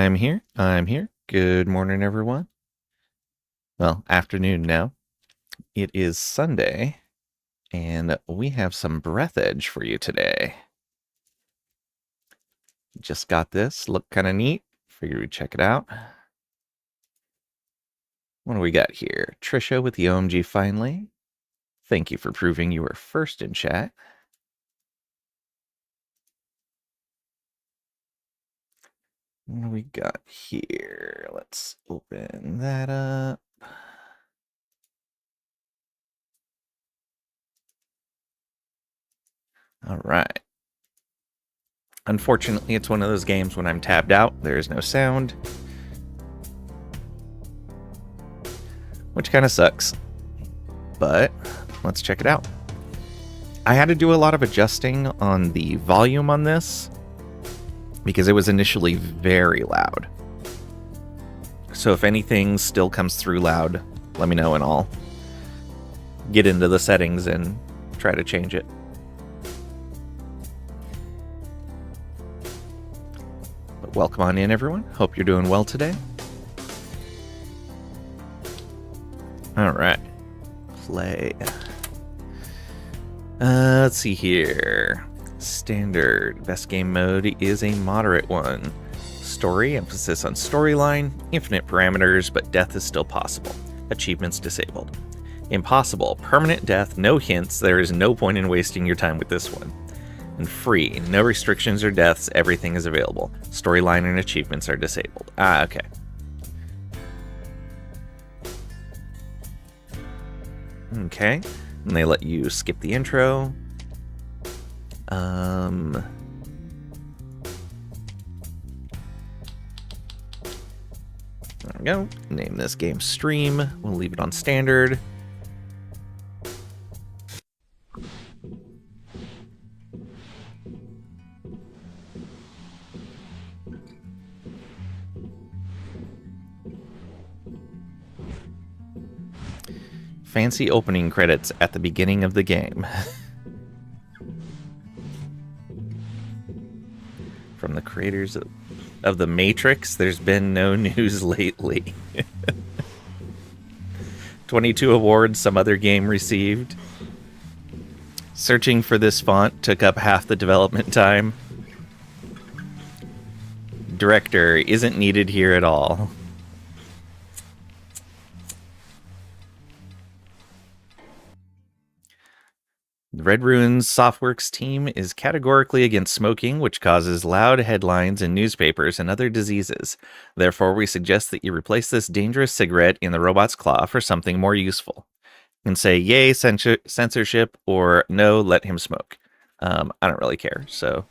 I'm here. Good morning, everyone. Well, afternoon now. It is Sunday, and we have some Breathedge for you today. Just got this. Look kind of neat. Figured we'd check it out. What do we got here? Trisha with the OMG finally. Thank you for proving you were first in chat. What do we got here? Let's open that up. All right. Unfortunately, it's one of those games when I'm tabbed out, there is no sound. Which kind of sucks. But let's check it out. I had to do a lot of adjusting on the volume on this because it was initially very loud. So if anything still comes through loud, let me know and I'll get into the settings and try to change it. But welcome on in, everyone. Hope you're doing well today. All right. Play. Let's see here. Standard. Best game mode is a moderate one. Story, emphasis on storyline. Infinite parameters, but death is still possible. Achievements disabled. Impossible. Permanent death, no hints. There is no point in wasting your time with this one. And free. No restrictions or deaths. Everything is available. Storyline and achievements are disabled. Okay. Okay. And they let you skip the intro. There we go. Name this game Stream. We'll leave it on standard. Fancy opening credits at the beginning of the game. From the creators of The Matrix, there's been no news lately. 22 awards some other game received. Searching for this font took up half the development time. Director isn't needed here at all. The Red Ruins Softworks team is categorically against smoking, which causes loud headlines in newspapers and other diseases. Therefore, we suggest that you replace this dangerous cigarette in the robot's claw for something more useful. You can say, yay, censorship, or no, let him smoke. I don't really care, so...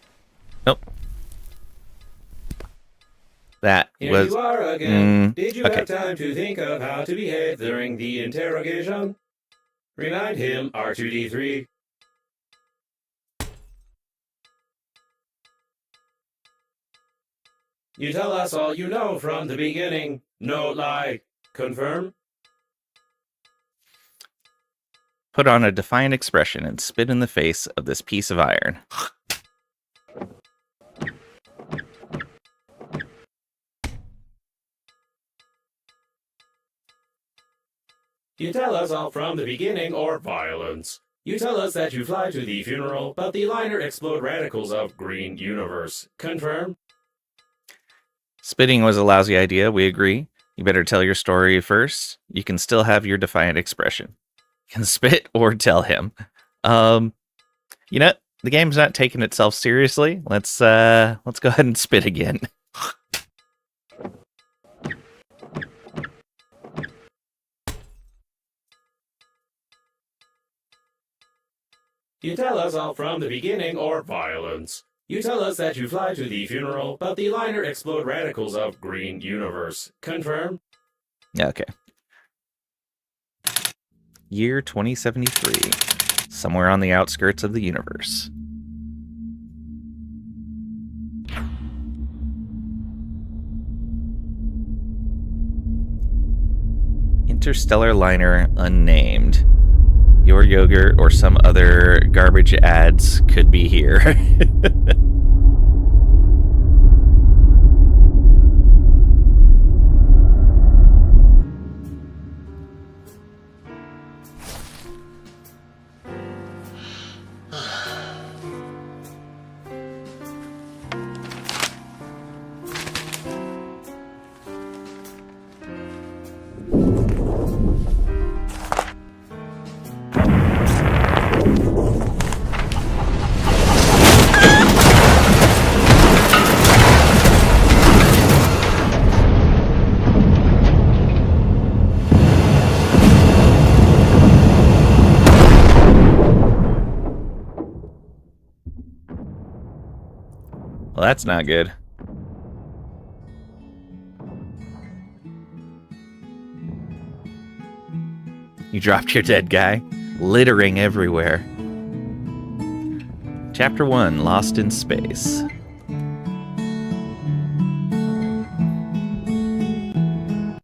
Nope. That Here was... you are again. Did you have time to think of how to behave during the interrogation? Remind him, R2-D3. You tell us all you know from the beginning. No lie. Confirm? Put on a defiant expression and spit in the face of this piece of iron. You tell us all from the beginning or violence. You tell us that you fly to the funeral, but the liner explode radicals of green universe. Confirm? Spitting was a lousy idea, we agree. You better tell your story first. You can still have your defiant expression. You can spit or tell him. You know, the game's not taking itself seriously. Let's go ahead and spit again. You tell us all from the beginning or violence. You tell us that you fly to the funeral, but the liner explode radicals of green universe. Confirm? Okay. Year 2073. Somewhere on the outskirts of the universe. Interstellar liner unnamed. Your yogurt or some other garbage ads could be here. Well, that's not good. You dropped your dead guy. Littering everywhere. Chapter 1, Lost in Space.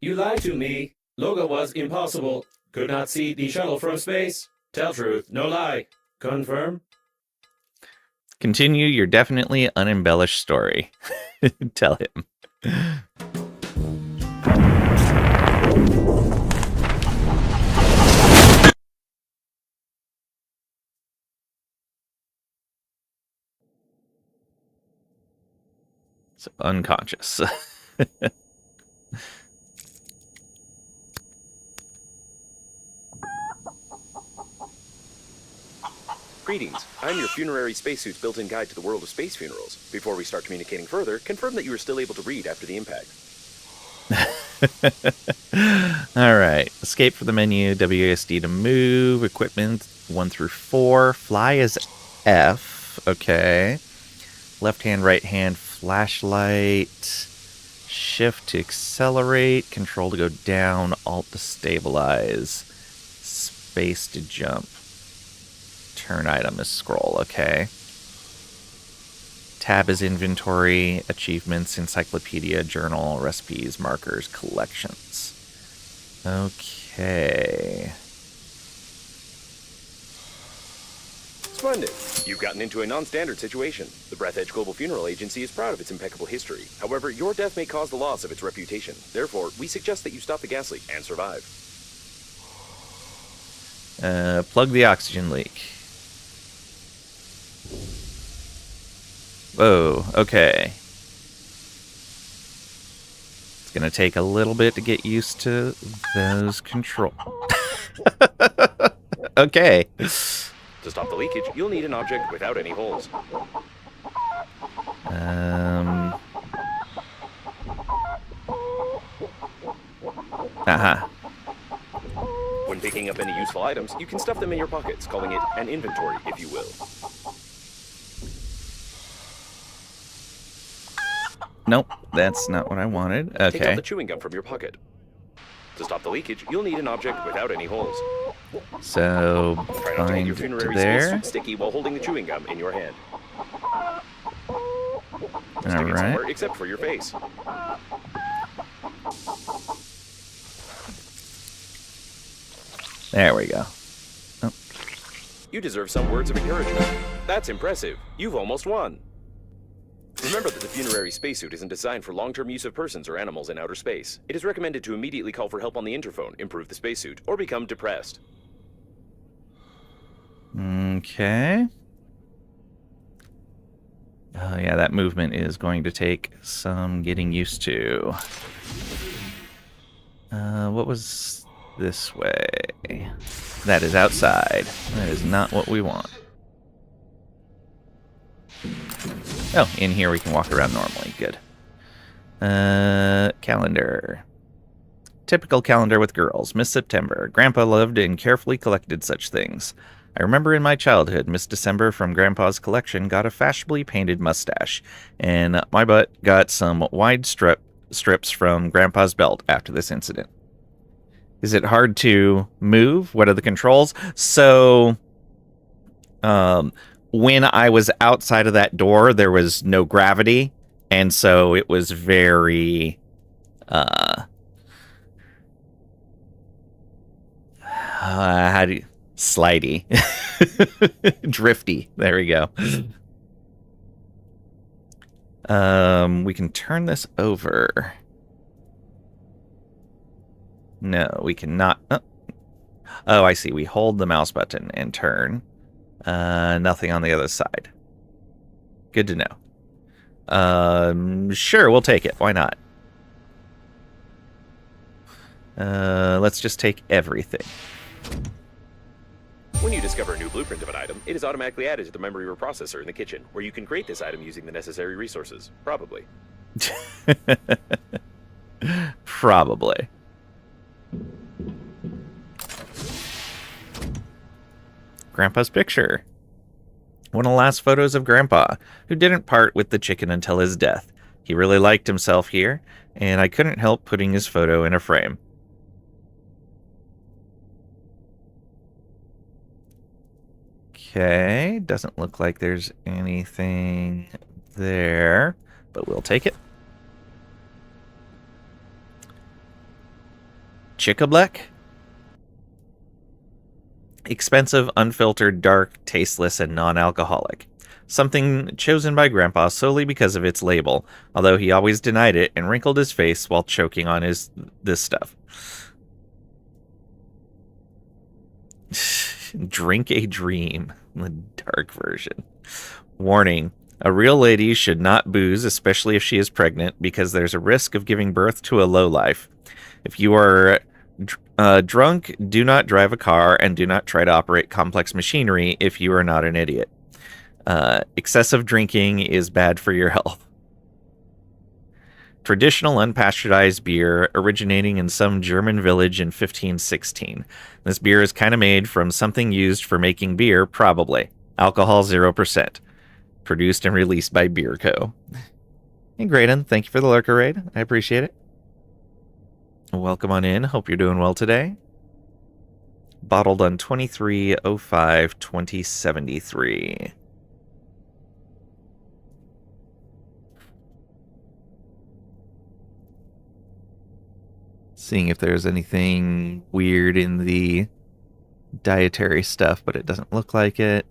You lied to me. Logo was impossible. Could not see the shuttle from space. Tell truth, no lie. Confirm? Continue your definitely unembellished story. Tell him. So unconscious. Greetings. I'm your funerary spacesuit's built-in guide to the world of space funerals. Before we start communicating further, confirm that you are still able to read after the impact. Alright. Escape from the menu. WASD to move. Equipment 1 through 4. Fly is F. Okay. Left hand, right hand, flashlight. Shift to accelerate. Control to go down. Alt to stabilize. Space to jump. Turn item is scroll, okay. Tab is inventory, achievements, encyclopedia, journal, recipes, markers, collections. Okay. Splendid. You've gotten into a non-standard situation. The Breathedge Global Funeral Agency is proud of its impeccable history. However, your death may cause the loss of its reputation. Therefore, we suggest that you stop the gas leak and survive. Plug the oxygen leak. Whoa, okay. It's gonna take a little bit to get used to those controls. Okay. To stop the leakage, you'll need an object without any holes. When picking up any useful items, you can stuff them in your pockets, calling it an inventory, if you will. Nope, that's not what I wanted. Take out Okay. the chewing gum from your pocket. To stop the leakage, you'll need an object without any holes. So, Try not to get your bind to funerary there. spacesuit sticky while holding the chewing gum in your hand. Stick it Alright. somewhere except for your face. There we go. Oh. You deserve some words of encouragement. That's impressive. You've almost won. Remember that the funerary spacesuit isn't designed for long-term use of persons or animals in outer space. It is recommended to immediately call for help on the interphone, improve the spacesuit, or become depressed. Okay. Oh yeah, that movement is going to take some getting used to. What was this way? That is outside. That is not what we want. Oh, in here we can walk around normally. Good. Calendar. Typical calendar with girls. Miss September. Grandpa loved and carefully collected such things. I remember in my childhood, Miss December from Grandpa's collection got a fashionably painted mustache, and my butt got some wide strips from Grandpa's belt after this incident. Is it hard to move? What are the controls? So, when I was outside of that door, there was no gravity, and so it was very, how do you... slidey. Drifty. There we go. We can turn this over. No, we cannot. Oh, I see. We hold the mouse button and turn. Nothing on the other side. Good to know. Sure, we'll take it. Why not? Let's just take everything. When you discover a new blueprint of an item, it is automatically added to the memory reprocessor in the kitchen, where you can create this item using the necessary resources. Probably. Probably. Grandpa's picture. One of the last photos of Grandpa, who didn't part with the chicken until his death. He really liked himself here, and I couldn't help putting his photo in a frame. Okay, doesn't look like there's anything there, but we'll take it. Chickableck? Expensive, unfiltered, dark, tasteless, and non-alcoholic. Something chosen by Grandpa solely because of its label, although he always denied it and wrinkled his face while choking on this stuff. Drink a Dream, the dark version. Warning, a real lady should not booze, especially if she is pregnant, because there's a risk of giving birth to a lowlife. If you are drunk, do not drive a car, and do not try to operate complex machinery if you are not an idiot. Excessive drinking is bad for your health. Traditional unpasteurized beer originating in some German village in 1516. This beer is kind of made from something used for making beer, probably. Alcohol 0%. Produced and released by Beer Co. Hey, Graydon, thank you for the lurker raid. I appreciate it. Welcome on in. Hope you're doing well today. Bottled on 23/05/2073. Seeing if there's anything weird in the dietary stuff, but it doesn't look like it.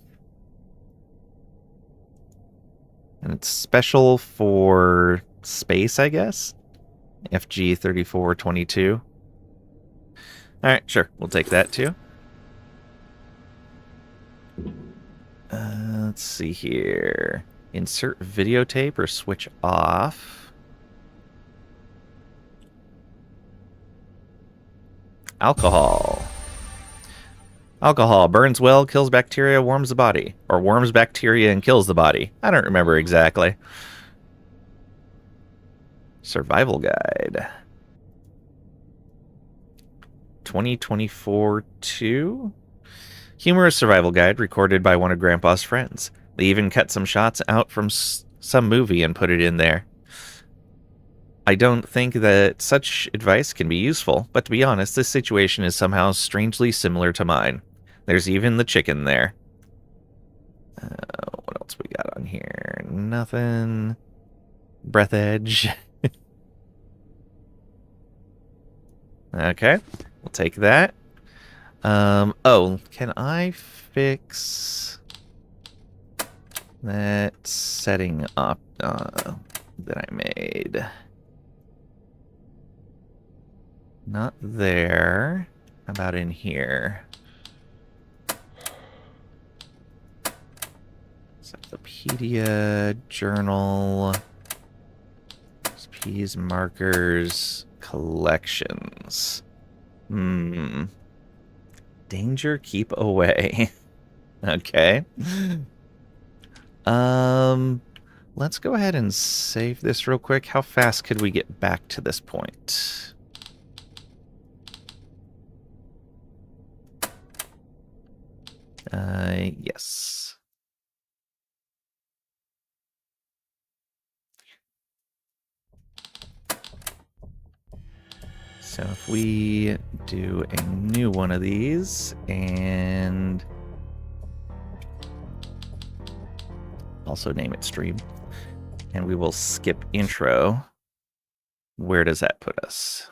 And it's special for space, I guess? FG 3422. Alright, sure. We'll take that too. Let's see here. Insert videotape or switch off. Alcohol. Alcohol burns well, kills bacteria, warms the body. Or warms bacteria and kills the body. I don't remember exactly. Survival Guide. 2024-2? Humorous survival guide recorded by one of Grandpa's friends. They even cut some shots out from some movie and put it in there. I don't think that such advice can be useful, but to be honest, this situation is somehow strangely similar to mine. There's even the chicken there. What else we got on here? Nothing. Breathedge. Okay, we'll take that. Oh, can I fix that setting up that I made? Not there. How about in here? Encyclopedia, journal, recipes, markers, collections. Danger, keep away. Okay. Let's go ahead and save this real quick. How fast could we get back to this point? Yes. So if we do a new one of these and also name it stream, and we will skip intro, where does that put us?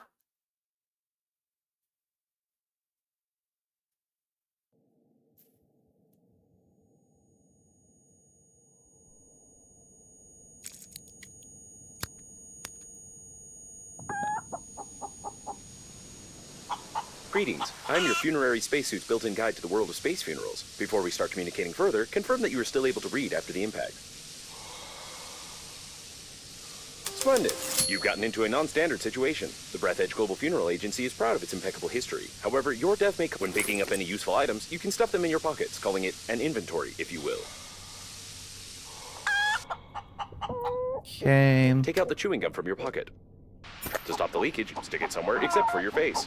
Greetings. I'm your funerary spacesuit's built-in guide to the world of space funerals. Before we start communicating further, confirm that you are still able to read after the impact. Splendid. You've gotten into a non-standard situation. The Breathedge Global Funeral Agency is proud of its impeccable history. However, your death may... When picking up any useful items, you can stuff them in your pockets, calling it an inventory, if you will. Okay. Take out the chewing gum from your pocket. To stop the leakage, stick it somewhere except for your face.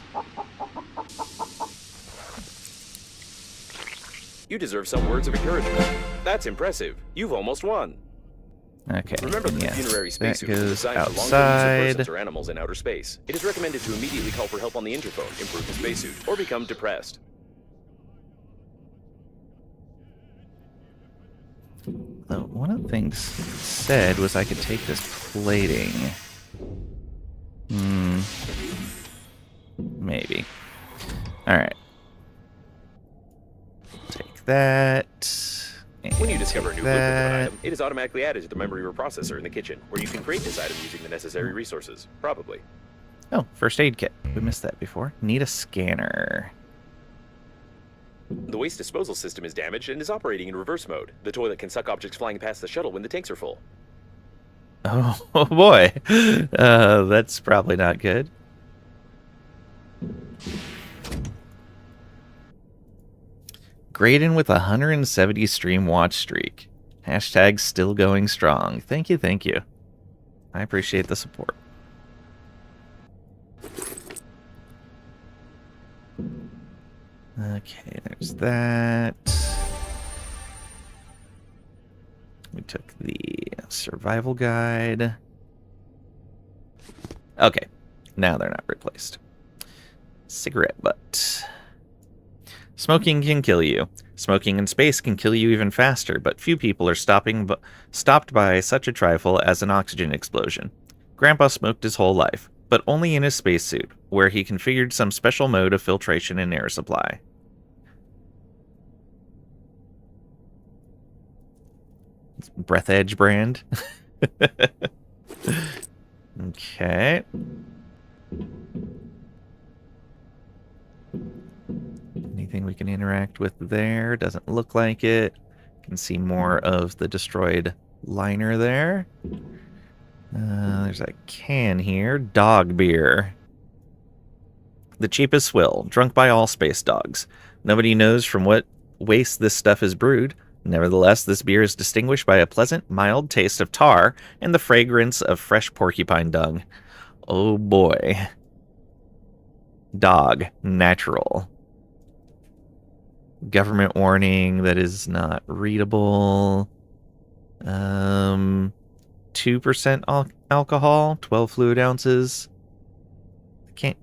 You deserve some words of encouragement. That's impressive. You've almost won. Okay. Remember that the funerary That spacesuit is goes designed for long-term use of outside. persons or animals in outer space. It is recommended to immediately call for help on the interphone, improve the spacesuit, or become depressed. One of the things it said was I could take this plating. Maybe. Alright. Take that. When you discover a new blueprint of an that. item, it is automatically added to the memory reprocessor in the kitchen, where you can create this item using the necessary resources. Probably. Oh, first aid kit. We missed that before. Need a scanner. The waste disposal system is damaged and is operating in reverse mode. The toilet can suck objects flying past the shuttle when the tanks are full. Oh boy. That's probably not good. Graydon with a 170 stream watch streak. Hashtag still going strong. Thank you, thank you. I appreciate the support. Okay, there's that. We took the survival guide. Okay, now they're not replaced. Cigarette butt. Smoking can kill you. Smoking in space can kill you even faster, but few people are stopped by such a trifle as an oxygen explosion. Grandpa smoked his whole life, but only in his spacesuit, where he configured some special mode of filtration and air supply. Breathedge brand. Okay. Anything we can interact with there? Doesn't look like it. Can see more of the destroyed liner there. There's a can here. Dog beer. The cheapest swill, drunk by all space dogs. Nobody knows from what waste this stuff is brewed. Nevertheless, this beer is distinguished by a pleasant, mild taste of tar and the fragrance of fresh porcupine dung. Oh boy. Dog. Natural. Government warning that is not readable. 2% alcohol, 12 fluid ounces. I can't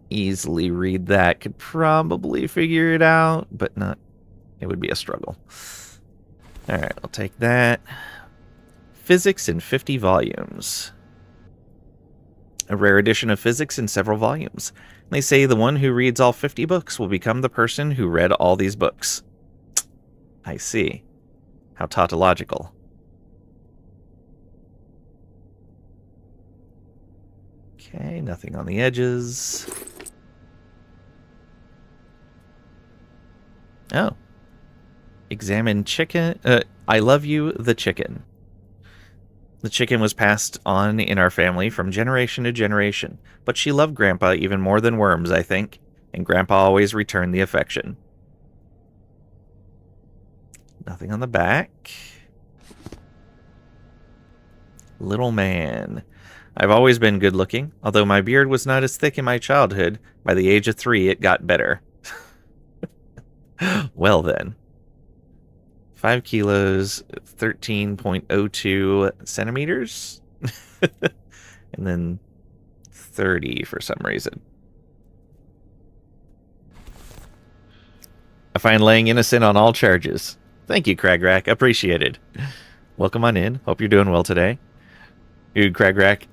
easily read that. Could probably figure it out, but not. It would be a struggle. Alright, I'll take that. Physics in 50 volumes. A rare edition of physics in several volumes. They say the one who reads all 50 books will become the person who read all these books. I see. How tautological. Okay, nothing on the edges. Oh. Examine chicken. I love you, the chicken. The chicken was passed on in our family from generation to generation, but she loved Grandpa even more than worms, I think, and Grandpa always returned the affection. Nothing on the back. Little man. I've always been good looking, although my beard was not as thick in my childhood. By the age of 3, it got better. Well then. 5 kilos, 13.02 centimeters. And then 30 for some reason. I find laying innocent on all charges. Thank you, Cragrack. Appreciated. Welcome on in. Hope you're doing well today. Dude, Cragrack,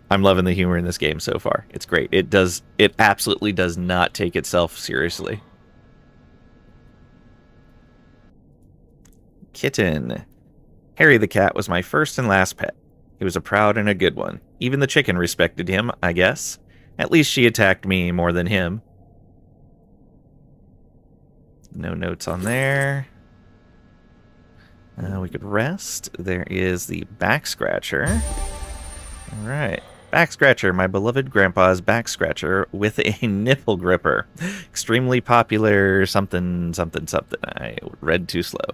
I'm loving the humor in this game so far. It's great. It absolutely does not take itself seriously. Kitten. Harry the cat was my first and last pet. He was a proud and a good one. Even the chicken respected him, I guess. At least she attacked me more than him. No notes on there. We could rest. There is the back scratcher. All right. Back scratcher, my beloved grandpa's back scratcher with a nipple gripper. Extremely popular something, something, something. I read too slow.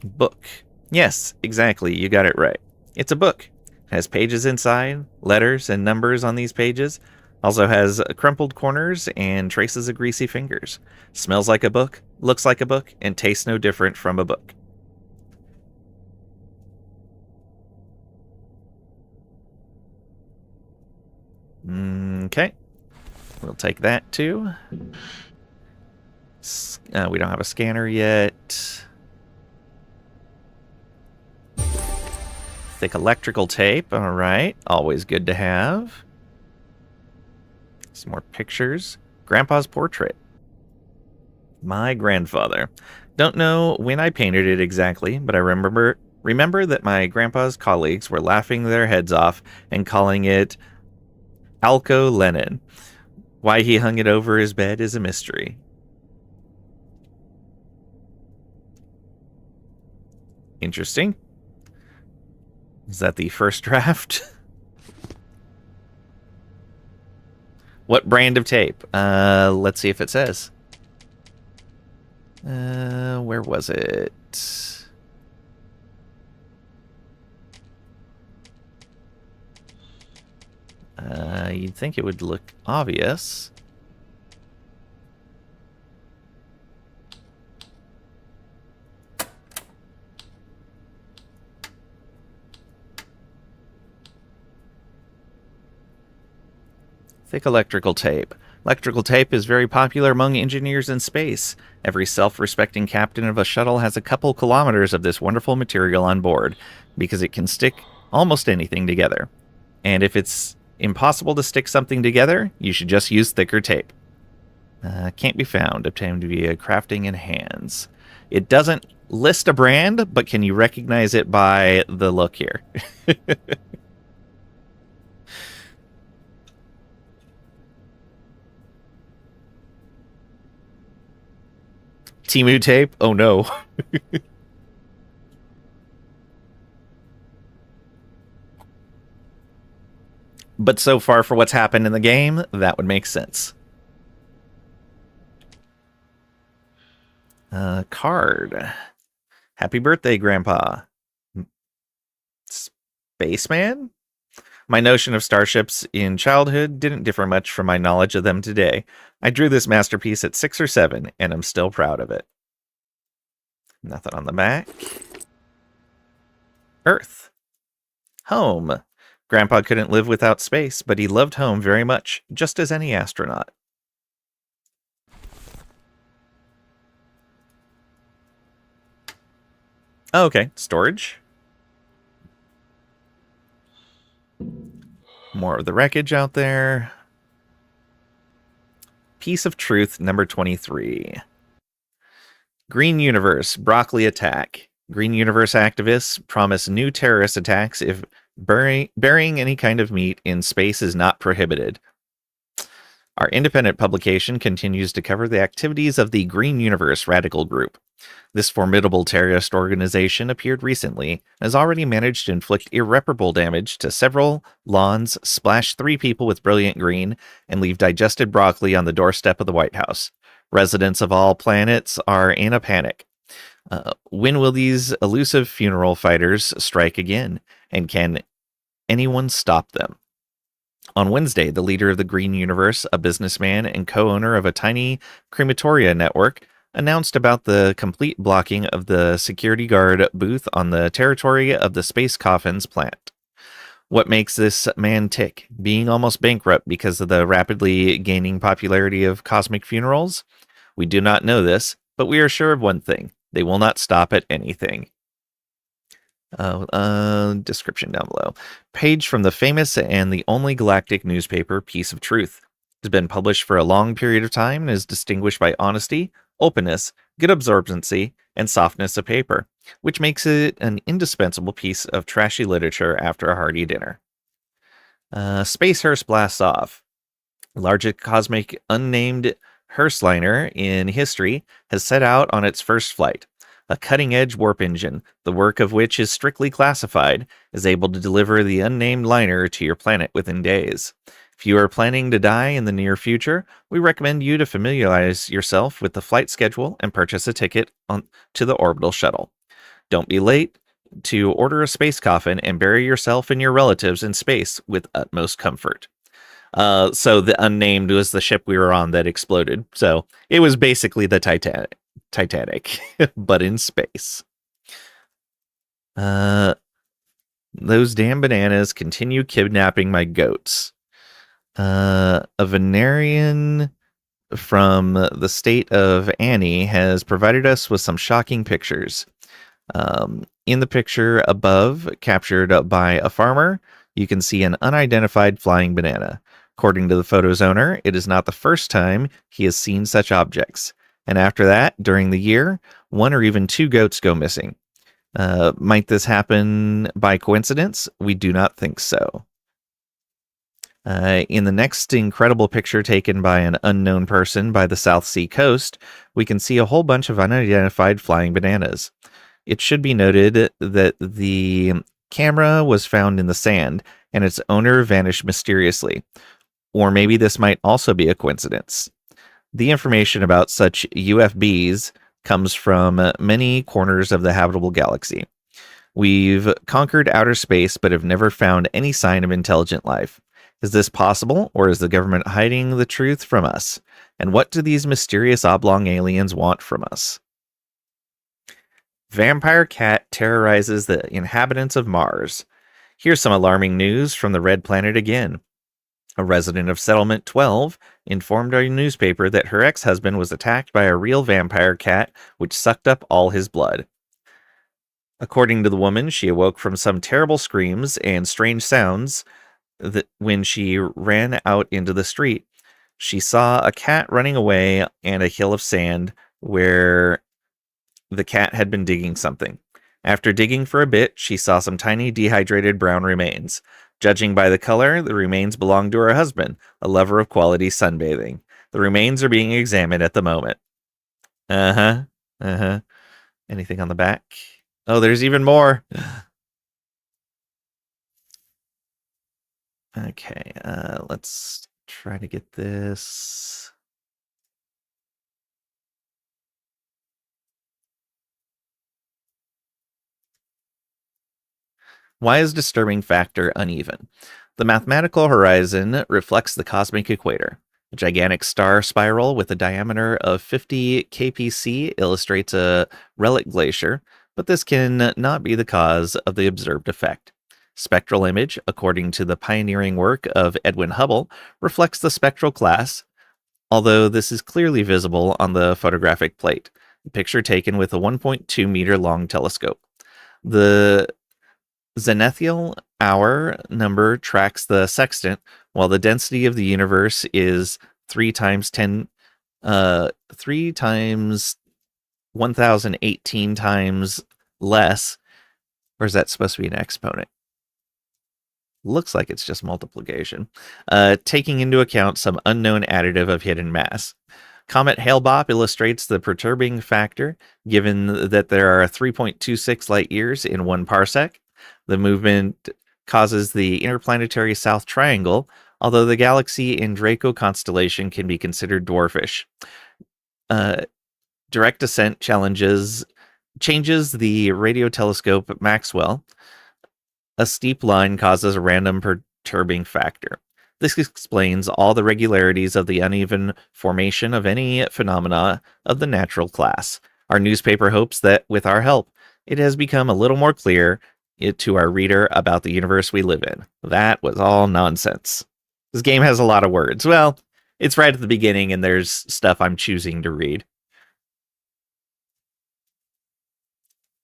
Book. Yes, exactly. You got it right. It's a book. It has pages inside, letters and numbers on these pages. Also has crumpled corners and traces of greasy fingers. Smells like a book, looks like a book, and tastes no different from a book. Okay. We'll take that too. We don't have a scanner yet. Thick electrical tape. All right. Always good to have. Some more pictures. Grandpa's portrait. My grandfather. Don't know when I painted it exactly, but I remember that my grandpa's colleagues were laughing their heads off and calling it Alco Lenin. Why he hung it over his bed is a mystery. Interesting. Is that the first draft? What brand of tape? Let's see if it says. Where was it? You'd think it would look obvious. Thick electrical tape. Electrical tape is very popular among engineers in space. Every self-respecting captain of a shuttle has a couple kilometers of this wonderful material on board, because it can stick almost anything together. And if it's impossible to stick something together, you should just use thicker tape. Can't be found. Obtained via crafting and hands. It doesn't list a brand, but can you recognize it by the look here? Temu tape? Oh no. But so far for what's happened in the game, that would make sense. Card. Happy birthday, Grandpa. Spaceman? My notion of starships in childhood didn't differ much from my knowledge of them today. I drew this masterpiece at 6 or 7, and I'm still proud of it. Nothing on the back. Earth. Home. Grandpa couldn't live without space, but he loved home very much, just as any astronaut. Oh, okay, storage. More of the wreckage out there. Piece of Truth, number 23. Green Universe, broccoli attack. Green Universe activists promise new terrorist attacks if burying any kind of meat in space is not prohibited. Our independent publication continues to cover the activities of the Green Universe Radical Group. This formidable terrorist organization appeared recently and has already managed to inflict irreparable damage to several lawns, splash 3 people with brilliant green, and leave digested broccoli on the doorstep of the White House. Residents of all planets are in a panic. When will these elusive funeral fighters strike again? And can anyone stop them? On Wednesday, the leader of the Green Universe, a businessman and co-owner of a tiny crematoria network, announced about the complete blocking of the security guard booth on the territory of the Space Coffins plant. What makes this man tick? Being almost bankrupt because of the rapidly gaining popularity of cosmic funerals? We do not know this, but we are sure of one thing. They will not stop at anything. Description down below. Page from the famous and the only galactic newspaper, Piece of Truth. It has been published for a long period of time and is distinguished by honesty, openness, good absorbency, and softness of paper, which makes it an indispensable piece of trashy literature after a hearty dinner. Space Hearse blasts off. Largest cosmic unnamed Hearse liner in history has set out on its first flight. A cutting-edge warp engine, the work of which is strictly classified, is able to deliver the unnamed liner to your planet within days. If you are planning to die in the near future, we recommend you to familiarize yourself with the flight schedule and purchase a ticket to the orbital shuttle. Don't be late to order a space coffin and bury yourself and your relatives in space with utmost comfort. So the unnamed was the ship we were on that exploded. So it was basically the Titanic, but in space. Those damn bananas continue kidnapping my goats. A Venerian from the state of Annie has provided us with some shocking pictures. In the picture above, captured by a farmer, you can see an unidentified flying banana. According to the photo's owner, it is not the first time he has seen such objects. And after that, during the year, 1 or even 2 goats go missing. Might this happen by coincidence? We do not think so. In the next incredible picture taken by an unknown person by the South Sea coast, we can see a whole bunch of unidentified flying bananas. It should be noted that the camera was found in the sand, and its owner vanished mysteriously. Or maybe this might also be a coincidence. The information about such UFBs comes from many corners of the habitable galaxy. We've conquered outer space, but have never found any sign of intelligent life. Is this possible, or is the government hiding the truth from us? And what do these mysterious oblong aliens want from us? Vampire cat terrorizes the inhabitants of Mars. Here's some alarming news from the Red Planet again. A resident of Settlement 12 informed our newspaper that her ex-husband was attacked by a real vampire cat which sucked up all his blood. According to the woman, she awoke from some terrible screams and strange sounds that when she ran out into the street. She saw a cat running away and a hill of sand where the cat had been digging something. After digging for a bit, she saw some tiny dehydrated brown remains. Judging by the color, the remains belonged to her husband, a lover of quality sunbathing. The remains are being examined at the moment. Anything on the back? Oh, there's even more. Okay, let's try to get this. Why is disturbing factor uneven? The mathematical horizon reflects the cosmic equator. A gigantic star spiral with a diameter of 50 kpc illustrates a relic glacier, but this can not be the cause of the observed effect. Spectral image, according to the pioneering work of Edwin Hubble, reflects the spectral class, although this is clearly visible on the photographic plate, a picture taken with a 1.2 meter long telescope. The zenithial hour number tracks the sextant, while the density of the universe is 3 times 1018 times less. Or is that supposed to be an exponent? Looks like it's just multiplication. Taking into account some unknown additive of hidden mass. Comet Hale-Bopp illustrates the perturbing factor, given that there are 3.26 light years in 1 parsec. The movement causes the interplanetary South Triangle, although the galaxy in Draco constellation can be considered dwarfish. Direct descent changes the radio telescope Maxwell. A steep line causes a random perturbing factor. This explains all the regularities of the uneven formation of any phenomena of the natural class. Our newspaper hopes that, with our help, it has become a little more clear to our reader about the universe we live in. That was all nonsense. This game has a lot of words. Well, it's right at the beginning, and there's stuff I'm choosing to read.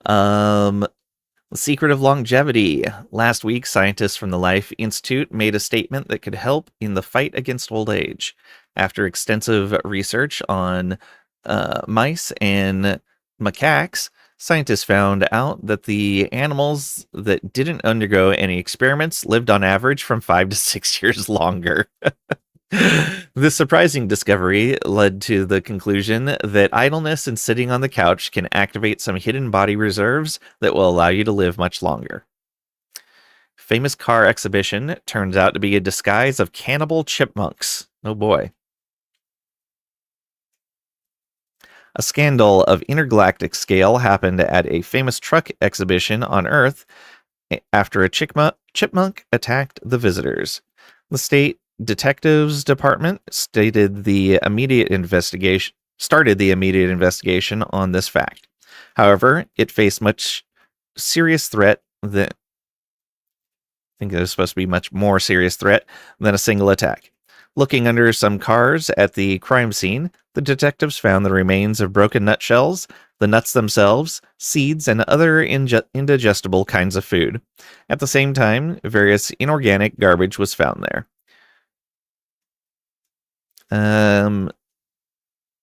The secret of longevity. Last week, scientists from the Life Institute made a statement that could help in the fight against old age. After extensive research on mice and macaques, scientists found out that the animals that didn't undergo any experiments lived on average from 5 to 6 years longer. This surprising discovery led to the conclusion that idleness and sitting on the couch can activate some hidden body reserves that will allow you to live much longer. Famous car exhibition turns out to be a disguise of cannibal chipmunks. Oh boy. A scandal of intergalactic scale happened at a famous truck exhibition on Earth after a chipmunk attacked the visitors. The state detectives department started the immediate investigation on this fact. However, it faced much serious threat than I think it was supposed to be much more serious threat than a single attack. Looking under some cars at the crime scene, the detectives found the remains of broken nutshells, the nuts themselves, seeds, and other indigestible kinds of food. At the same time, various inorganic garbage was found there.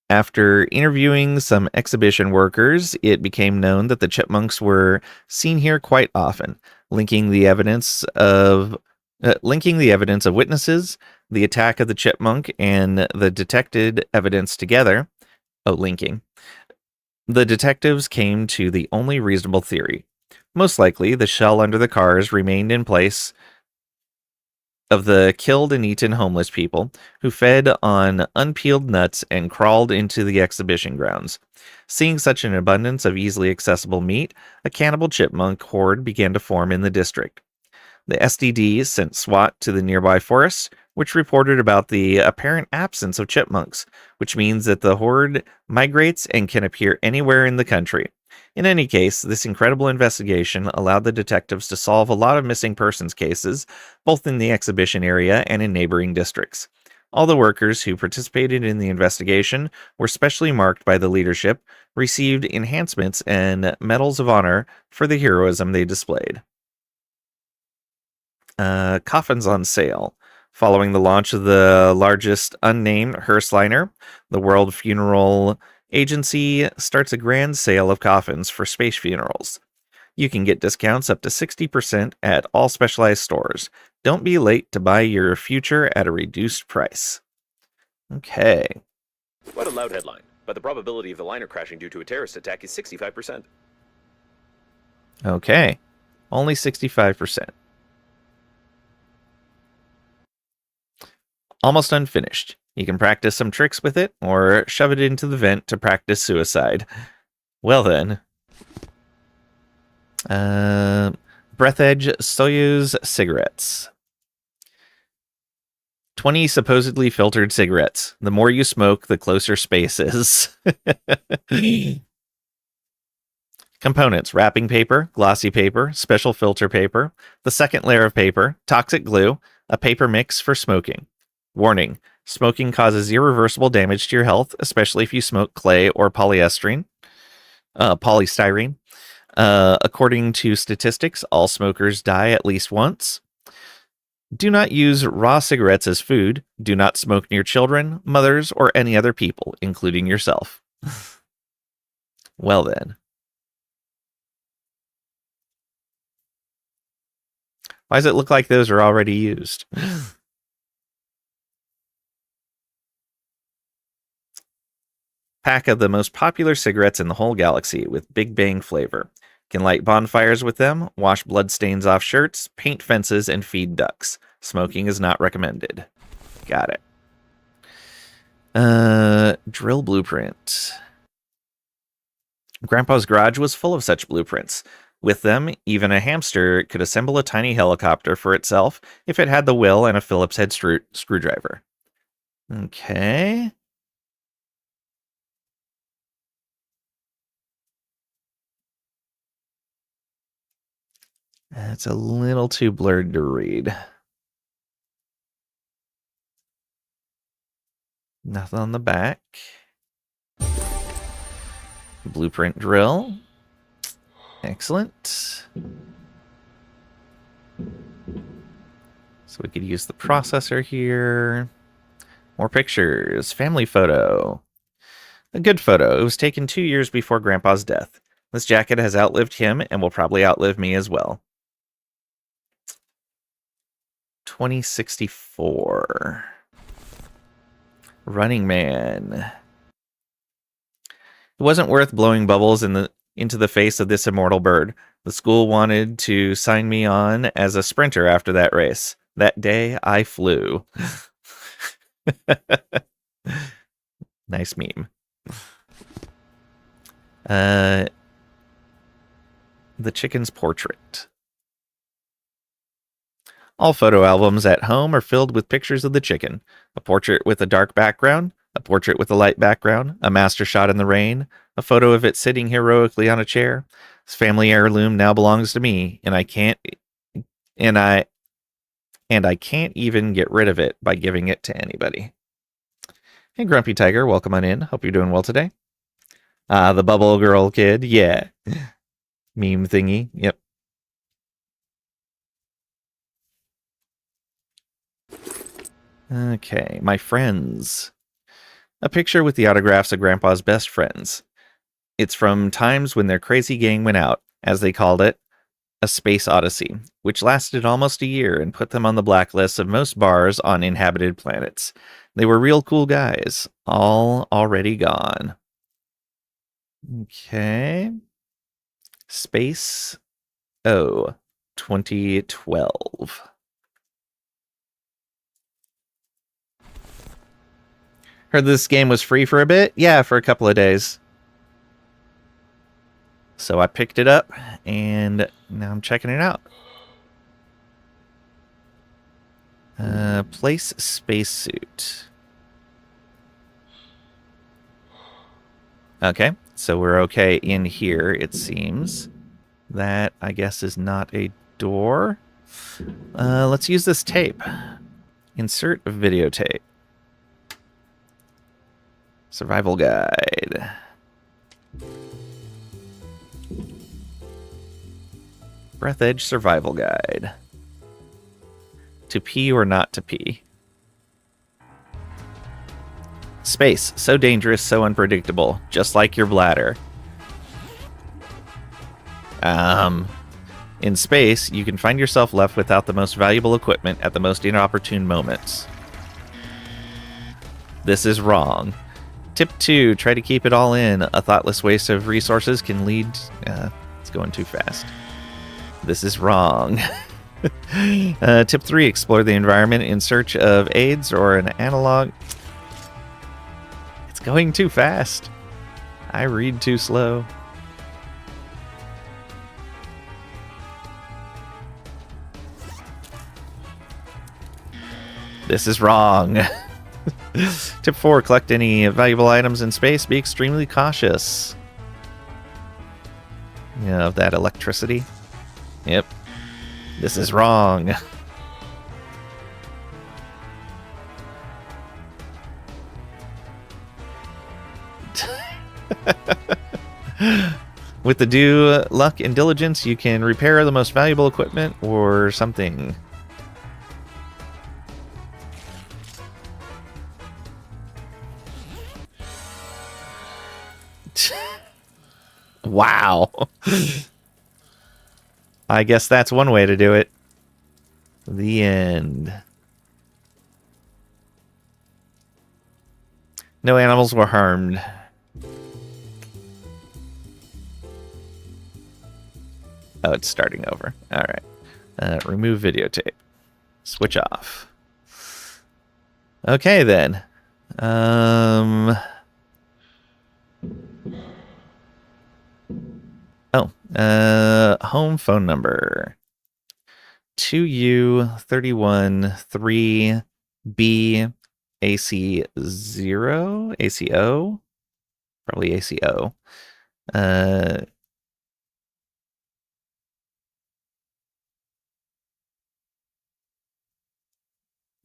After interviewing some exhibition workers, it became known that the chipmunks were seen here quite often, linking the evidence of witnesses, the attack of the chipmunk, and the detected evidence together. Linking. The detectives came to the only reasonable theory. Most likely, the shell under the cars remained in place of the killed and eaten homeless people who fed on unpeeled nuts and crawled into the exhibition grounds. Seeing such an abundance of easily accessible meat, a cannibal chipmunk horde began to form in the district. The SDD sent SWAT to the nearby forest, which reported about the apparent absence of chipmunks, which means that the horde migrates and can appear anywhere in the country. In any case, this incredible investigation allowed the detectives to solve a lot of missing persons cases, both in the exhibition area and in neighboring districts. All the workers who participated in the investigation were specially marked by the leadership, received enhancements and medals of honor for the heroism they displayed. Coffins on sale. Following the launch of the largest unnamed hearse liner, the World Funeral Agency starts a grand sale of coffins for space funerals. You can get discounts up to 60% at all specialized stores. Don't be late to buy your future at a reduced price. Okay. What a loud headline, but the probability of the liner crashing due to a terrorist attack is 65%. Okay. Only 65%. Almost unfinished. You can practice some tricks with it, or shove it into the vent to practice suicide. Well then. Breathedge Soyuz cigarettes. 20 supposedly filtered cigarettes. The more you smoke, the closer space is. Components: wrapping paper, glossy paper, special filter paper, the second layer of paper, toxic glue, a paper mix for smoking. Warning: smoking causes irreversible damage to your health, especially if you smoke clay or polystyrene. According to statistics, all smokers die at least once. Do not use raw cigarettes as food. Do not smoke near children, mothers, or any other people, including yourself. Well then. Why does it look like those are already used? Pack of the most popular cigarettes in the whole galaxy with Big Bang flavor. Can light bonfires with them, wash bloodstains off shirts, paint fences, and feed ducks. Smoking is not recommended. Got it. Drill blueprint. Grandpa's garage was full of such blueprints. With them, even a hamster could assemble a tiny helicopter for itself if it had the will and a Phillips head screwdriver. Okay. It's a little too blurred to read. Nothing on the back. Blueprint drill. Excellent. So we could use the processor here. More pictures. Family photo. A good photo. It was taken 2 years before Grandpa's death. This jacket has outlived him and will probably outlive me as well. 2064. Running Man. It wasn't worth blowing bubbles into the face of this immortal bird. The school wanted to sign me on as a sprinter after that race. That day, I flew. Nice meme. The chicken's portrait. All photo albums at home are filled with pictures of the chicken. A portrait with a dark background, a portrait with a light background, a master shot in the rain, a photo of it sitting heroically on a chair. This family heirloom now belongs to me, and I can't even get rid of it by giving it to anybody. Hey, Grumpy Tiger, welcome on in. Hope you're doing well today. The Bubble Girl kid, yeah. Meme thingy, yep. Okay, my friends. A picture with the autographs of Grandpa's best friends. It's from times when their crazy gang went out, as they called it, a space odyssey, which lasted almost a year and put them on the blacklist of most bars on inhabited planets. They were real cool guys, all already gone. Okay. Space O 2012. Heard this game was free for a bit? Yeah, for a couple of days. So I picked it up, and now I'm checking it out. Place spacesuit. Okay, so we're okay in here, it seems. That, I guess, is not a door. Let's use this tape. Insert a videotape. Survival guide. Breathedge survival guide. To pee or not to pee. Space, so dangerous, so unpredictable, just like your bladder. In space, you can find yourself left without the most valuable equipment at the most inopportune moments. This is wrong. Tip 2, try to keep it all in. A thoughtless waste of resources can lead... it's going too fast. This is wrong. Tip 3, explore the environment in search of aids or an analog... It's going too fast. I read too slow. This is wrong. Tip 4, collect any valuable items in space. Be extremely cautious. Of that electricity. Yep. This is wrong. With the due luck and diligence, you can repair the most valuable equipment or something. Wow. I guess that's one way to do it. The end. No animals were harmed. Oh, it's starting over. All right. Remove videotape. Switch off. Okay, then. Home phone number 2U31 3B AC0 ACO, probably ACO.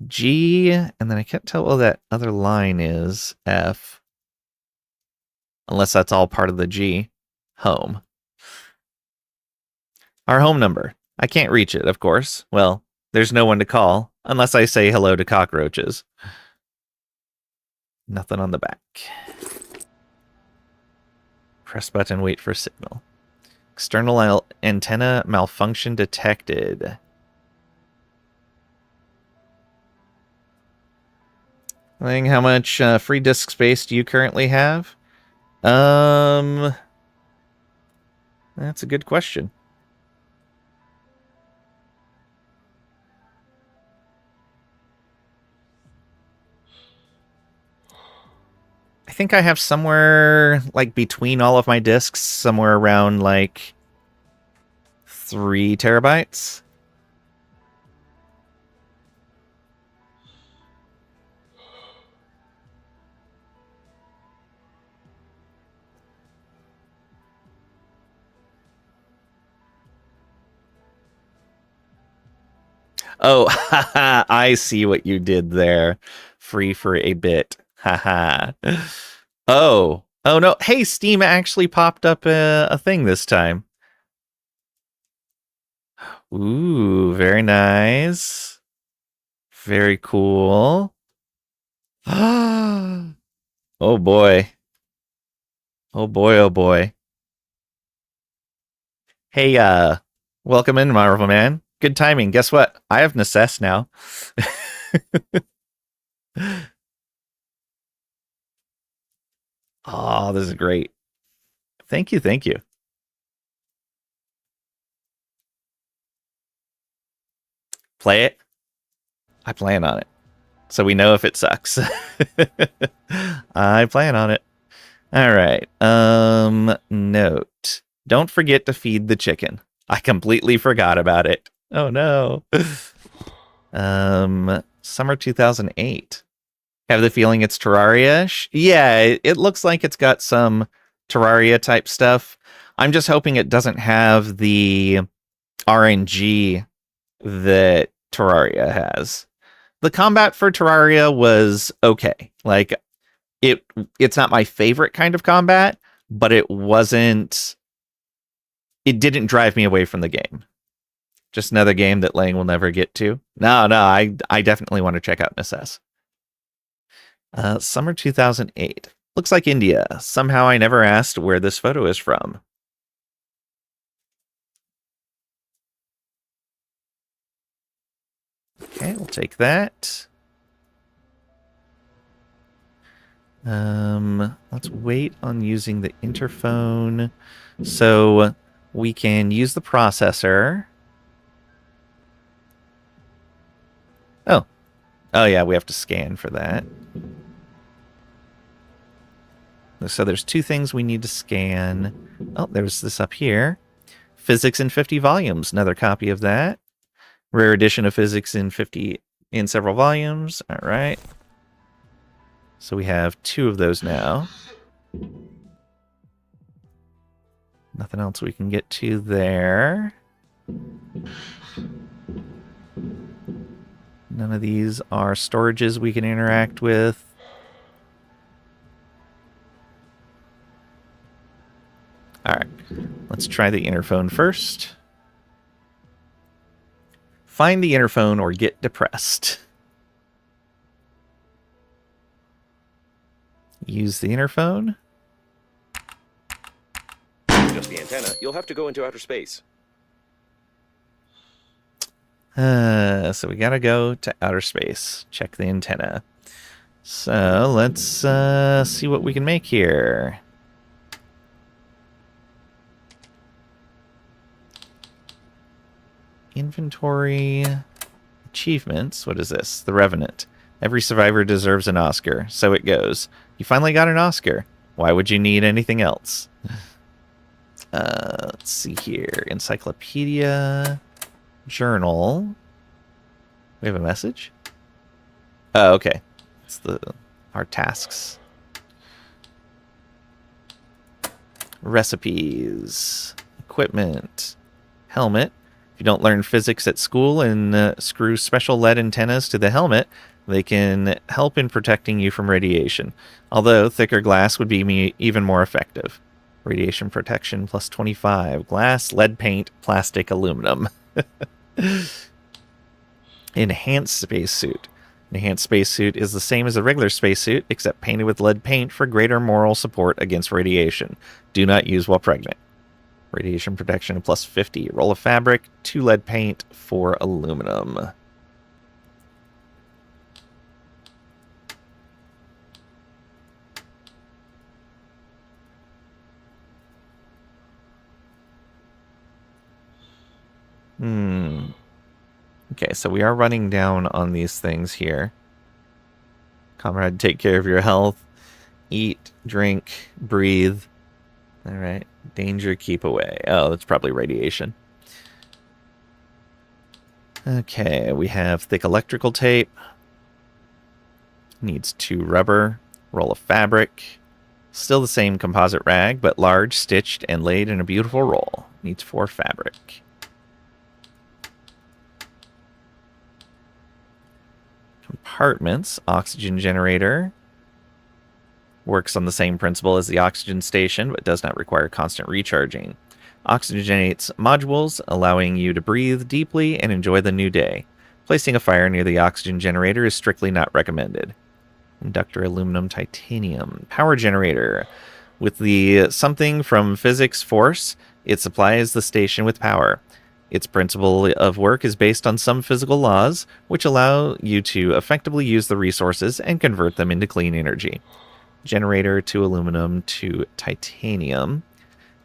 G, and then I can't tell what that other line is. F, unless that's all part of the G. Home. Our home number. I can't reach it, of course. Well, there's no one to call, unless I say hello to cockroaches. Nothing on the back. Press button, wait for signal. External antenna malfunction detected. Lang, how much free disk space do you currently have? That's a good question. I think I have somewhere, like, between all of my disks, somewhere around, like, 3 terabytes. Oh, haha, I see what you did there. Free for a bit. Haha. Oh. Oh, no. Hey, Steam actually popped up a thing this time. Ooh, very nice. Very cool. Oh boy. Oh boy, oh boy. Hey, welcome in, Marvel Man. Good timing. Guess what? I have Necess now. Oh, this is great. Thank you, thank you. Play it. I plan on it. So we know if it sucks. I plan on it. All right. Note. Don't forget to feed the chicken. I completely forgot about it. Oh no. Summer 2008. Have the feeling it's Terraria-ish? Yeah, it looks like it's got some Terraria type stuff. I'm just hoping it doesn't have the RNG that Terraria has. The combat for Terraria was okay. Like it's not my favorite kind of combat, but it didn't drive me away from the game. Just another game that Lang will never get to. No, I definitely want to check out Necess. Summer 2008. Looks like India. Somehow I never asked where this photo is from. Okay, we'll take that. Let's wait on using the interphone so we can use the processor. Oh yeah, we have to scan for that. So there's 2 things we need to scan. Oh, there's this up here. Physics in 50 volumes. Another copy of that. Rare edition of Physics in several volumes. All right. So we have 2 of those now. Nothing else we can get to there. None of these are storages we can interact with. All right, let's try the interphone first. Find the interphone or get depressed. Use the interphone. Just the antenna. You'll have to go into outer space. So we gotta go to outer space. Check the antenna. So let's see what we can make here. Inventory. Achievements. What is this? The Revenant. Every survivor deserves an Oscar. So it goes. You finally got an Oscar. Why would you need anything else? Let's see here. Encyclopedia. Journal. We have a message? Oh, okay. It's our tasks. Recipes. Equipment. Helmet. If you don't learn physics at school and screw special lead antennas to the helmet, they can help in protecting you from radiation. Although thicker glass would be even more effective. Radiation protection plus 25. Glass, lead paint, plastic, aluminum. Enhanced spacesuit. Enhanced spacesuit is the same as a regular spacesuit, except painted with lead paint for greater moral support against radiation. Do not use while pregnant. Radiation protection plus 50. Roll of fabric, 2 lead paint, 4 aluminum. Okay, so we are running down on these things here. Comrade, take care of your health. Eat, drink, breathe. All right. Danger, keep away. Oh, that's probably radiation. Okay, we have thick electrical tape. Needs 2 rubber. Roll of fabric. Still the same composite rag, but large, stitched, and laid in a beautiful roll. Needs 4 fabric. Compartments. Oxygen generator. Works on the same principle as the oxygen station, but does not require constant recharging. Oxygenates modules, allowing you to breathe deeply and enjoy the new day. Placing a fire near the oxygen generator is strictly not recommended. Inductor aluminum titanium. Power generator. With the something from physics force, it supplies the station with power. Its principle of work is based on some physical laws, which allow you to effectively use the resources and convert them into clean energy. Generator to aluminum to titanium.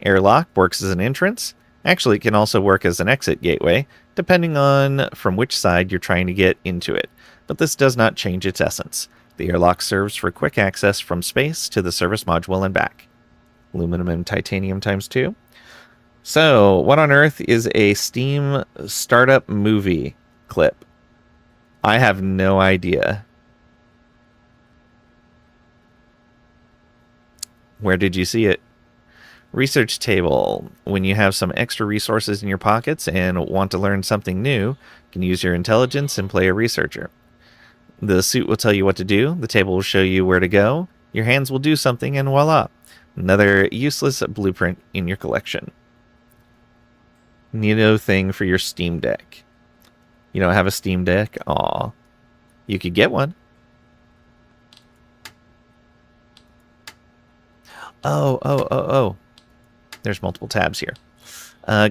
Airlock works as an entrance. Actually, it can also work as an exit gateway, depending on from which side you're trying to get into it. But this does not change its essence. The airlock serves for quick access from space to the service module and back. Aluminum and titanium times 2. So, what on earth is a Steam startup movie clip? I have no idea. Where did you see it? Research table. When you have some extra resources in your pockets and want to learn something new, you can use your intelligence and play a researcher. The suit will tell you what to do, the table will show you where to go, your hands will do something, and voila! Another useless blueprint in your collection. Neato thing for your Steam Deck. You don't have a Steam Deck? Aw. You could get one. Oh. There's multiple tabs here.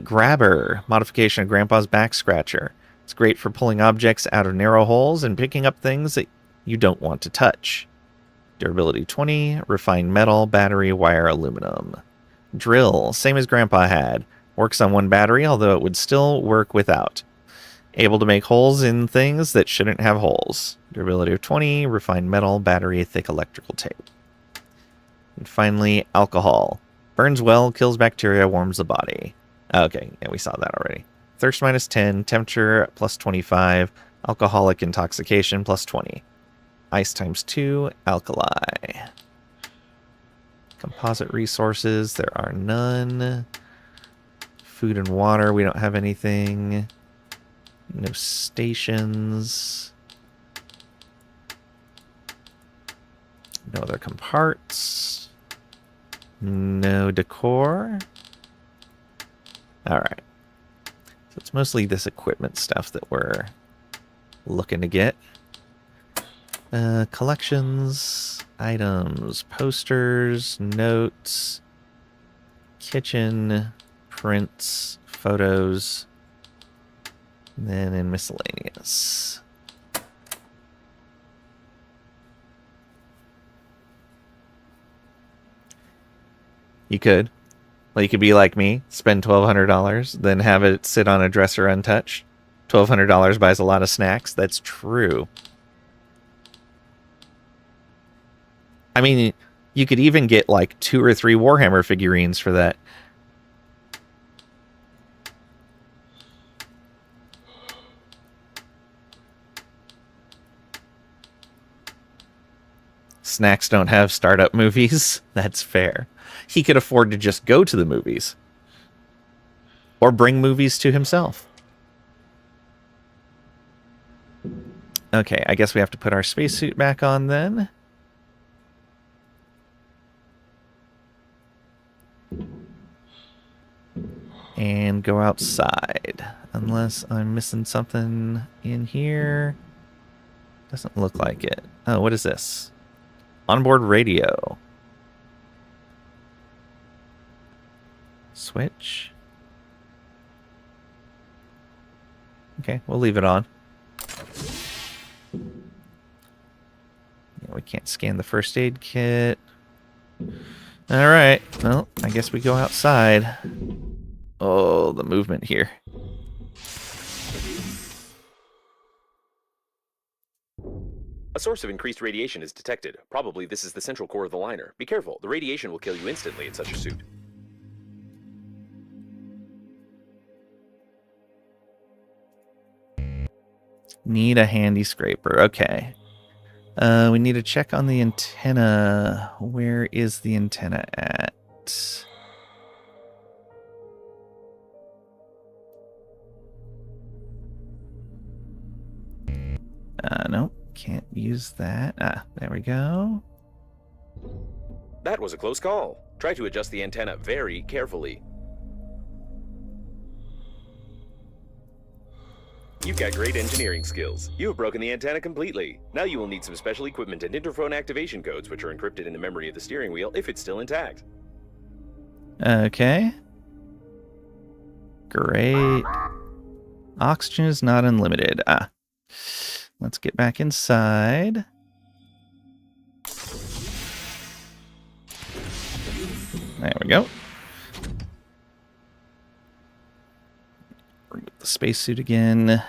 Grabber. Modification of Grandpa's back scratcher. It's great for pulling objects out of narrow holes and picking up things that you don't want to touch. Durability 20. Refined metal, battery, wire, aluminum. Drill. Same as Grandpa had. Works on one battery, although it would still work without. Able to make holes in things that shouldn't have holes. Durability of 20. Refined metal, battery, thick electrical tape. And finally, alcohol. Burns well, kills bacteria, warms the body. Okay, yeah, we saw that already. Thirst minus 10, temperature plus 25, alcoholic intoxication plus 20. Ice times 2, alkali. Composite resources, there are none. Food and water, we don't have anything. No stations. No other comparts. No decor. Alright. So it's mostly this equipment stuff that we're looking to get. Collections, items, posters, notes, kitchen, prints, photos, and then in miscellaneous. You could. Well, you could be like me, spend $1,200, then have it sit on a dresser untouched. $1,200 buys a lot of snacks. That's true. I mean, you could even get like 2 or 3 Warhammer figurines for that. Snacks don't have startup movies. That's fair. He could afford to just go to the movies. Or bring movies to himself. Okay, I guess we have to put our spacesuit back on then. And go outside. Unless I'm missing something in here. Doesn't look like it. Oh, what is this? Onboard radio. Switch. Okay, we'll leave it on. Yeah, we can't scan the first aid kit. Alright, well, I guess we go outside. Oh, the movement here. A source of increased radiation is detected. Probably this is the central core of the liner. Be careful, the radiation will kill you instantly in such a suit. Need a handy scraper. Okay. We need to check on the antenna. Where is the antenna at? No, can't use that. There we go. That was a close call. Try to adjust the antenna very carefully. You've got great engineering skills. You have broken the antenna completely. Now you will need some special equipment and interphone activation codes, which are encrypted in the memory of the steering wheel if it's still intact. Okay. Great. Oxygen is not unlimited. Let's get back inside. There we go. Remove the spacesuit again.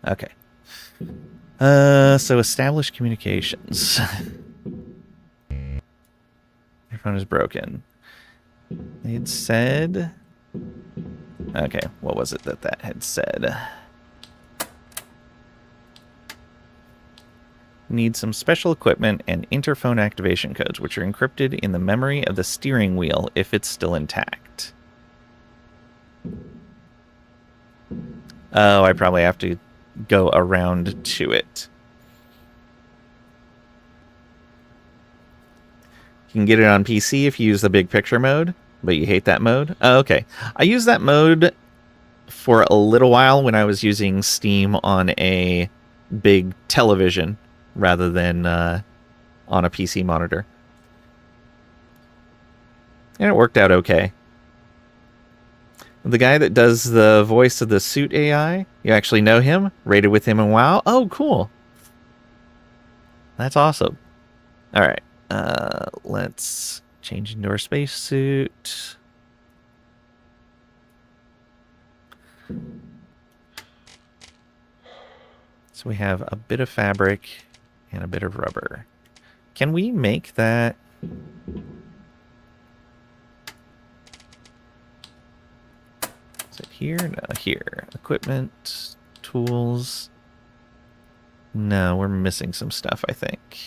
Okay. So establish communications. Your phone is broken. They had said... Okay, what was it that had said? Need some special equipment and interphone activation codes, which are encrypted in the memory of the steering wheel if it's still intact. Oh, I probably have to go around to it. You can get it on PC if you use the big picture mode, but you hate that mode. Oh, okay. I used that mode for a little while when I was using Steam on a big television rather than on a PC monitor. And it worked out okay. The guy that does the voice of the suit AI, you actually know him? Rated with him in WoW? Oh, cool. That's awesome. All right. Let's change into our spacesuit. So we have a bit of fabric and a bit of rubber. Can we make that? Is it here? No, here. Equipment, tools. No, we're missing some stuff, I think.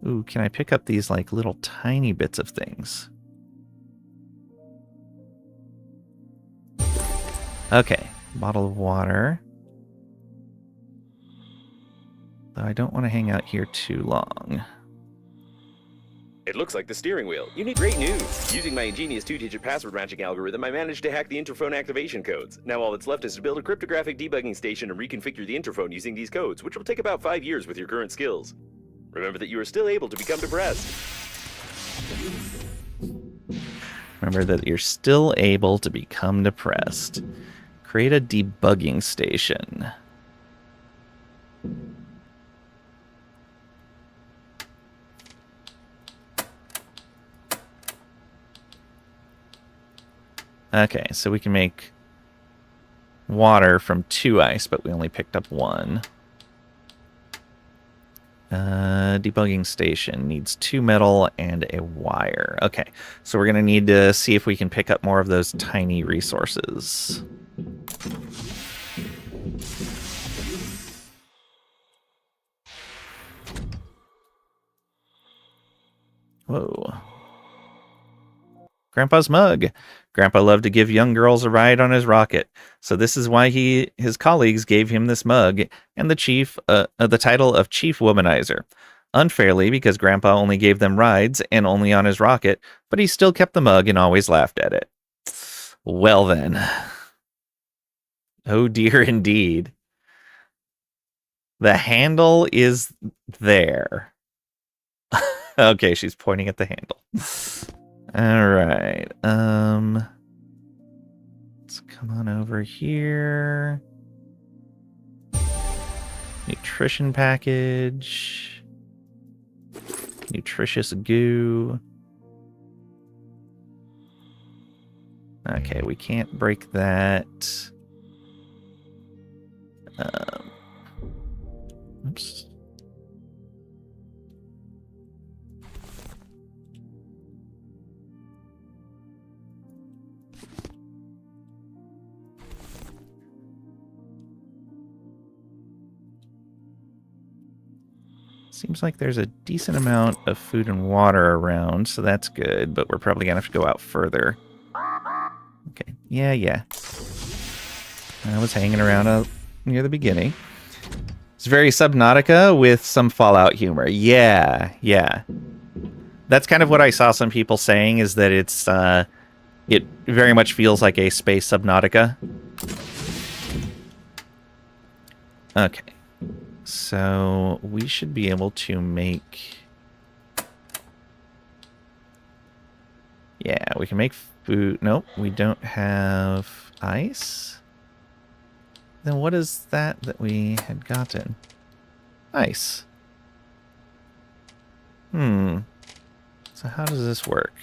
Ooh, can I pick up these like little tiny bits of things? Okay, bottle of water. Though I don't want to hang out here too long. It looks like the steering wheel. You need great news. Using my ingenious 2-digit password matching algorithm, I managed to hack the interphone activation codes. Now all that's left is to build a cryptographic debugging station and reconfigure the interphone using these codes, which will take about 5 years with your current skills. Remember that you are still able to become depressed. Remember that you're still able to become depressed. Create a debugging station. Okay, so we can make water from 2 ice, but we only picked up 1. Debugging station needs 2 metal and a wire. Okay, so we're going to need to see if we can pick up more of those tiny resources. Whoa. Grandpa's mug. Grandpa loved to give young girls a ride on his rocket, so this is why his colleagues gave him this mug and the title of Chief Womanizer. Unfairly, because Grandpa only gave them rides and only on his rocket, but he still kept the mug and always laughed at it. Well then. Oh dear indeed. The handle is there. Okay, she's pointing at the handle. All right. Let's come on over here. Nutrition package. Nutritious goo. Okay, we can't break that. Oops. Seems like there's a decent amount of food and water around, so that's good, but we're probably gonna have to go out further. Okay, yeah. I was hanging around near the beginning. It's very Subnautica with some Fallout humor. Yeah. That's kind of what I saw some people saying, is that it's, it very much feels like a space Subnautica. Okay. So, we should be able to make... Yeah, we can make food. Nope, we don't have ice. Then what is that we had gotten? Ice. So how does this work?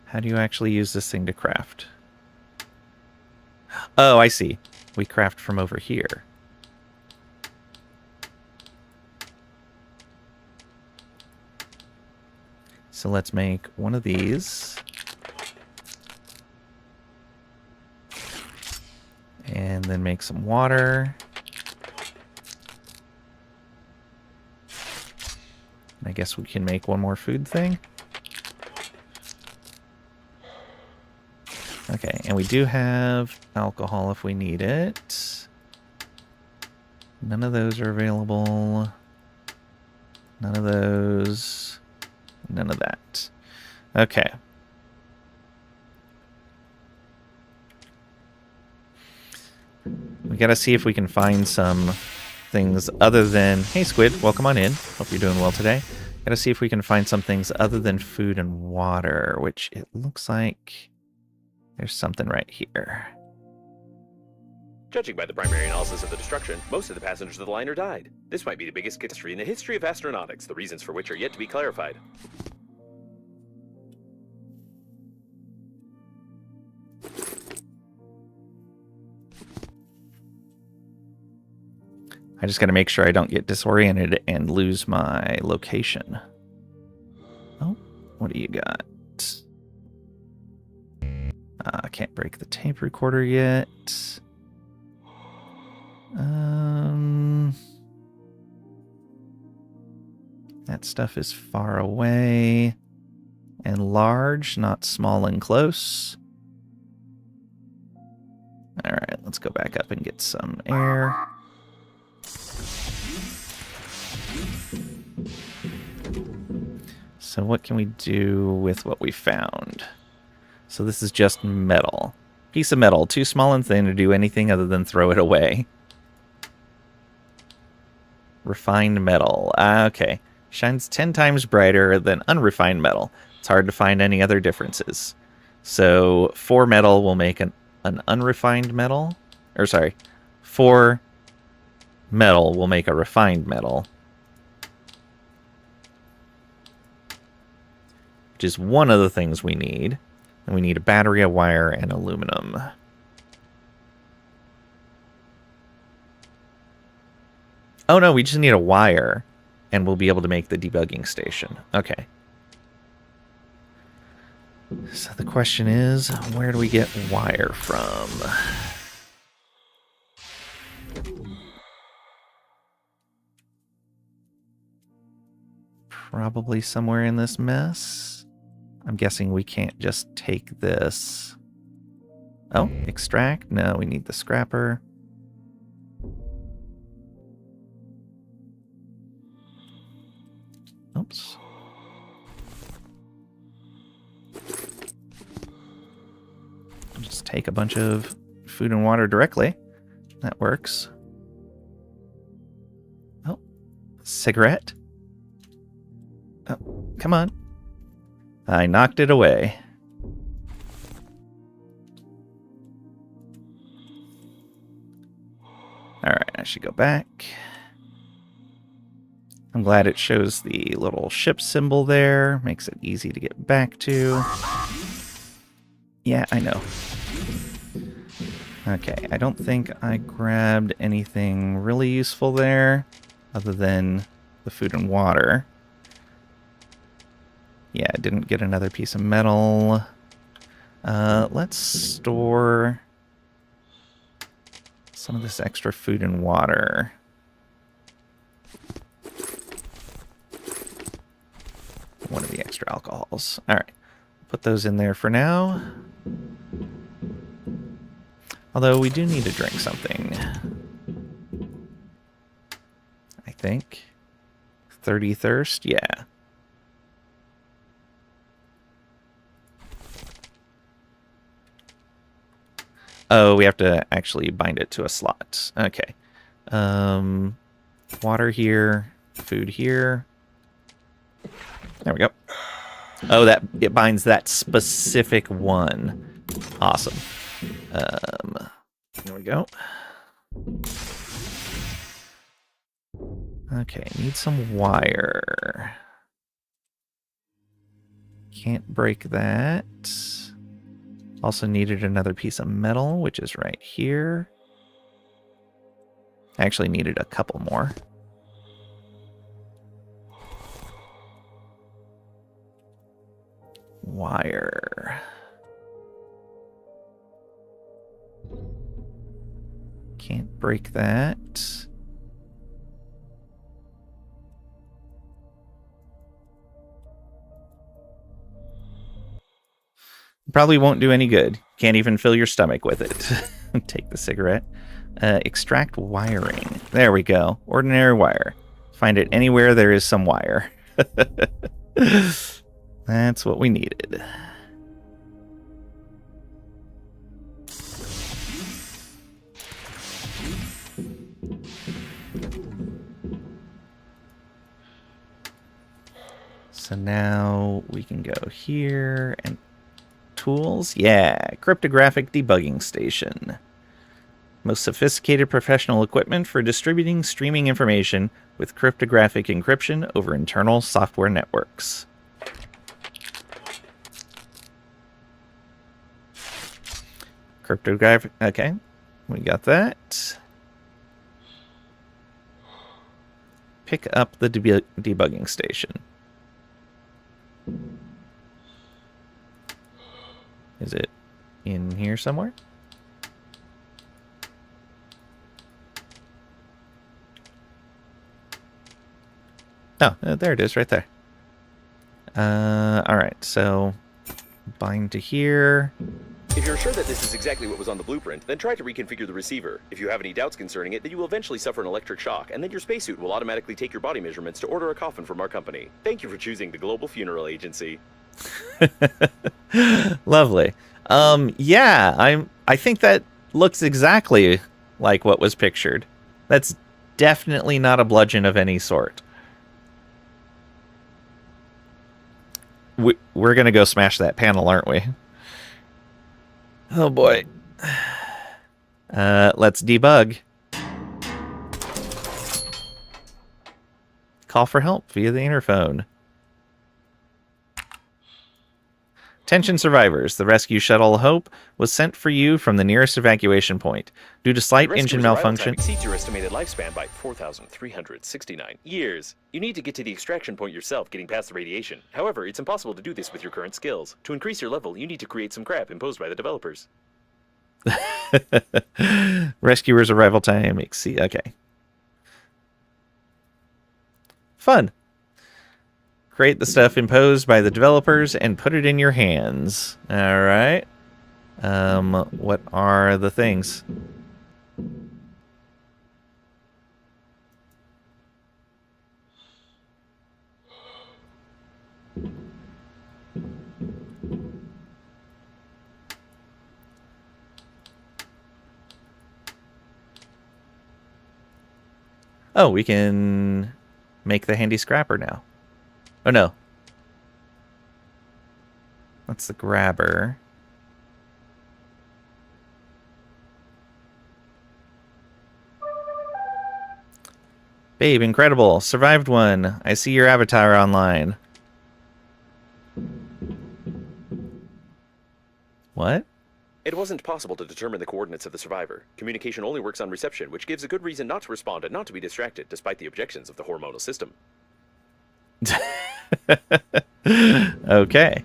How do you actually use this thing to craft? Oh, I see. We craft from over here. So let's make one of these. And then make some water. I guess we can make one more food thing. Okay, and we do have alcohol if we need it. None of those are available. None of those. None of that. Okay. We gotta see if we can find some things other than... Hey, Squid, welcome on in. Hope you're doing well today. Gotta see if we can find some things other than food and water, which it looks like there's something right here. Judging by the primary analysis of the destruction, most of the passengers of the liner died. This might be the biggest catastrophe in the history of astronautics, the reasons for which are yet to be clarified. I just gotta make sure I don't get disoriented and lose my location. Oh, what do you got? I can't break the tape recorder yet. That stuff is far away and large, not small and close. All right, let's go back up and get some air. So what can we do with what we found? So this is just metal. Piece of metal, too small and thin to do anything other than throw it away. Refined metal. Okay. Shines 10 times brighter than unrefined metal. It's hard to find any other differences. So 4 metal will make an unrefined metal. Or sorry, 4 metal will make a refined metal. Which is one of the things we need. And we need a battery, a wire, and aluminum. Oh no, we just need a wire, and we'll be able to make the debugging station. Okay. So the question is, where do we get wire from? Probably somewhere in this mess. I'm guessing we can't just take this. Oh, extract? No, we need the scrapper. Oops. Just take a bunch of food and water directly. That works. Oh, cigarette. Oh, come on. I knocked it away. Alright, I should go back. I'm glad it shows the little ship symbol there. Makes it easy to get back to. Yeah, I know. Okay, I don't think I grabbed anything really useful there, other than the food and water. Yeah, I didn't get another piece of metal. Let's store some of this extra food and water. One of the extra alcohols. Alright, put those in there for now. Although we do need to drink something. I think. 30 thirst? Yeah. Oh, we have to actually bind it to a slot. Okay. Water here. Food here. There we go. Oh, it binds that specific one. Awesome. There we go. Okay, need some wire. Can't break that. Also needed another piece of metal, which is right here. Actually needed a couple more. Wire. Can't break that. Probably won't do any good. Can't even fill your stomach with it. Take the cigarette. Extract wiring. There we go. Ordinary wire. Find it anywhere there is some wire. That's what we needed. So now we can go here and tools. Yeah, cryptographic debugging station. Most sophisticated professional equipment for distributing streaming information with cryptographic encryption over internal software networks. Cryptographic. Okay, we got that. Pick up the debugging station. Is it in here somewhere? Oh, there it is, right there. Alright, so bind to here. If you're sure that this is exactly what was on the blueprint, then try to reconfigure the receiver. If you have any doubts concerning it, then you will eventually suffer an electric shock, and then your spacesuit will automatically take your body measurements to order a coffin from our company. Thank you for choosing the Global Funeral Agency. Lovely. Yeah, I think that looks exactly like what was pictured. That's definitely not a bludgeon of any sort. We're gonna go smash that panel, aren't we? Oh boy. Let's debug. Call for help via the interphone. Attention survivors, the rescue shuttle Hope was sent for you from the nearest evacuation point. Due to slight engine malfunction... exceeds your estimated lifespan by 4,369 years. You need to get to the extraction point yourself, getting past the radiation. However, it's impossible to do this with your current skills. To increase your level, you need to create some crap imposed by the developers. Rescuer's arrival time exceed... Okay. Fun. Create the stuff imposed by the developers and put it in your hands. Alright. What are the things? Oh, we can make the handy scrapper now. Oh, no. That's the grabber. Babe, incredible. Survived one. I see your avatar online. What? It wasn't possible to determine the coordinates of the survivor. Communication only works on reception, which gives a good reason not to respond and not to be distracted, despite the objections of the hormonal system. Okay.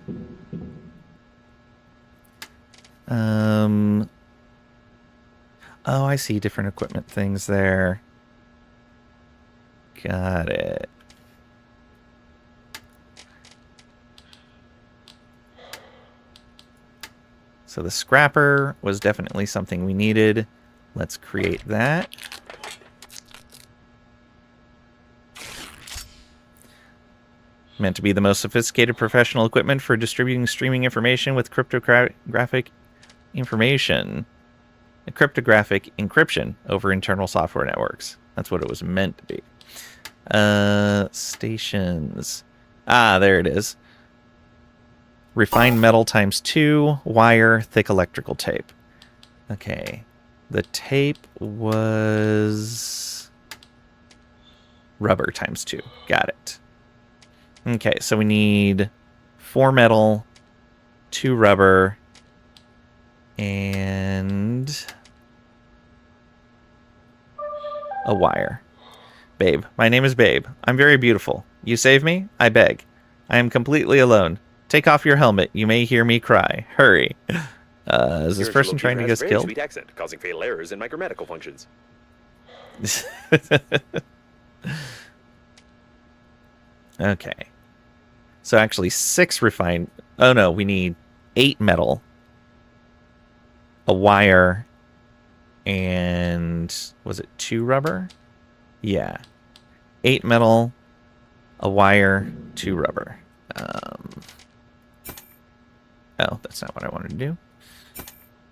Oh, I see different equipment things there. Got it. So the scrapper was definitely something we needed. Let's create that. Meant to be the most sophisticated professional equipment for distributing streaming information with cryptographic information. Cryptographic encryption over internal software networks. That's what it was meant to be. Stations. Ah, there it is. Refined metal ×2, wire, thick electrical tape. Okay. The tape was rubber ×2. Got it. Okay, so we need 4 metal, 2 rubber, and a wire. Babe. My name is Babe. I'm very beautiful. You save me? I beg. I am completely alone. Take off your helmet. You may hear me cry. Hurry. Is this person trying to get us killed? Sweet accent, causing fatal errors in micromedical functions. Okay. So actually 6 refined... Oh no, we need 8 metal, a wire, and... Was it 2 rubber? Yeah. 8 metal, a wire, 2 rubber. Oh, that's not what I wanted to do.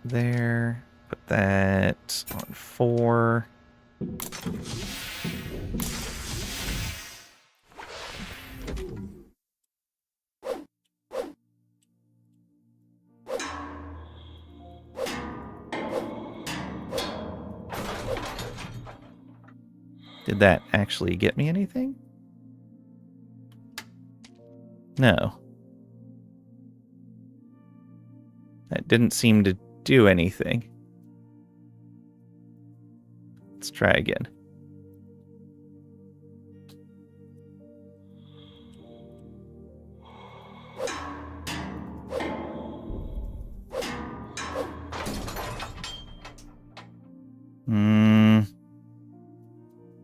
There. Put that on 4. Did that actually get me anything? No. That didn't seem to do anything. Let's try again.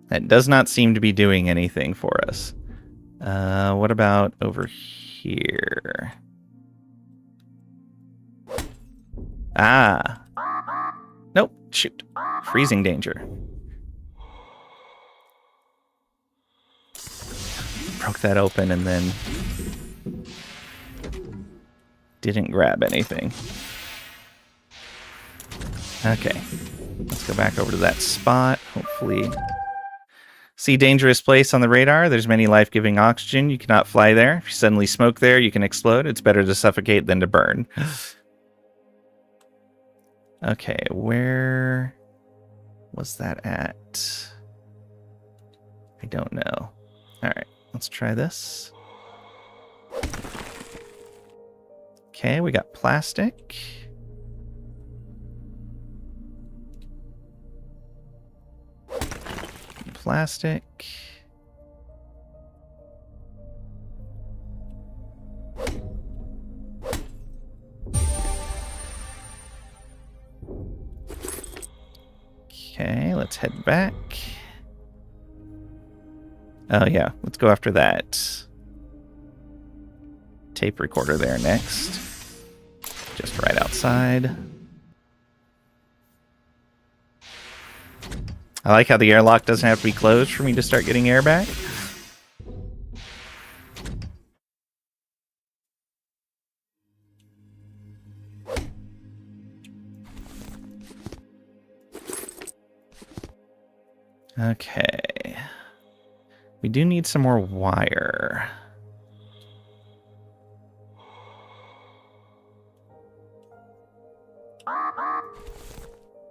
That does not seem to be doing anything for us. What about over here? Ah. Nope. Shoot. Freezing danger. Broke that open and then didn't grab anything. Okay. Let's go back over to that spot. Hopefully... See dangerous place on the radar. There's many life-giving oxygen. You cannot fly there. If you suddenly smoke there, you can explode. It's better to suffocate than to burn. Okay, where was that at? I don't know. Alright, let's try this. Okay, we got plastic. Plastic. Okay, let's head back. Oh yeah, let's go after that tape recorder there next. Just right outside. I like how the airlock doesn't have to be closed for me to start getting air back. Okay. We do need some more wire.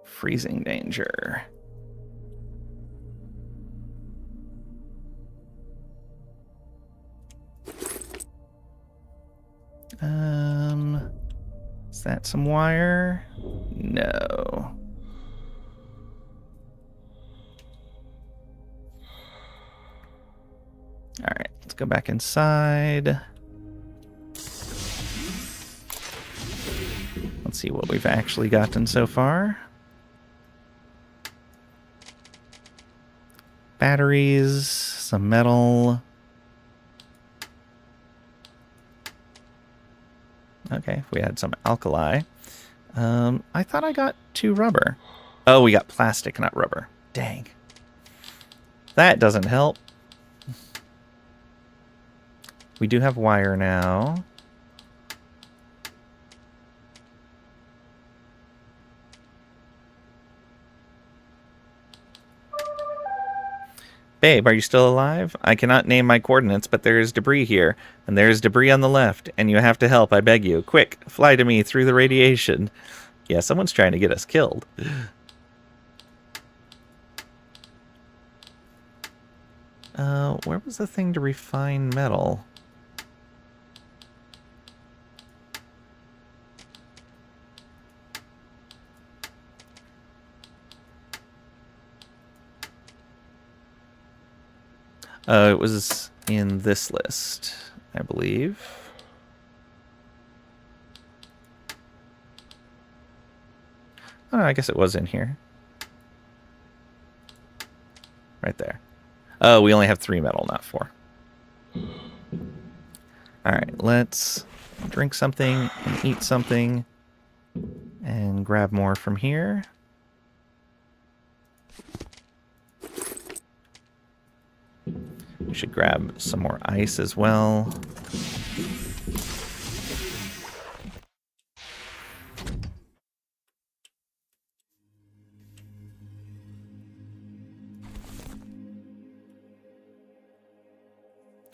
Freezing danger. Is that some wire? No. Alright, let's go back inside. Let's see what we've actually gotten so far. Batteries, some metal. Okay, we had some alkali. I thought I got 2 rubber. Oh, we got plastic, not rubber. Dang. That doesn't help. We do have wire now. Babe, are you still alive? I cannot name my coordinates, but there is debris here, and there is debris on the left, and you have to help, I beg you. Quick, fly to me through the radiation. Yeah, someone's trying to get us killed. Where was the thing to refine metal? It was in this list, I believe. Oh, I guess it was in here. Right there. Oh, we only have 3 metal, not 4. Alright, let's drink something and eat something and grab more from here. We should grab some more ice as well.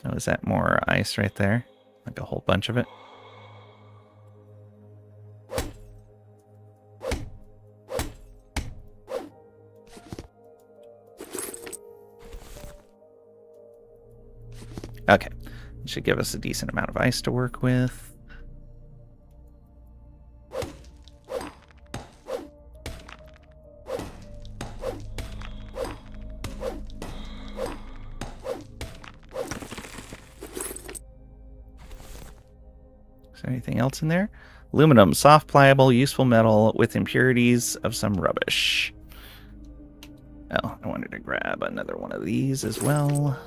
Oh, is that more ice right there? Like a whole bunch of it? Okay. It should give us a decent amount of ice to work with. Is there anything else in there? Aluminum, soft, pliable, useful metal with impurities of some rubbish. Oh, I wanted to grab another one of these as well.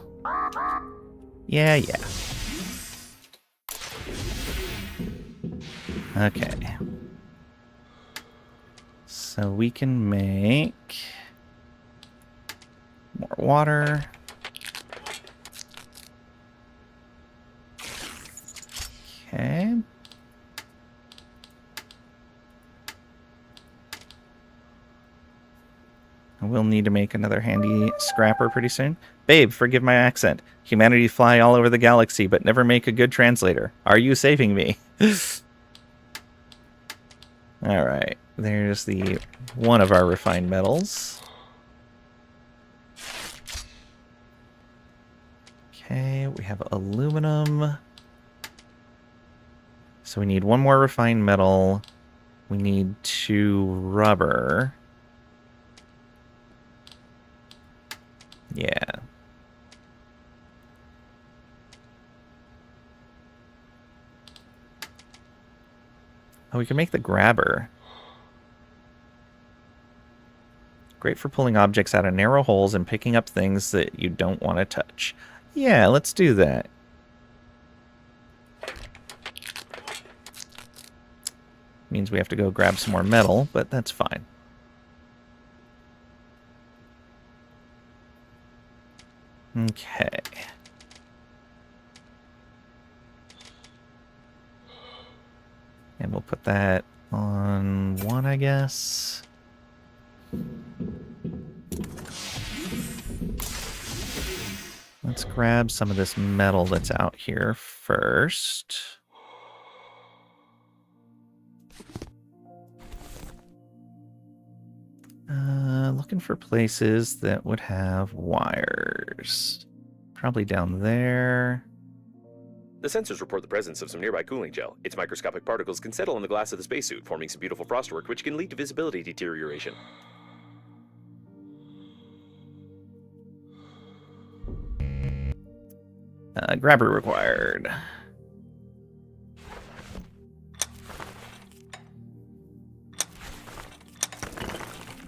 Yeah. Okay. So we can make more water. Okay. We'll need to make another handy scrapper pretty soon. Babe, forgive my accent. Humanity fly all over the galaxy, but never make a good translator. Are you saving me? Alright, there's the one of our refined metals. Okay, we have aluminum. So we need 1 more refined metal. We need 2 rubber. Yeah. Oh, we can make the grabber. Great for pulling objects out of narrow holes and picking up things that you don't want to touch. Yeah, let's do that. Means we have to go grab some more metal, but that's fine. Okay. And we'll put that on 1, I guess. Let's let's grab some of this metal that's out here first. Looking for places that would have wires. Probably down there. The sensors report the presence of some nearby cooling gel. Its microscopic particles can settle on the glass of the spacesuit, forming some beautiful frostwork, which can lead to visibility deterioration. Grabber required.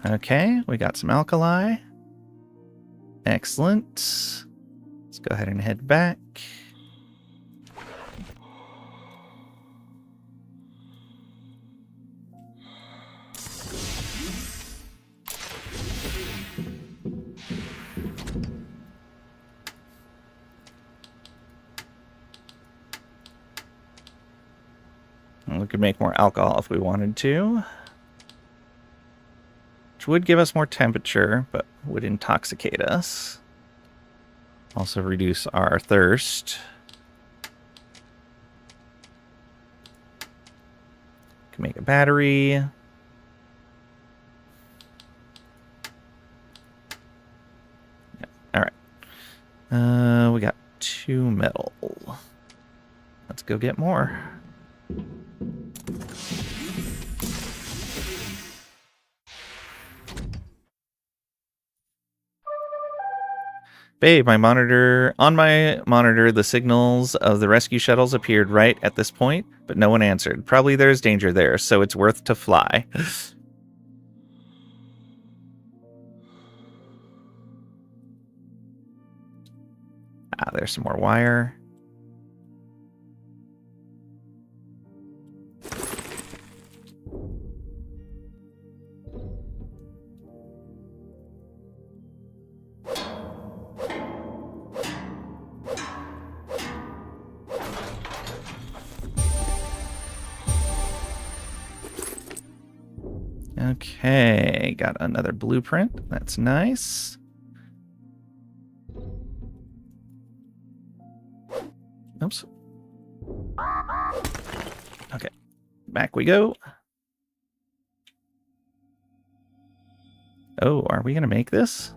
Okay, we got some alkali. Excellent. Let's go ahead and head back. We could make more alcohol if we wanted to. Which would give us more temperature, but would intoxicate us. Also reduce our thirst. Can make a battery. Yeah, all right. We got 2 metal. Let's go get more. Babe, on my monitor, the signals of the rescue shuttles appeared right at this point, but no one answered. Probably there's danger there, so it's worth to fly. There's some more wire. Okay, got another blueprint. That's nice. Oops. Okay, back we go. Oh, are we gonna make this?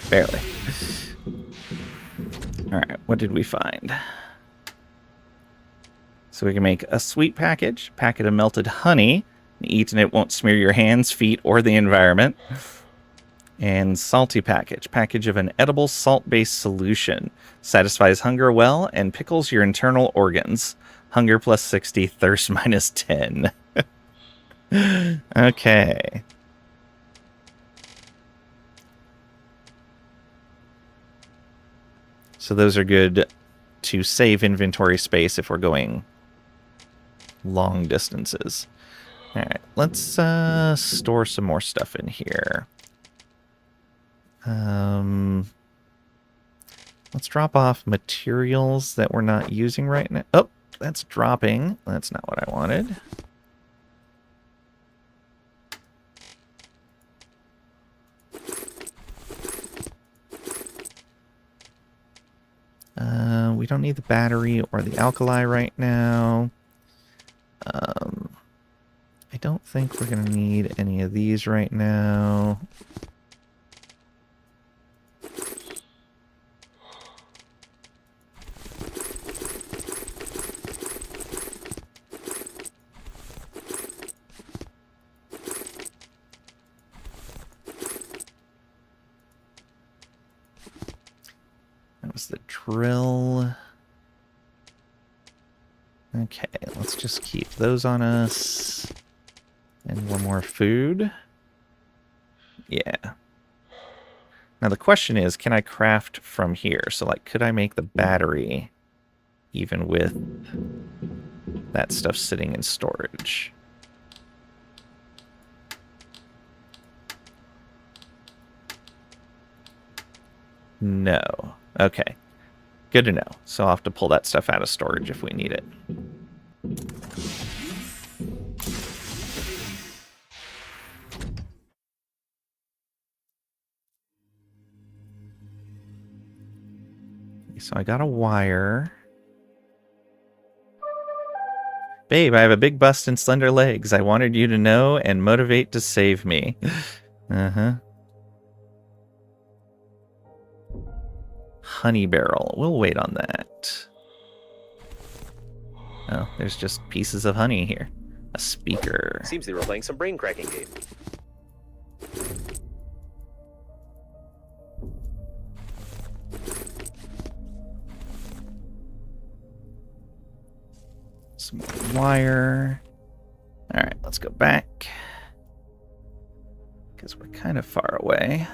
Barely. Alright, what did we find? So we can make a sweet packet of melted honey. Eating it won't smear your hands, feet, or the environment. And salty package of an edible salt-based solution. Satisfies hunger well and pickles your internal organs. Hunger plus 60, thirst minus 10. Okay. So those are good to save inventory space if we're going long distances. All right, let's store some more stuff in here. Let's drop off materials that we're not using right now. Oh, that's dropping. That's not what I wanted. We don't need the battery or the alkali right now. I don't think we're going to need any of these right now. That was the drill. Okay, let's just keep those on us. And one more food. Yeah. Now the question is, can I craft from here? So like, could I make the battery even with that stuff sitting in storage? No. Okay. Good to know. So I'll have to pull that stuff out of storage if we need it. So I got a wire. Babe, I have a big bust and slender legs. I wanted you to know and motivate to save me. Uh-huh. Honey barrel. We'll wait on that. Oh, there's just pieces of honey here. A speaker. Seems they were playing some brain cracking game. Some wire. Alright, let's go back. Because we're kind of far away.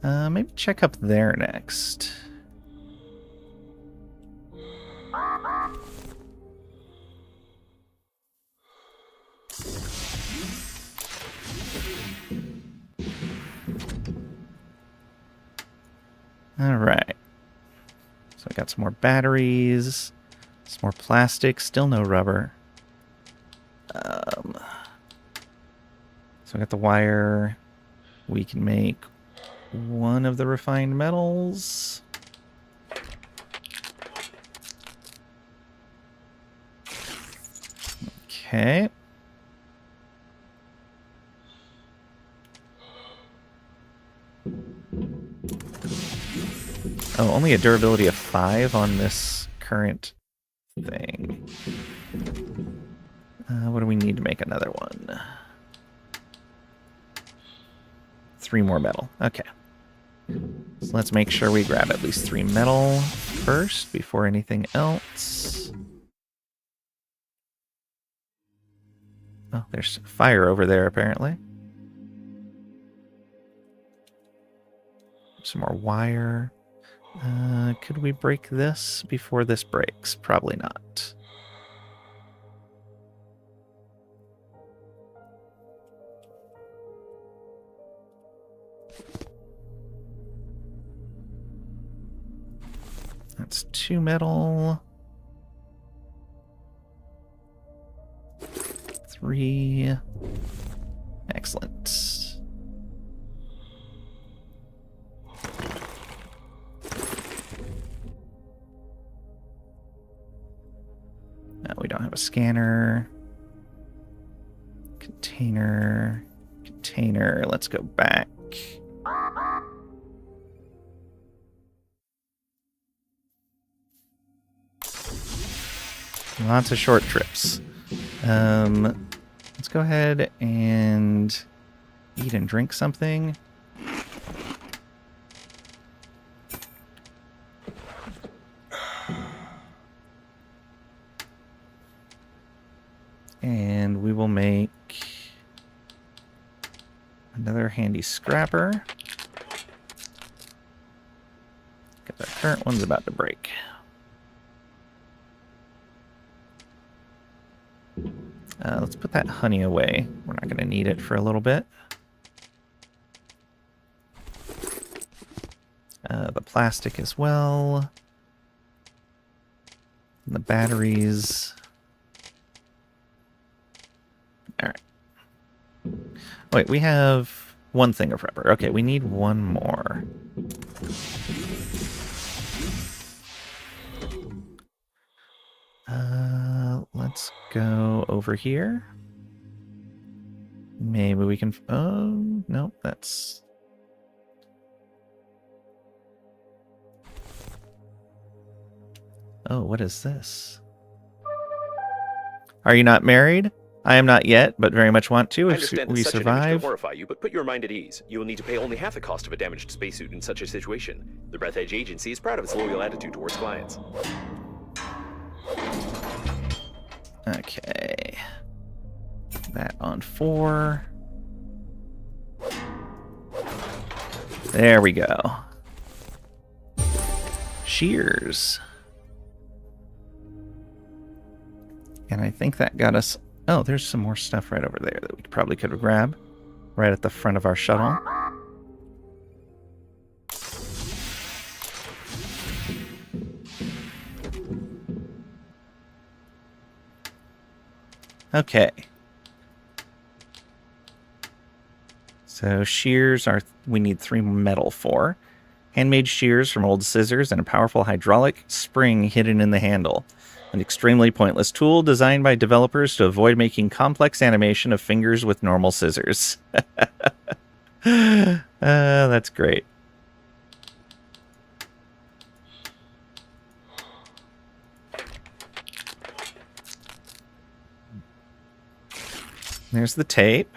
Maybe check up there next. Alright. So I got some more batteries. Some more plastic. Still no rubber. So I got the wire. We can make one of the refined metals. Okay. Oh, only a durability of 5 on this current thing. What do we need to make another one? 3 more metal. Okay. So let's make sure we grab at least 3 metal first before anything else. Oh, there's fire over there apparently. Some more wire. Could we break this before this breaks? Probably not. That's 2 metal. 3. Excellent. No, we don't have a scanner. Container. Container. Let's go back. Lots of short trips. Let's go ahead and eat and drink something. And we will make another handy scrapper. Because our current one's about to break. Let's put that honey away. We're not going to need it for a little bit. The plastic as well. And the batteries. Alright. Wait, we have one thing of rubber. Okay, we need one more. Let's go over here. Maybe we can... Oh, no, that's... Oh, what is this? Are you not married? I am not yet, but very much want to I if understand we that such an image survive. could horrify you, but put your mind at ease. You will need to pay only half the cost of a damaged spacesuit in such a situation. The Breathedge agency is proud of its loyal attitude towards clients. Okay. That on 4. There we go. Shears. And I think that got us... Oh, there's some more stuff right over there that we probably could have grabbed. Right at the front of our shuttle. Okay. So shears are... We need 3 metal for. Handmade shears from old scissors and a powerful hydraulic spring hidden in the handle. An extremely pointless tool designed by developers to avoid making complex animation of fingers with normal scissors. That's great. There's the tape.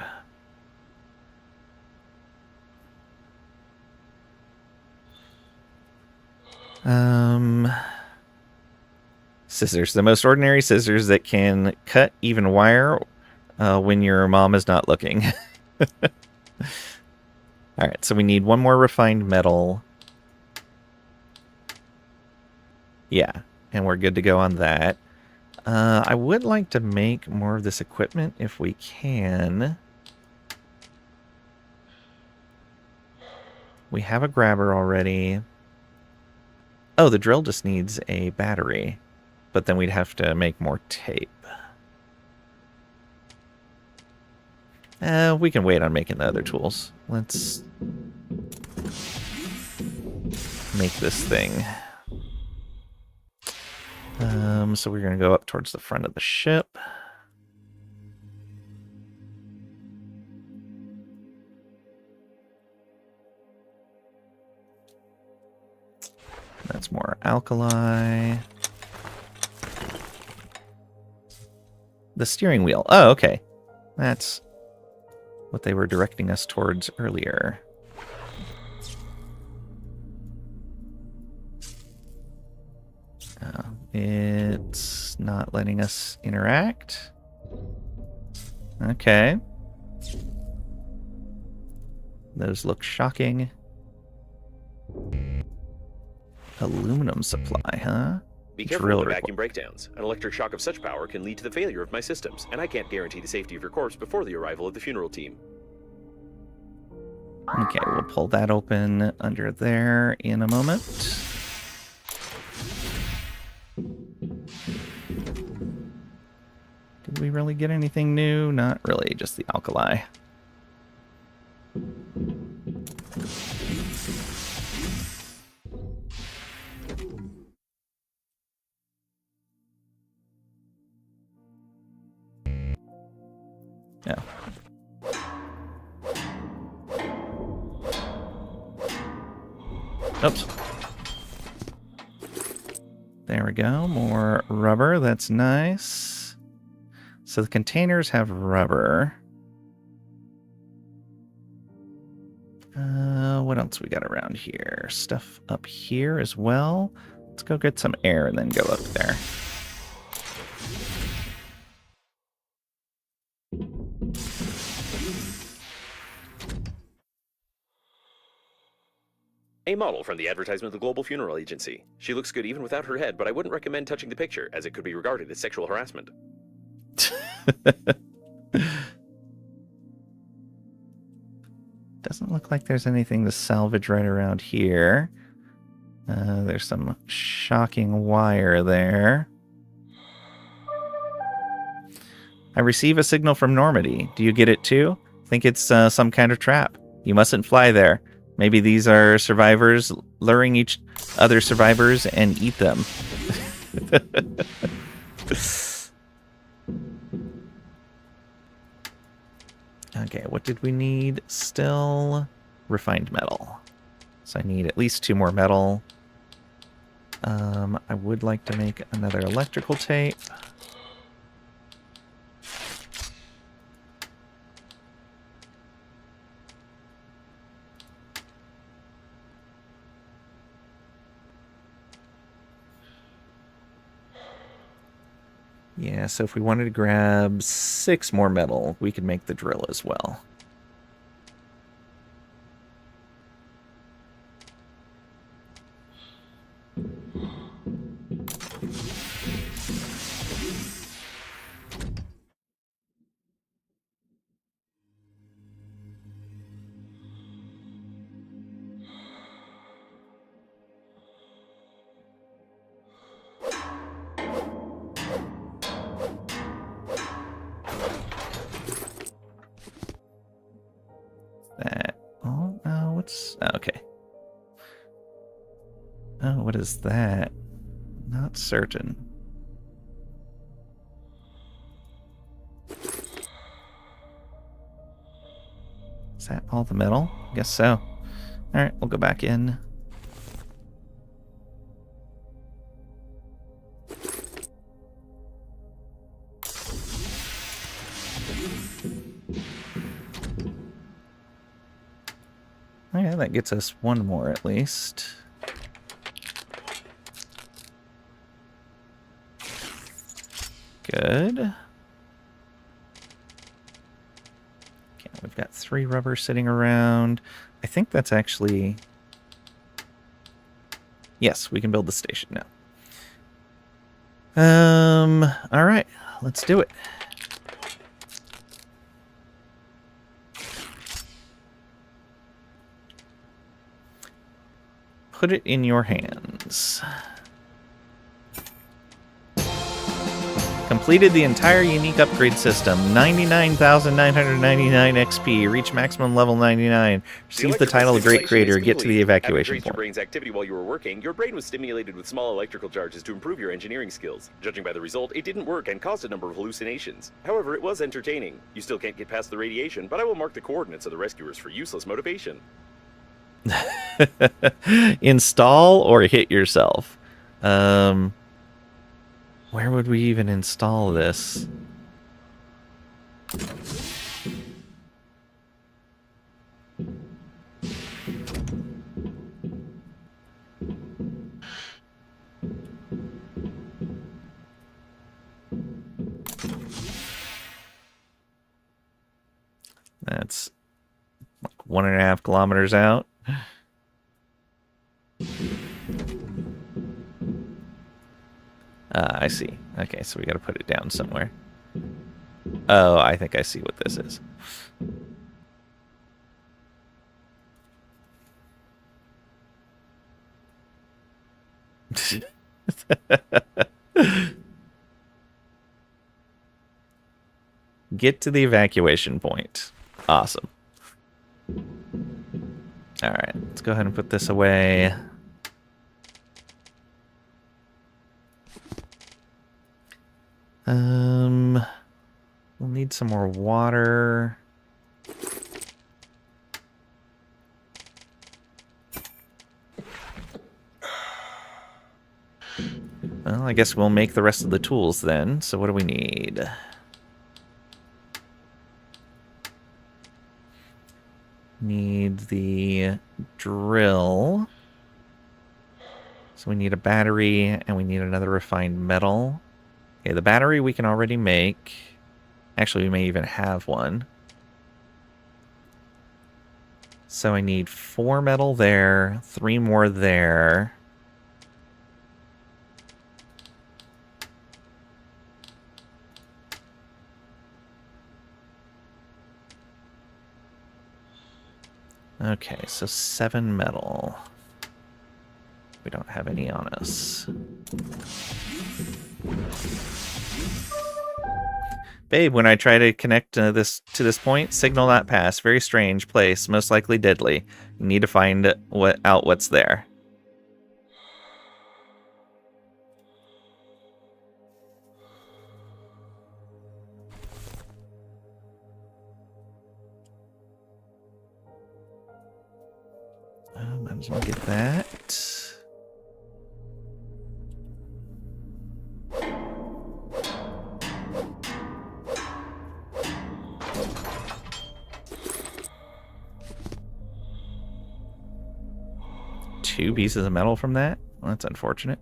Scissors. The most ordinary scissors that can cut even wire when your mom is not looking. Alright, so we need one more refined metal. Yeah, and we're good to go on that. I would like to make more of this equipment if we can. We have a grabber already. Oh, the drill just needs a battery. But then we'd have to make more tape. We can wait on making the other tools. Let's make this thing. So we're going to go up towards the front of the ship. That's more alkali. The steering wheel. Oh, okay. That's what they were directing us towards earlier. It's not letting us interact. Okay. Those look shocking. Aluminum supply, huh? Be careful with the vacuum breakdowns. An electric shock of such power can lead to the failure of my systems, and I can't guarantee the safety of your corpse before the arrival of the funeral team. Okay, we'll pull that open under there in a moment. Did we really get anything new? Not really, just the alkali. Yeah. Oops. There we go. More rubber. That's nice. So the containers have rubber. What else we got around here? Stuff up here as well. Let's go get some air and then go up there. A model from the advertisement of the Global Funeral Agency. She looks good even without her head, but I wouldn't recommend touching the picture, as it could be regarded as sexual harassment. Doesn't look like there's anything to salvage right around here. There's some shocking wire there. I receive a signal from Normandy. Do you get it too? Think it's some kind of trap. You mustn't fly there. Maybe these are survivors luring each other survivors and eat them. Okay, what did we need still? Refined metal. So I need at least 2 more metal. I would like to make another electrical tape. Yeah, so if we wanted to grab 6 more metal, we could make the drill as well. is that? Not certain. Is that all the metal? Guess so. Alright, we'll go back in. Okay, that gets us one more at least. Good. Okay, we've got 3 rubber sitting around. I think that's actually... Yes, we can build the station now. Alright, let's do it. Put it in your hands. Completed the entire unique upgrade system. 99,999 XP. Reach maximum level 99. Receive the title of Great Creator. Get to the evacuation point. Your brain's activity while you were working, your brain was stimulated with small electrical charges to improve your engineering skills. Judging by the result, it didn't work and caused a number of hallucinations. However, it was entertaining. You still can't get past the radiation, but I will mark the coordinates of the rescuers for useless motivation. Install or hit yourself. Where would we even install this? That's like 1.5 kilometers out. I see. Okay, so we got to put it down somewhere. Oh, I think I see what this is. Get to the evacuation point. Awesome. All right, let's go ahead and put this away. We'll need some more water. Well, I guess we'll make the rest of the tools then. So what do we need? Need the drill. So we need a battery and we need another refined metal. Okay, the battery we can already make. Actually, we may even have one. So I need 4 metal there, 3 more there. Okay, so 7 metal. We don't have any on us. Babe, when I try to connect this to this point, signal not pass. Very strange place, most likely deadly. You need to find out what's there. Might as well get that. Two pieces of metal from that? Well, that's unfortunate.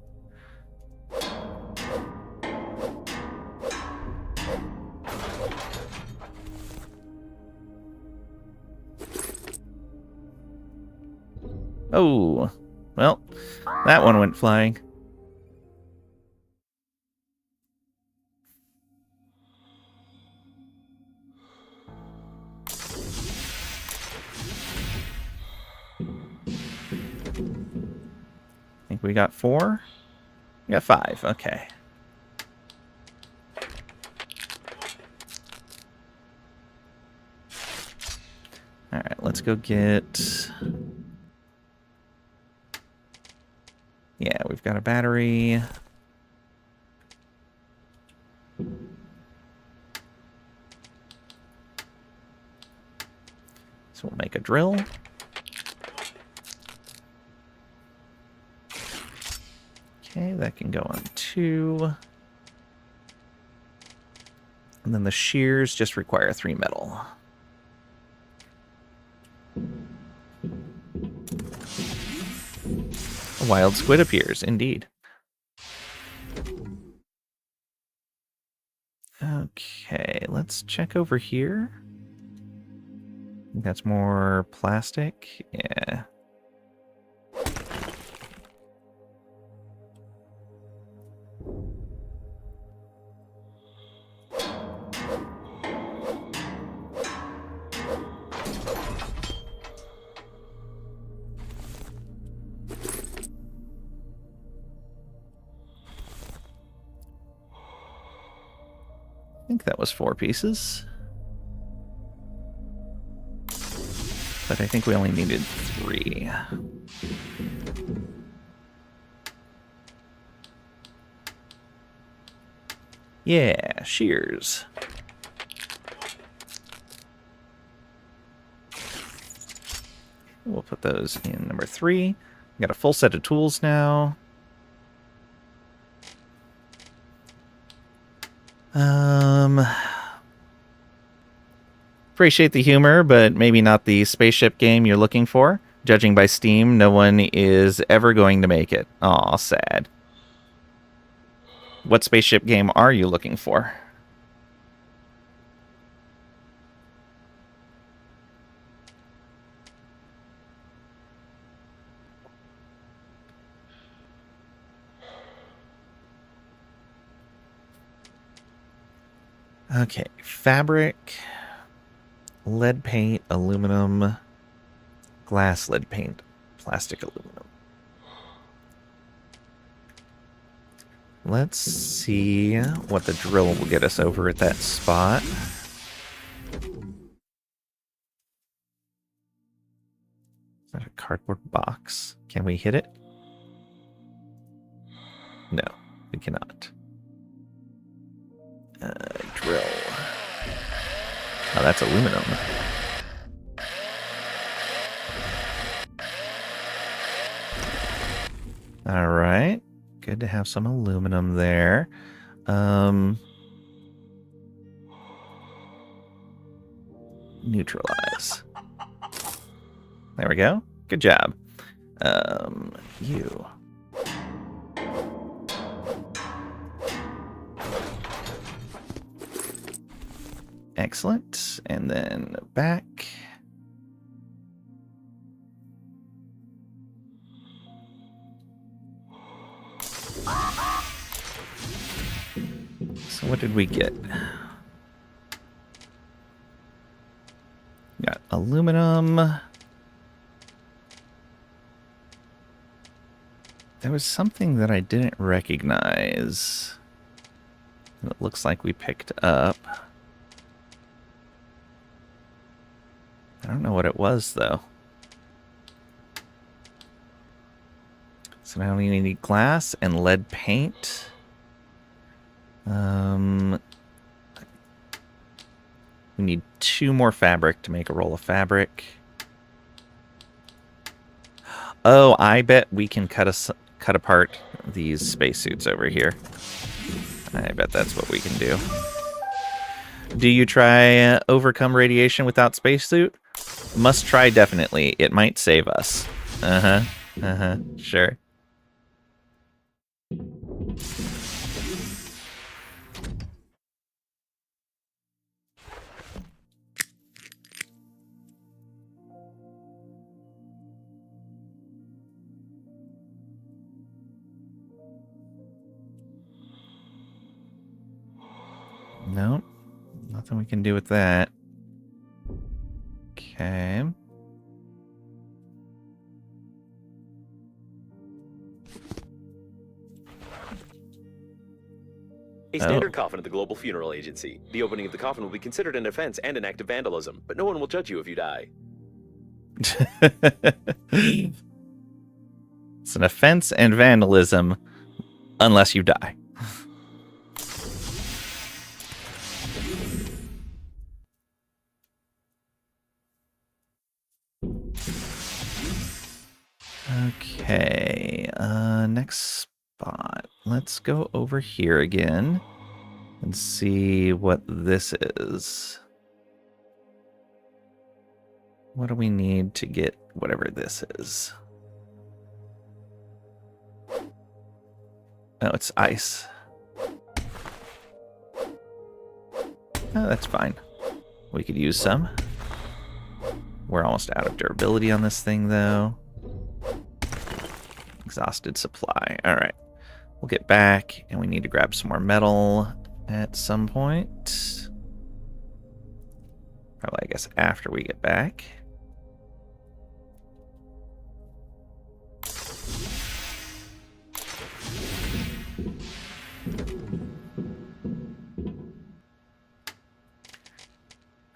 Oh, well, that one went flying. I think we got 4. We got 5. Okay. All right, let's go get Yeah, we've got a battery. So we'll make a drill. Okay, that can go on 2. And then the shears just require 3 metal. A wild squid appears, indeed. Okay, let's check over here. I think that's more plastic. Yeah. I think that was 4 pieces. But I think we only needed 3. Yeah, shears. We'll put those in number 3. Got a full set of tools now. Appreciate the humor, but maybe not the spaceship game you're looking for. Judging by Steam, no one is ever going to make it. Aw, sad. What spaceship game are you looking for? Okay, fabric, lead paint, aluminum, glass lead paint, plastic aluminum. Let's see what the drill will get us over at that spot. Is that a cardboard box? Can we hit it? No, we cannot. Drill. Oh, that's aluminum. All right. Good to have some aluminum there. Neutralize. There we go. Good job. You. Excellent. And then back. So what did we get? Got aluminum. There was something that I didn't recognize. It looks like we picked up. I don't know what it was, though. So now we need glass and lead paint. We need 2 more fabric to make a roll of fabric. Oh, I bet we can cut apart these spacesuits over here. I bet that's what we can do. Do you try overcome radiation without spacesuit? Must try, definitely. It might save us. Sure. Nope. Nothing we can do with that. Okay. A standard coffin at the Global Funeral Agency. The opening of the coffin will be considered an offense and an act of vandalism, but no one will judge you if you die. It's an offense and vandalism unless you die. Okay, next spot. Let's go over here again and see what this is. What do we need to get whatever this is? Oh, it's ice. Oh, that's fine. We could use some. We're almost out of durability on this thing, though. Exhausted supply. All right. We'll get back, and we need to grab some more metal at some point. Probably, I guess, after we get back.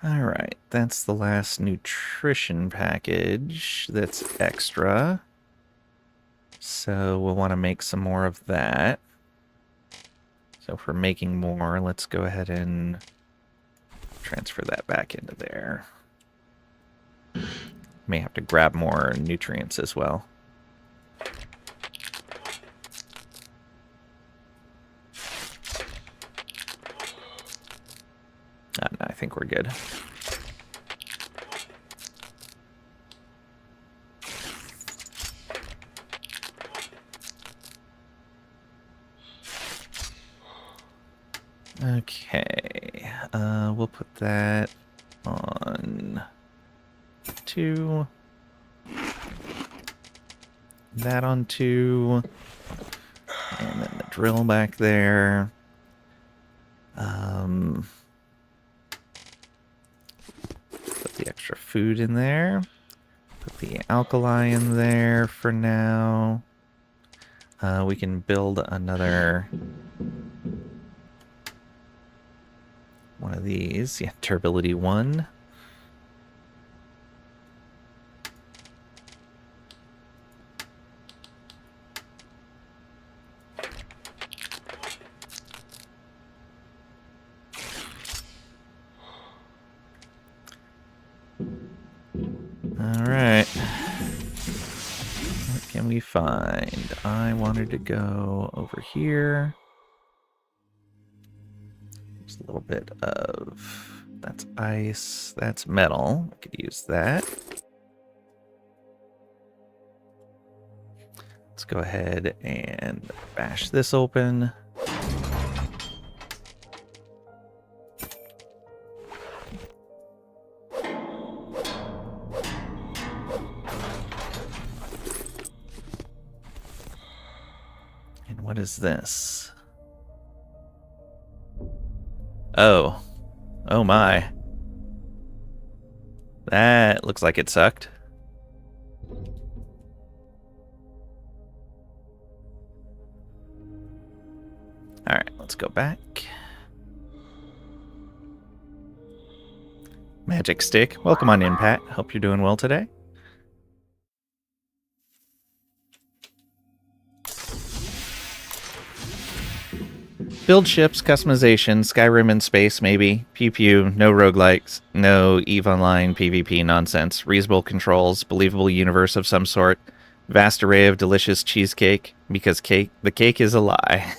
Alright, that's the last nutrition package that's extra. So we'll want to make some more of that. So if we're making more, let's go ahead and transfer that back into there. May have to grab more nutrients as well. No, I think we're good. Okay, we'll put that on 2. That on 2. And then the drill back there. Put the extra food in there. Put the alkali in there for now. We can build another one of these. Yeah, durability 1. Alright. What can we find? I wanted to go over here. There's a little bit of... That's ice. That's metal. I could use that. Let's go ahead and bash this open. What is this? Oh. Oh my. That looks like it sucked. Alright, let's go back. Magic Stick. Welcome on in, Pat. Hope you're doing well today. Build ships, customization, Skyrim in space, maybe. Pew pew, no roguelikes, no EVE Online PvP nonsense, reasonable controls, believable universe of some sort, vast array of delicious cheesecake, because the cake is a lie.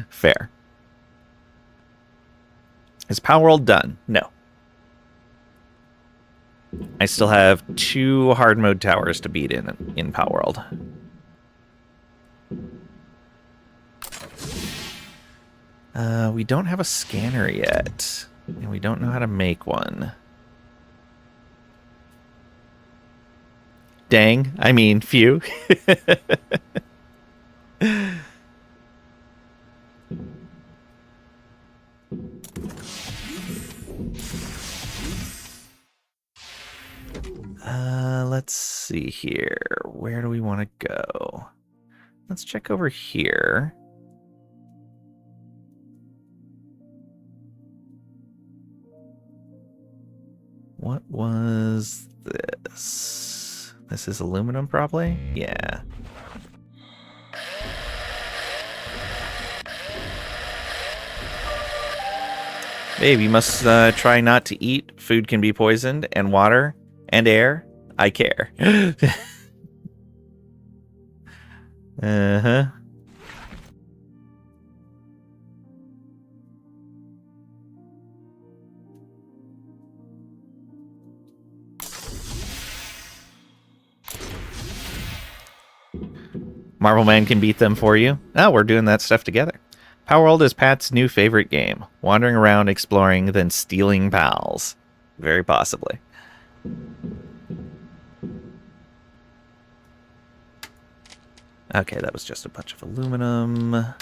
Fair. Is Palworld done? No. I still have 2 hard mode towers to beat in Palworld. We don't have a scanner yet, and we don't know how to make one. Dang, I mean, phew. Let's see here. Where do we want to go? Let's check over here. What was this? This is aluminum, probably? Yeah. Babe, you must try not to eat. Food can be poisoned, and water, and air. I care. Uh-huh. Marvel Man can beat them for you. Oh, we're doing that stuff together. Power World is Pat's new favorite game. Wandering around, exploring, then stealing pals. Very possibly. Okay, that was just a bunch of aluminum.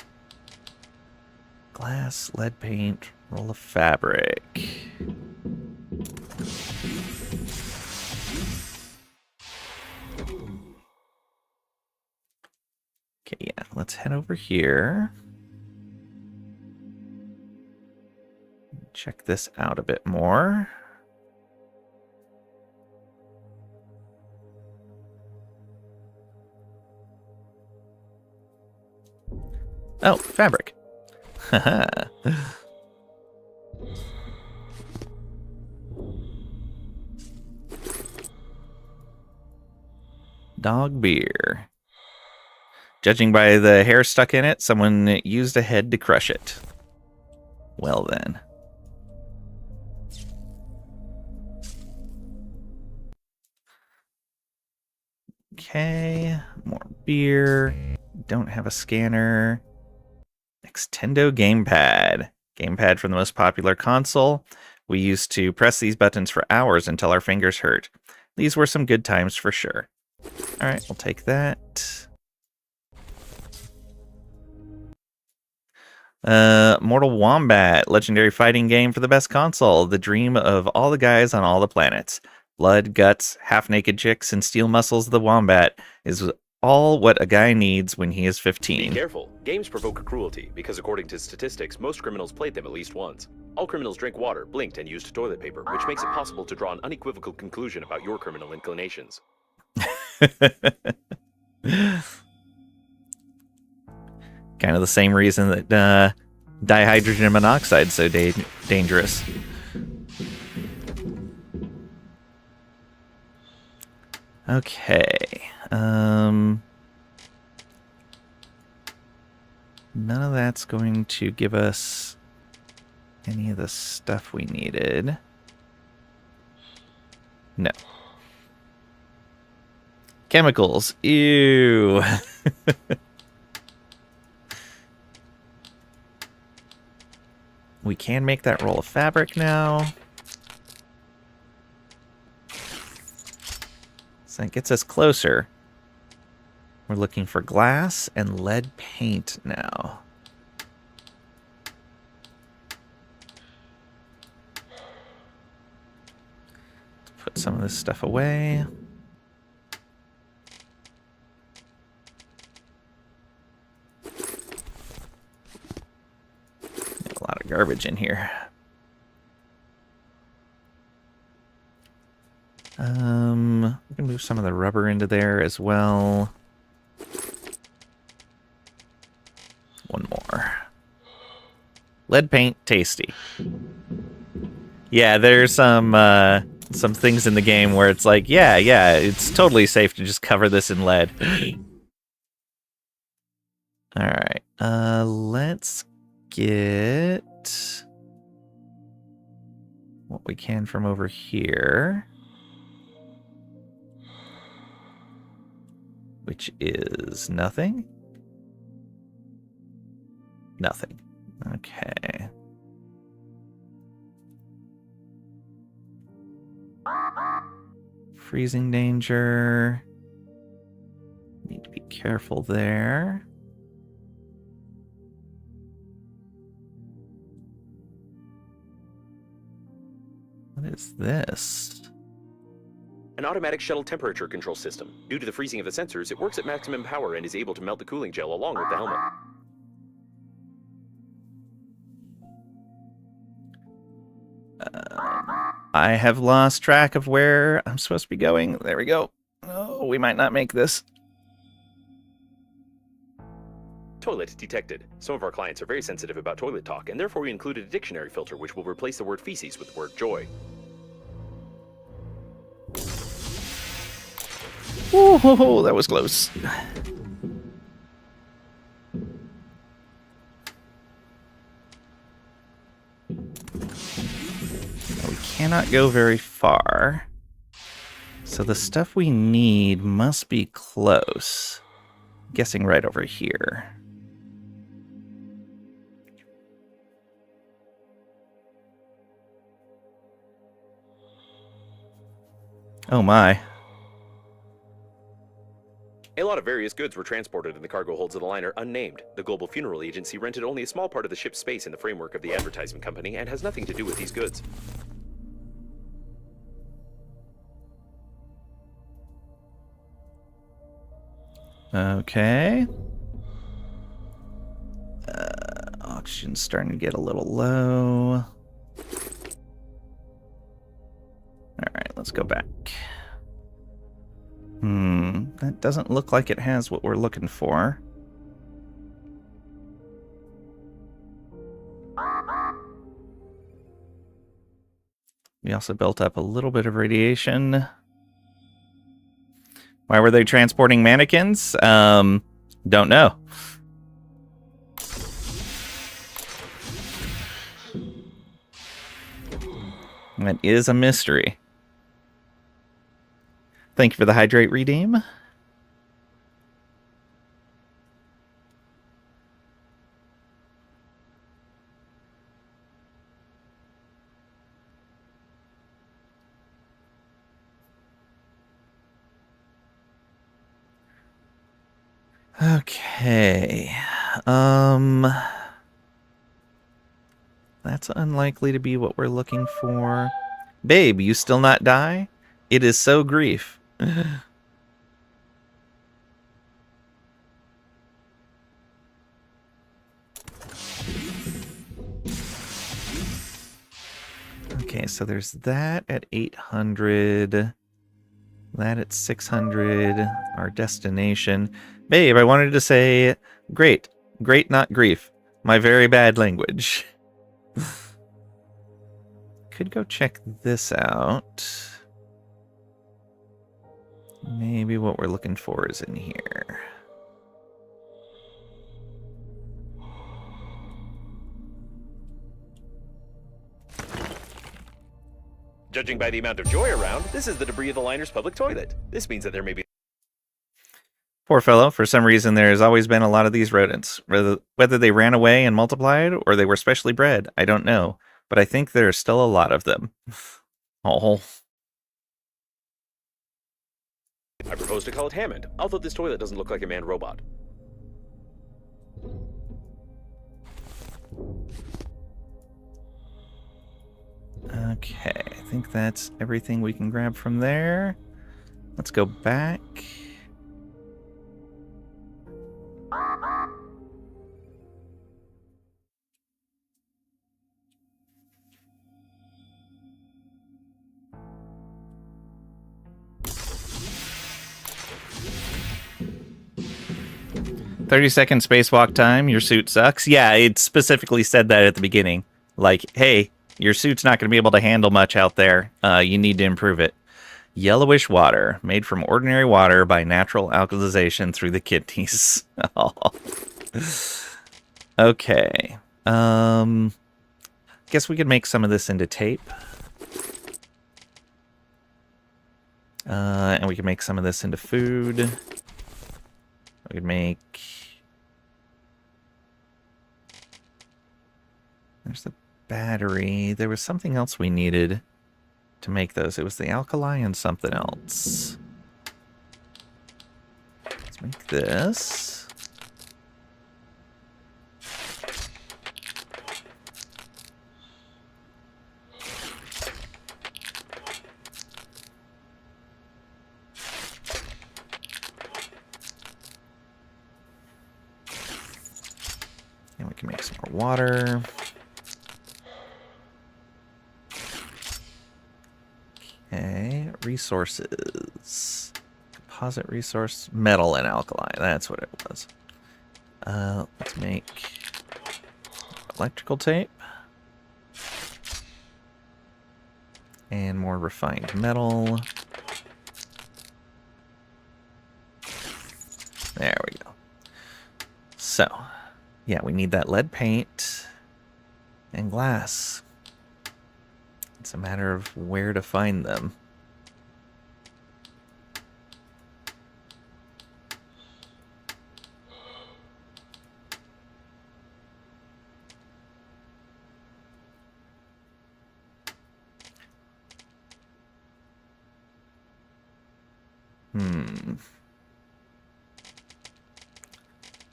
Glass, lead paint, roll of fabric. Okay, yeah, let's head over here. Check this out a bit more. Oh, fabric. Haha. Dog beer. Judging by the hair stuck in it, someone used a head to crush it. Well then. Okay, more beer. Don't have a scanner. Nintendo gamepad. Gamepad from the most popular console. We used to press these buttons for hours until our fingers hurt. These were some good times for sure. Alright, we'll take that. Mortal Wombat, legendary fighting game for the best console. The dream of all the guys on all the planets. Blood, guts, half-naked chicks, and steel muscles of the wombat is all what a guy needs when he is 15. Be careful. Games provoke cruelty because, according to statistics, most criminals played them at least once. All criminals drank water, blinked, and used toilet paper, which makes it possible to draw an unequivocal conclusion about your criminal inclinations. Kind of the same reason that dihydrogen monoxide is so dangerous. Okay. None of that's going to give us any of the stuff we needed. No. Chemicals. Ew. We can make that roll of fabric now. So that gets us closer. We're looking for glass and lead paint now. Let's put some of this stuff away. A lot of garbage in here. We can move some of the rubber into there as well. One more. Lead paint, tasty. Yeah, there's some things in the game where it's like, yeah, it's totally safe to just cover this in lead. All right, let's get what we can from over here, which is nothing. Nothing. Okay. Freezing danger. Need to be careful there. What is this? An automatic shuttle temperature control system. Due to the freezing of the sensors, it works at maximum power and is able to melt the cooling gel along with the helmet. I have lost track of where I'm supposed to be going. There we go. Oh, we might not make this. Toilet detected. Some of our clients are very sensitive about toilet talk, and therefore we included a dictionary filter which will replace the word feces with the word joy. Oh, that was close. We cannot go very far. So the stuff we need must be close. I'm guessing right over here. Oh my. A lot of various goods were transported in the cargo holds of the liner unnamed. The global funeral agency rented only a small part of the ship's space in the framework of the advertising company and has nothing to do with these goods. Okay. Oxygen's starting to get a little low. Alright, let's go back. That doesn't look like it has what we're looking for. We also built up a little bit of radiation. Why were they transporting mannequins? Don't know. That is a mystery. Thank you for the hydrate redeem. Okay. That's unlikely to be what we're looking for. Babe, you still not die? It is so grief. Okay, so there's that at 800. That at 600. Our destination. Babe, I wanted to say great. Great, not grief. My very bad language. Could go check this out. Maybe what we're looking for is in here. Judging by the amount of joy around, this is the debris of the liner's public toilet. This means that there may be... Poor fellow, for some reason there's always been a lot of these rodents. Whether they ran away and multiplied, or they were specially bred, I don't know. But I think there are still a lot of them. Oh. I propose to call it Hammond, although this toilet doesn't look like a manned robot. Okay, I think that's everything we can grab from there. Let's go back. "30-second spacewalk time, your suit sucks." Yeah, it specifically said that at the beginning. Like, hey, your suit's not going to be able to handle much out there. You need to improve it. Yellowish water, made from ordinary water by natural alkalization through the kidneys. Okay. Guess we could make some of this into tape. And we could make some of this into food. We could make... There's the battery. There was something else we needed to make those. It was the alkali and something else. Let's make this. And we can make some more water. Okay, resources. Composite resource, metal and alkali. That's what it was. Let's make electrical tape. And more refined metal. There we go. So, yeah, we need that lead paint and glass. It's a matter of where to find them.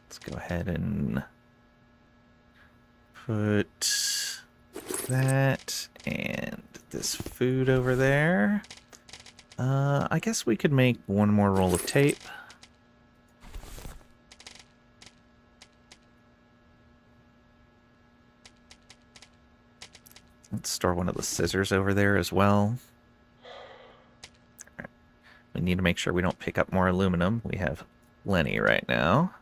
Let's go ahead and put that and this food over there. I guess we could make one more roll of tape. Let's store one of the scissors over there as well. Right. We need to make sure we don't pick up more aluminum. We have plenty right now.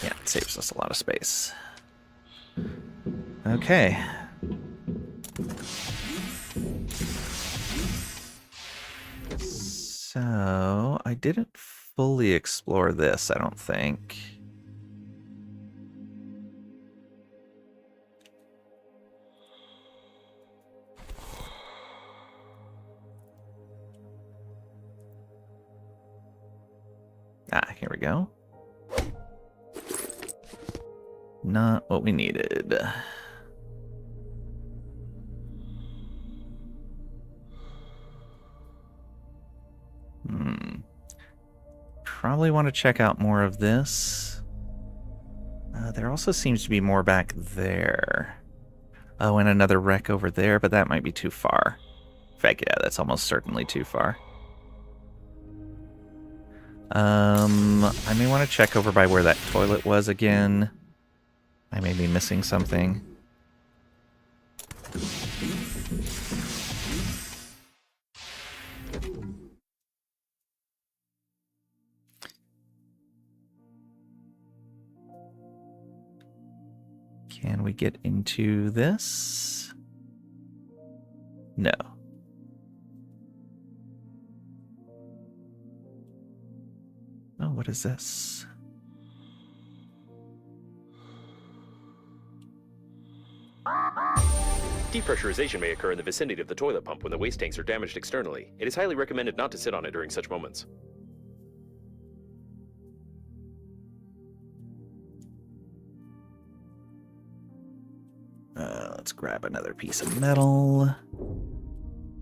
Yeah, it saves us a lot of space. Okay. So, I didn't fully explore this, I don't think. Ah, here we go. Not what we needed. Probably want to check out more of this. There also seems to be more back there. Oh, and another wreck over there, but that might be too far. In fact, yeah, that's almost certainly too far. I may want to check over by where that toilet was again. I may be missing something. Can we get into this? No. Oh, what is this? Depressurization may occur in the vicinity of the toilet pump when the waste tanks are damaged externally. It is highly recommended not to sit on it during such moments. Let's grab another piece of metal.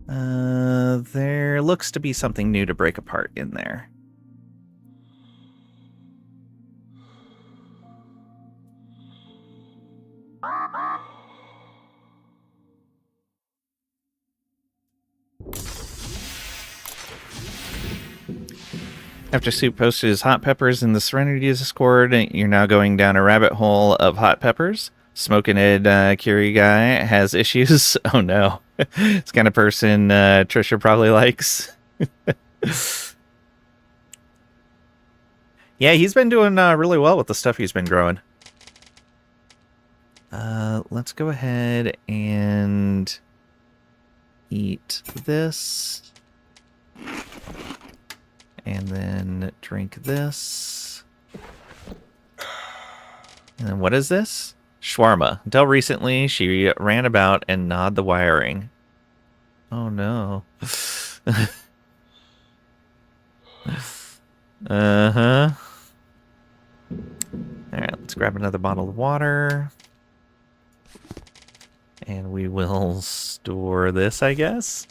There looks to be something new to break apart in there. After Soup posted his hot peppers in the Serenity Discord, you're now going down a rabbit hole of hot peppers. Smoking Ed Curie guy has issues. Oh no. It's the kind of person Trisha probably likes. Yeah, he's been doing really well with the stuff he's been growing. Let's go ahead and eat this. And then drink this. And then what is this? Shawarma. Until recently, she ran about and gnawed the wiring. Oh no. Uh-huh. Alright, let's grab another bottle of water. And we will store this, I guess.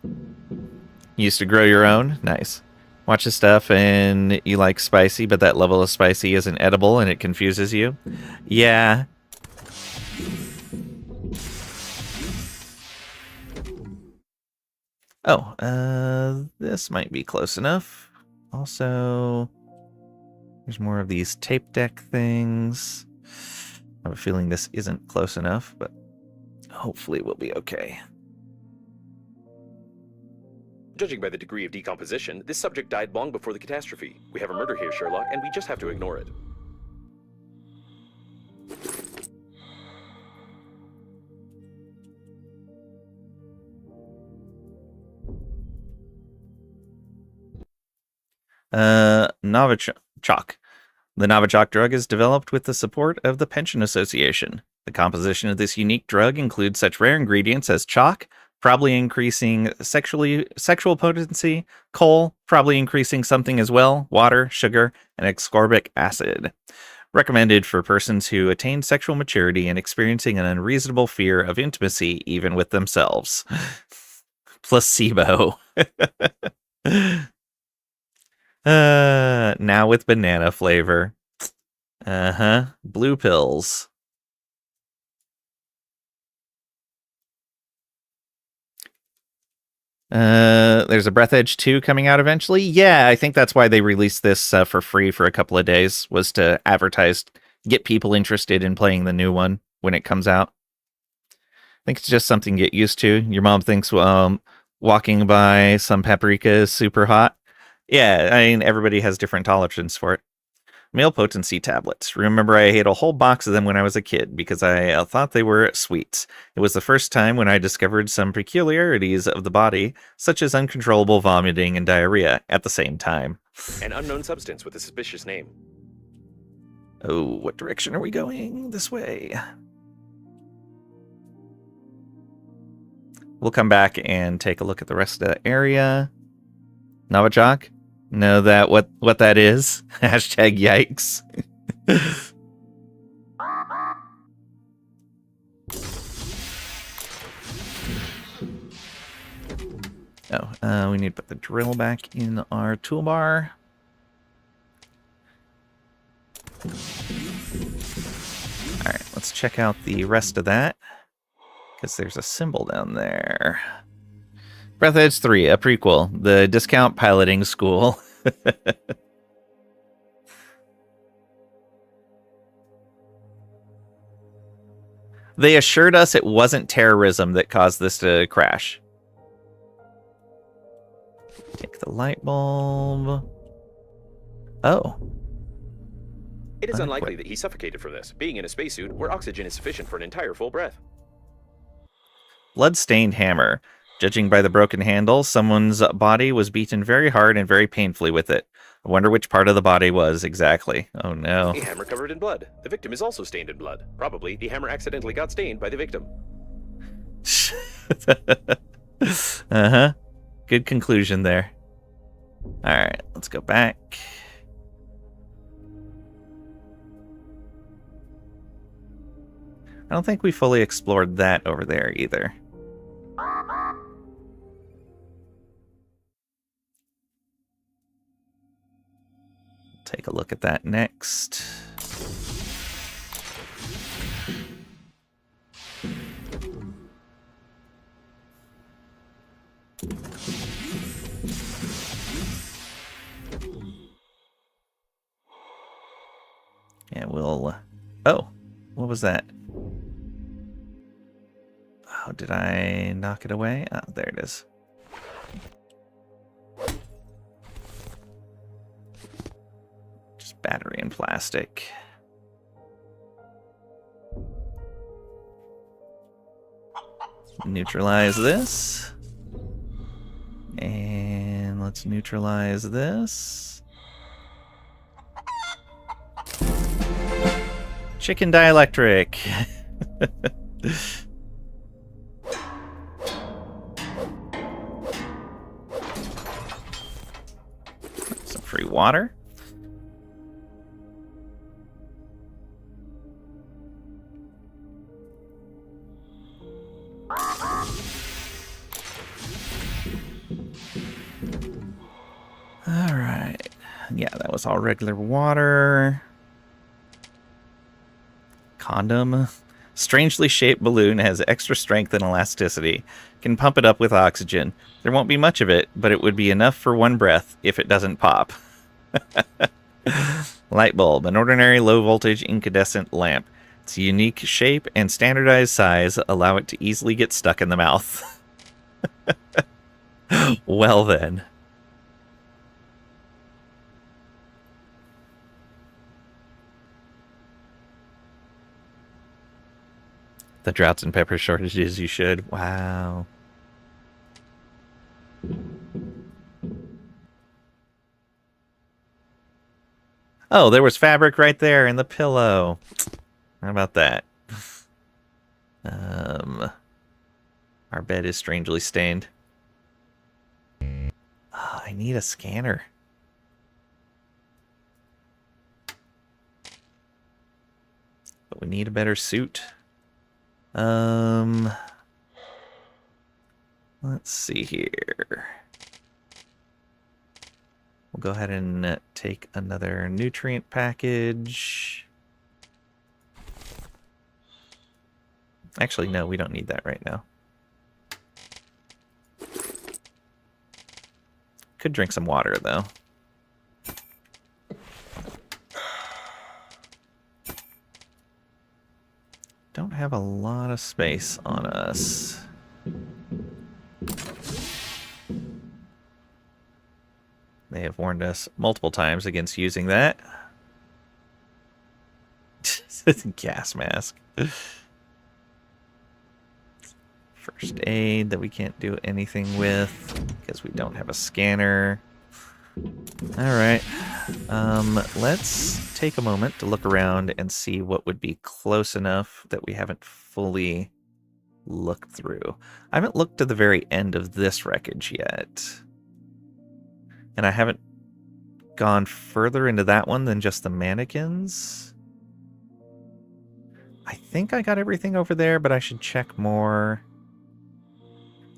You used to grow your own? Nice. Watch this stuff and you like spicy, but that level of spicy isn't edible and it confuses you? Yeah. Oh, this might be close enough. Also, There's more of these tape deck things. I have a feeling this isn't close enough, but hopefully we'll be okay. Judging by the degree of decomposition, this subject died long before the catastrophe. We have a murder here, Sherlock, and we just have to ignore it. Novichok. The Novichok drug is developed with the support of the Pension Association. The composition of this unique drug includes such rare ingredients as chalk, probably increasing sexual potency, coal, probably increasing something as well, water, sugar, and ascorbic acid. Recommended for persons who attain sexual maturity and experiencing an unreasonable fear of intimacy even with themselves. Placebo. Now with banana flavor. Blue pills. There's a Breathedge 2 coming out eventually. Yeah, I think that's why they released this for free for a couple of days, was to advertise, get people interested in playing the new one when it comes out. I think it's just something to get used to. Your mom thinks walking by some paprika is super hot. Yeah, I mean, everybody has different tolerances for it. Male potency tablets. Remember, I ate a whole box of them when I was a kid because I thought they were sweets. It was the first time when I discovered some peculiarities of the body, such as uncontrollable vomiting and diarrhea at the same time. An unknown substance with a suspicious name. Oh, what direction are we going? This way. We'll come back and take a look at the rest of the area. Novichok? Know that what that is? Hashtag yikes. We need to put the drill back in our toolbar. Alright, let's check out the rest of that. Because there's a symbol down there. Breathedge 3, a prequel. The discount piloting school. They assured us it wasn't terrorism that caused this to crash. Take the light bulb. Oh. It is unlikely that he suffocated from this, being in a spacesuit where oxygen is sufficient for an entire full breath. Blood-stained hammer. Judging by the broken handle, someone's body was beaten very hard and very painfully with it. I wonder which part of the body was exactly. Oh no. A hammer covered in blood. The victim is also stained in blood. Probably the hammer accidentally got stained by the victim. Good conclusion there. Alright, let's go back. I don't think we fully explored that over there either. Take a look at that next. And we'll... Oh, what was that? Oh, did I knock it away? Oh, there it is. Just battery and plastic. Neutralize this. And let's neutralize this. Chicken dielectric. Some free water. All right. Yeah, that was all regular water. Condom. Strangely shaped balloon has extra strength and elasticity. Can pump it up with oxygen. There won't be much of it, but it would be enough for one breath if it doesn't pop. Light bulb, an ordinary low-voltage incandescent lamp. Its unique shape and standardized size allow it to easily get stuck in the mouth. Well then. The droughts and pepper shortages, you should. Wow. Oh, there was fabric right there in the pillow. How about that? Our bed is strangely stained. Oh, I need a scanner. But we need a better suit. Let's see here. We'll go ahead and take another nutrient package. Actually, no, we don't need that right now. Could drink some water, though. Don't have a lot of space on us. They have warned us multiple times against using that. Gas mask. First aid that we can't do anything with because we don't have a scanner. Alright. Let's take a moment to look around and see what would be close enough that we haven't fully looked through. I haven't looked to the very end of this wreckage yet. And I haven't gone further into that one than just the mannequins. I think I got everything over there, but I should check more.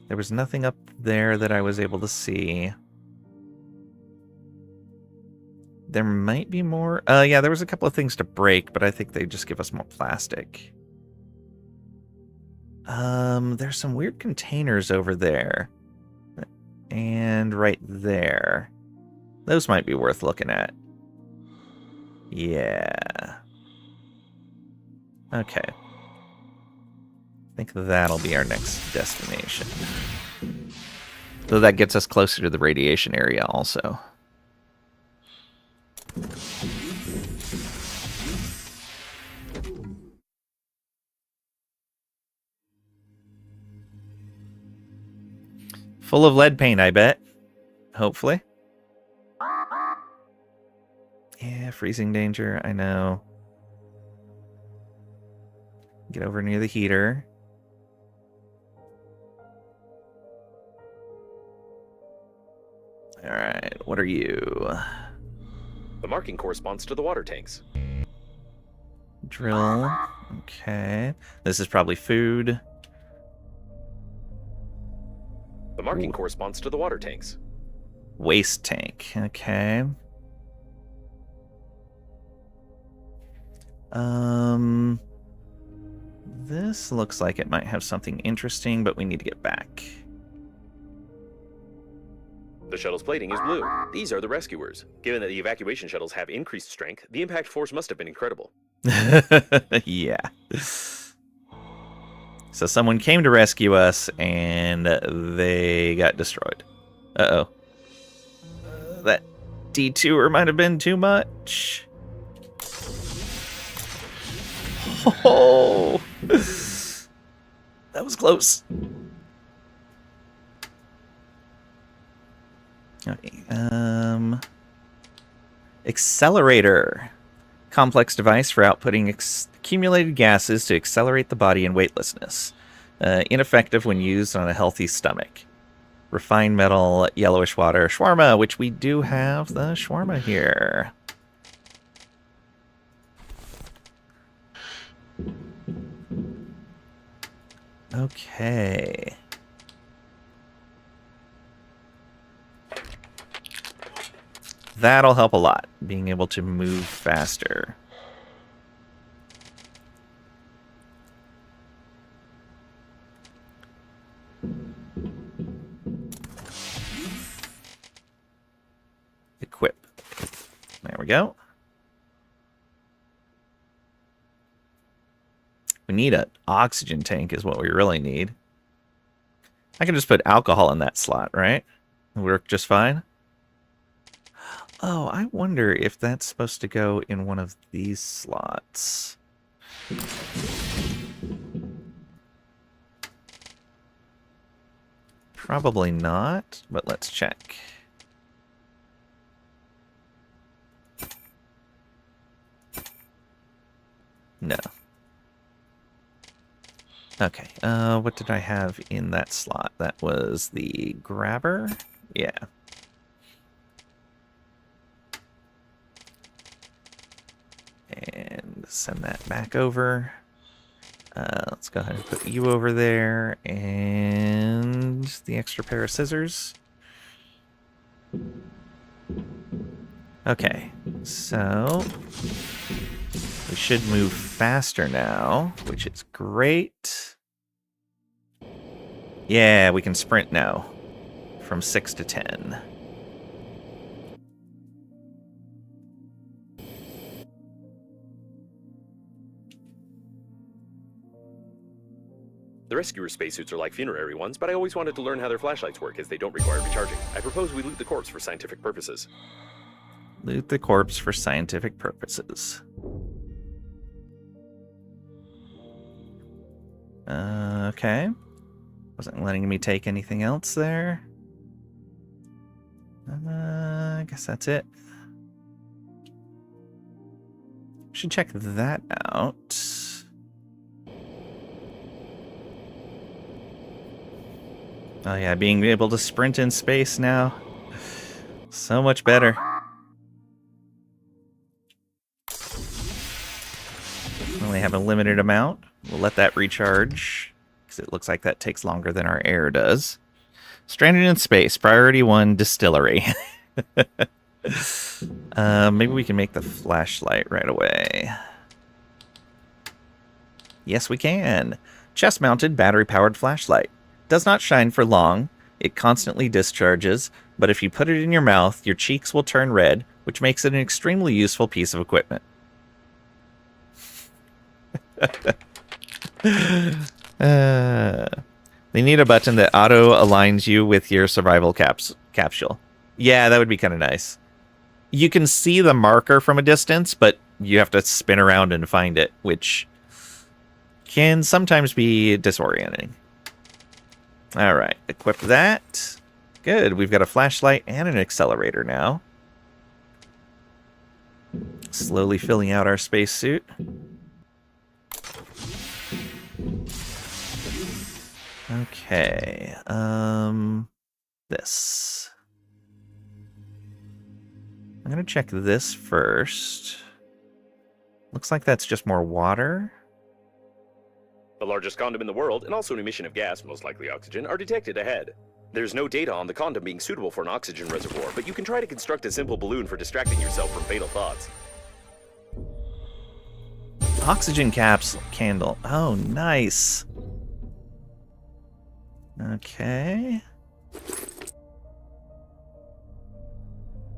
There was nothing up there that I was able to see. There might be more. Yeah, there was a couple of things to break, but I think they just give us more plastic. There's some weird containers over there. And right there. Those might be worth looking at. Yeah. Okay. I think that'll be our next destination. Though that gets us closer to the radiation area also. Full of lead paint, I bet. Hopefully. Yeah, freezing danger, I know. Get over near the heater. Alright, what are you? The marking corresponds to the water tanks. Drill. Okay. This is probably food. The marking corresponds to the water tanks. Waste tank. Okay. This looks like it might have something interesting, but we need to get back. The shuttle's plating is blue. These are the rescuers. Given that the evacuation shuttles have increased strength, the impact force must have been incredible. Yeah. So someone came to rescue us, and they got destroyed. Uh-oh. That detour might have been too much. Oh! That was close. Okay, accelerator. Complex device for outputting accumulated gases to accelerate the body in weightlessness. Ineffective when used on a healthy stomach. Refined metal, yellowish water, shawarma, which we do have the shawarma here. Okay. That'll help a lot, being able to move faster. Equip. There we go. We need an oxygen tank is what we really need. I can just put alcohol in that slot, right? It'll work just fine. Oh, I wonder if that's supposed to go in one of these slots. Probably not, but let's check. No. Okay, what did I have in that slot? That was the grabber? Yeah. And send that back over. Let's go ahead and put you over there, and the extra pair of scissors. Okay, so we should move faster now, which is great. Yeah, we can sprint now from 6 to 10. The rescuer spacesuits are like funerary ones, but I always wanted to learn how their flashlights work as they don't require recharging. I propose we loot the corpse for scientific purposes. Loot the corpse for scientific purposes. Okay. Wasn't letting me take anything else there. I guess that's it. Should check that out. Oh yeah, being able to sprint in space now. So much better. Only have a limited amount. We'll let that recharge, because it looks like that takes longer than our air does. Stranded in space, priority 1, distillery. Maybe we can make the flashlight right away. Yes, we can. Chest-mounted, battery-powered flashlight. Does not shine for long. It constantly discharges, but if you put it in your mouth, your cheeks will turn red, which makes it an extremely useful piece of equipment. They need a button that auto-aligns you with your survival capsule. Yeah, that would be kind of nice. You can see the marker from a distance, but you have to spin around and find it, which can sometimes be disorienting. All right, equip that. Good, we've got a flashlight and an accelerator now. Slowly filling out our spacesuit. Okay, this. I'm gonna check this first. Looks like that's just more water. The largest condom in the world, and also an emission of gas, most likely oxygen, are detected ahead. There's no data on the condom being suitable for an oxygen reservoir, but you can try to construct a simple balloon for distracting yourself from fatal thoughts. Oxygen capsule candle. Oh, nice. Okay.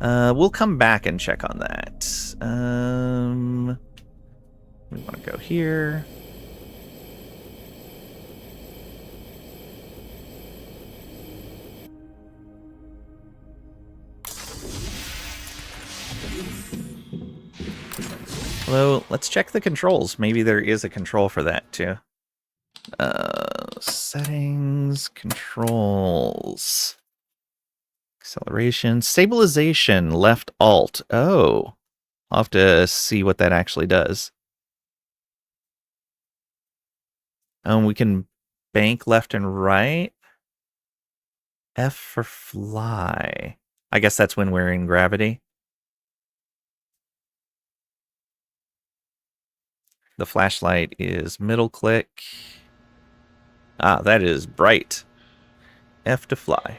We'll come back and check on that. We want to go here. Although, let's check the controls. Maybe there is a control for that, too. Settings, controls. Acceleration, stabilization, left alt. Oh, I'll have to see what that actually does. We can bank left and right. F for fly. I guess that's when we're in gravity. The flashlight is middle click. Ah, that is bright. F to fly.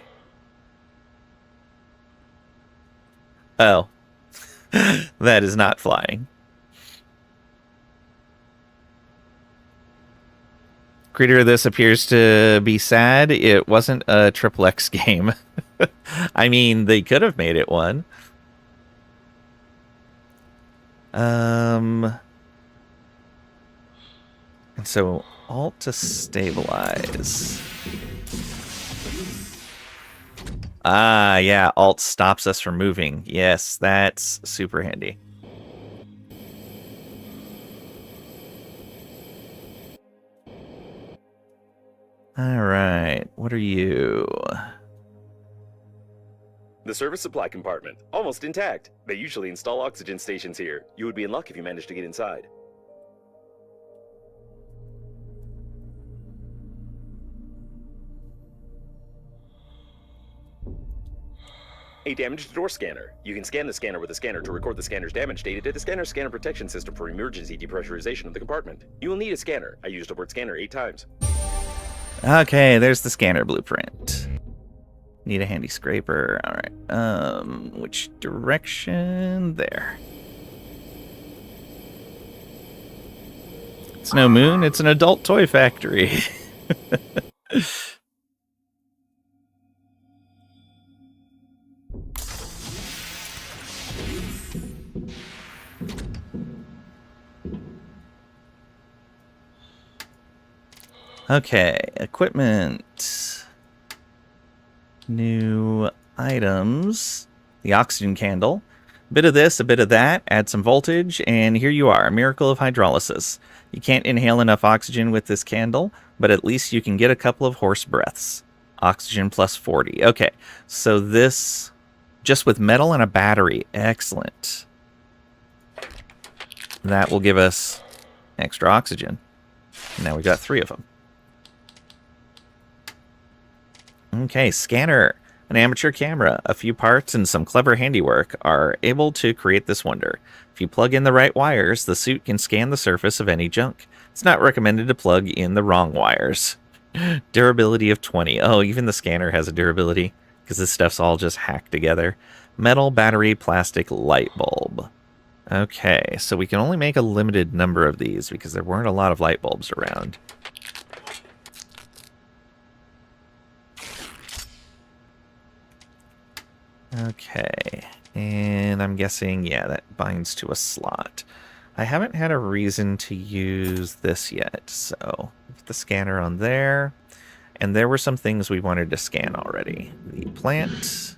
Oh. That is not flying. Creator of this appears to be sad. It wasn't a Triple X game. I mean, they could have made it one. And so Alt to stabilize. Ah, yeah, Alt stops us from moving. Yes, that's super handy. All right, what are you? The service supply compartment, almost intact. They usually install oxygen stations here. You would be in luck if you managed to get inside. A damaged door scanner. You can scan the scanner with a scanner to record the scanner's damage data to the scanner's scanner protection system for emergency depressurization of the compartment. You will need a scanner. I used the word scanner 8 times. Okay, there's the scanner blueprint. Need a handy scraper. All right. Which direction? There. It's no moon, it's an adult toy factory. Okay, equipment. New items. The oxygen candle. A bit of this, a bit of that, add some voltage, and here you are, a miracle of hydrolysis. You can't inhale enough oxygen with this candle, but at least you can get a couple of horse breaths. Oxygen plus 40. Okay, so this, just with metal and a battery, excellent. That will give us extra oxygen. Now we've got 3 of them. Okay, scanner. An amateur camera, a few parts, and some clever handiwork are able to create this wonder. If you plug in the right wires, the suit can scan the surface of any junk. It's not recommended to plug in the wrong wires. Durability of 20. Oh, even the scanner has a durability, because this stuff's all just hacked together. Metal, battery, plastic, light bulb. Okay, so we can only make a limited number of these, because there weren't a lot of light bulbs around. Okay, and I'm guessing, yeah, that binds to a slot. I haven't had a reason to use this yet, so put the scanner on there. And there were some things we wanted to scan already. The plant.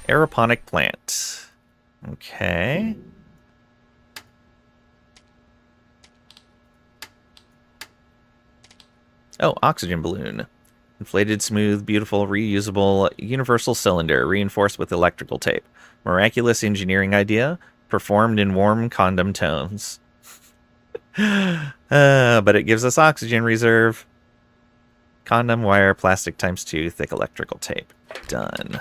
Aeroponic plant. Okay. Oh, oxygen balloon. Inflated, smooth, beautiful, reusable, universal cylinder, reinforced with electrical tape. Miraculous engineering idea, performed in warm condom tones. But it gives us oxygen reserve. Condom wire, plastic ×2, thick electrical tape. Done.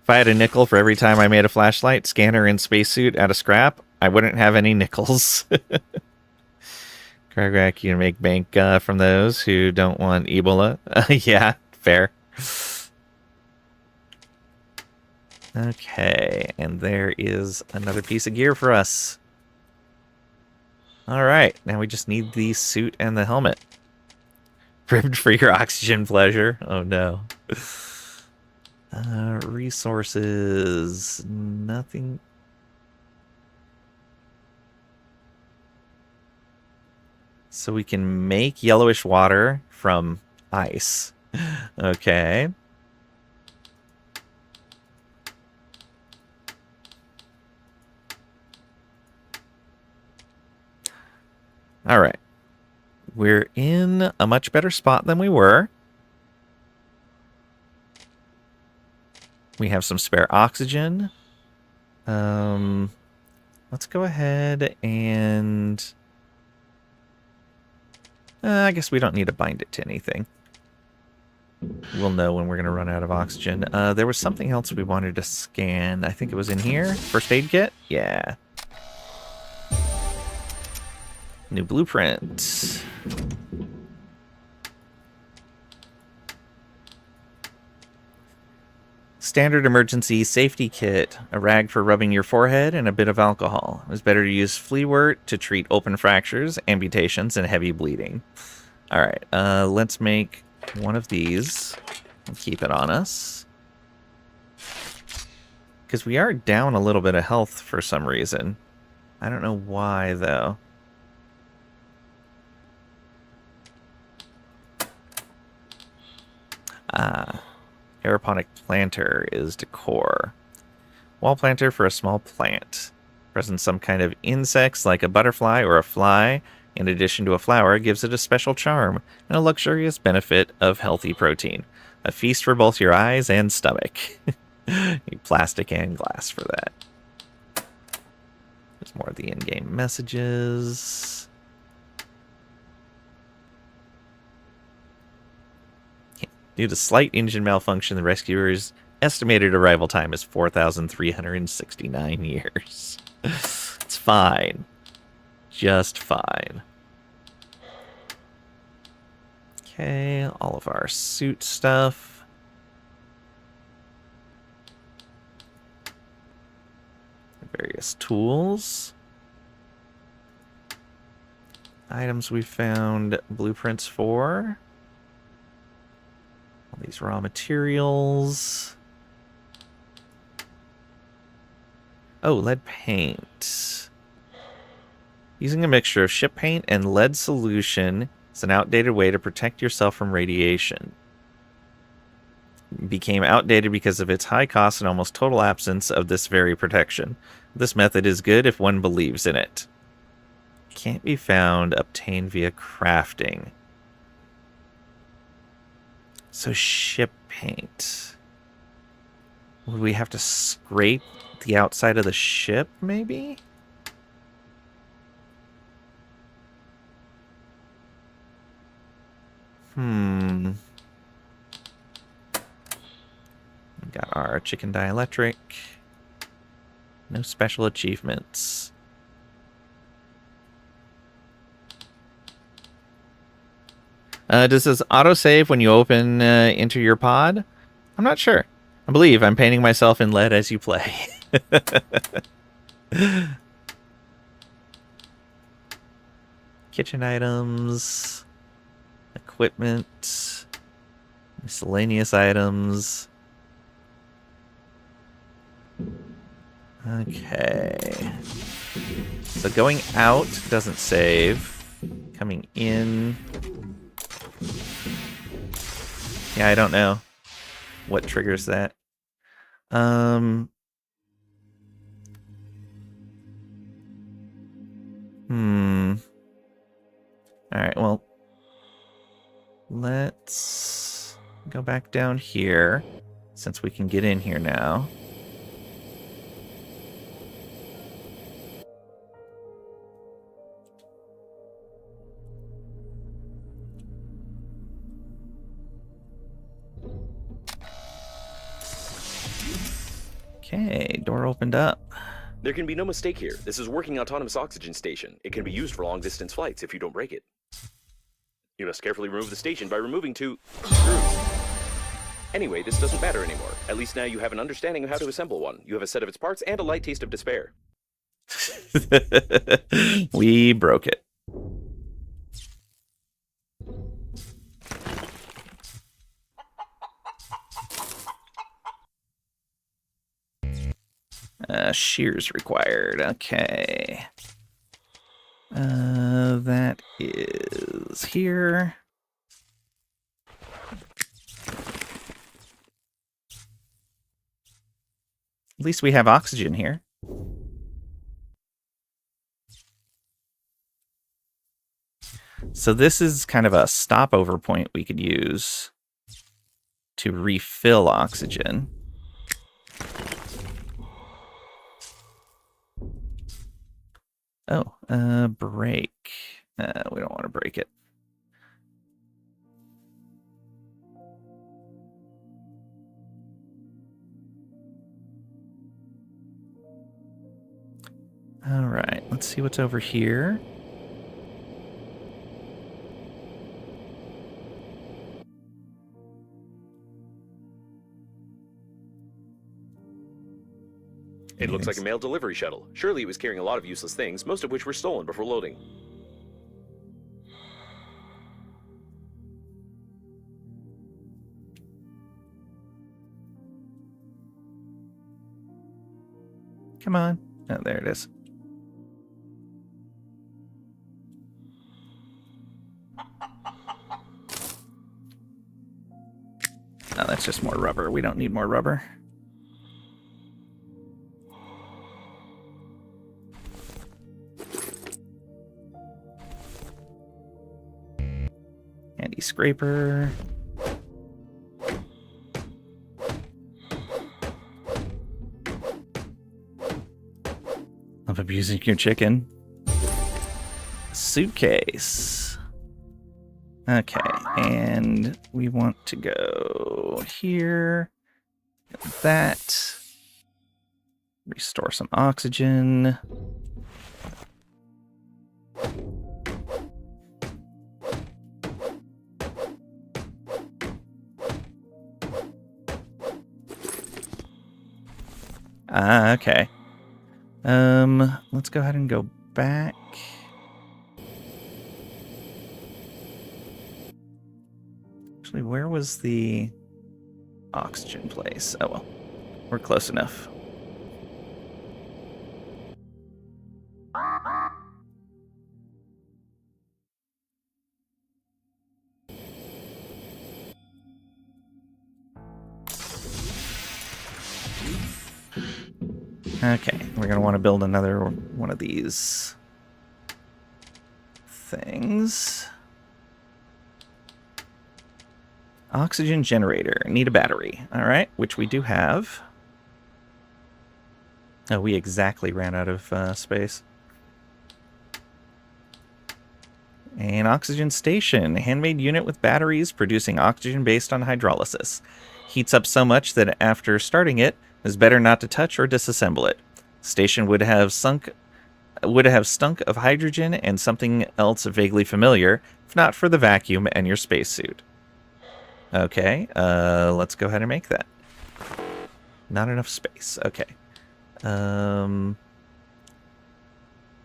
If I had a nickel for every time I made a flashlight, scanner, and spacesuit out of scrap, I wouldn't have any nickels. Crack, you can make bank from those who don't want Ebola. Yeah, fair. Okay, and there is another piece of gear for us. Alright, now we just need the suit and the helmet. Ribbed for your oxygen pleasure. Oh no. Resources. Nothing. So we can make yellowish water from ice. Okay. All right. We're in a much better spot than we were. We have some spare oxygen. Let's go ahead and... I guess we don't need to bind it to anything. We'll know when we're going to run out of oxygen. There was something else we wanted to scan. I think it was in here. First aid kit? Yeah. New blueprint. Standard emergency safety kit. A rag for rubbing your forehead and a bit of alcohol. It was better to use fleawort to treat open fractures, amputations, and heavy bleeding. Alright, let's make one of these and keep it on us. Because we are down a little bit of health for some reason. I don't know why, though. Aeroponic planter is decor. Wall planter for a small plant. Present some kind of insects like a butterfly or a fly, in addition to a flower, gives it a special charm and a luxurious benefit of healthy protein. A feast for both your eyes and stomach. Need plastic and glass for that. There's more of the in-game messages. Due to slight engine malfunction, the rescuer's estimated arrival time is 4,369 years. It's fine. Just fine. Okay, all of our suit stuff. Various tools. Items we found blueprints for. All these raw materials. Oh, lead paint. Using a mixture of ship paint and lead solution is an outdated way to protect yourself from radiation. It became outdated because of its high cost and almost total absence of this very protection. This method is good if one believes in it. Can't be found, obtained via crafting. So ship paint. Would we have to scrape the outside of the ship, maybe? We got our chicken dielectric. No special achievements. Does this autosave when you open into your pod? I'm not sure. I believe I'm painting myself in lead as you play. Kitchen items, equipment, miscellaneous items. Okay. So going out doesn't save. Coming in. Yeah, I don't know what triggers that. Alright, well, let's go back down here, since we can get in here now. Okay, door opened up. There can be no mistake here. This is a working autonomous oxygen station. It can be used for long-distance flights if you don't break it. You must carefully remove the station by removing 2 screws. Anyway, this doesn't matter anymore. At least now you have an understanding of how to assemble one. You have a set of its parts and a light taste of despair. We broke it. Shears required. Okay. That is here. At least we have oxygen here. So this is kind of a stopover point we could use to refill oxygen. Oh, break. We don't want to break it. All right, let's see what's over here. It looks like a mail delivery shuttle. Surely it was carrying a lot of useless things, most of which were stolen before loading. Come on. Oh, there it is. Oh, that's just more rubber. We don't need more rubber. Handy scraper. Of abusing your chicken. Suitcase. Okay, and we want to go here. That. Restore some oxygen. Okay. Let's go ahead and go back. Actually, where was the oxygen place? Oh well, we're close enough. Okay, we're going to want to build another one of these things. Oxygen generator. Need a battery. All right, which we do have. Oh, we exactly ran out of space. An oxygen station. Handmade unit with batteries producing oxygen based on hydrolysis. Heats up so much that after starting it, it's better not to touch or disassemble it. Station would have stunk of hydrogen and something else vaguely familiar, if not for the vacuum and your spacesuit. Okay, let's go ahead and make that. Not enough space. Okay.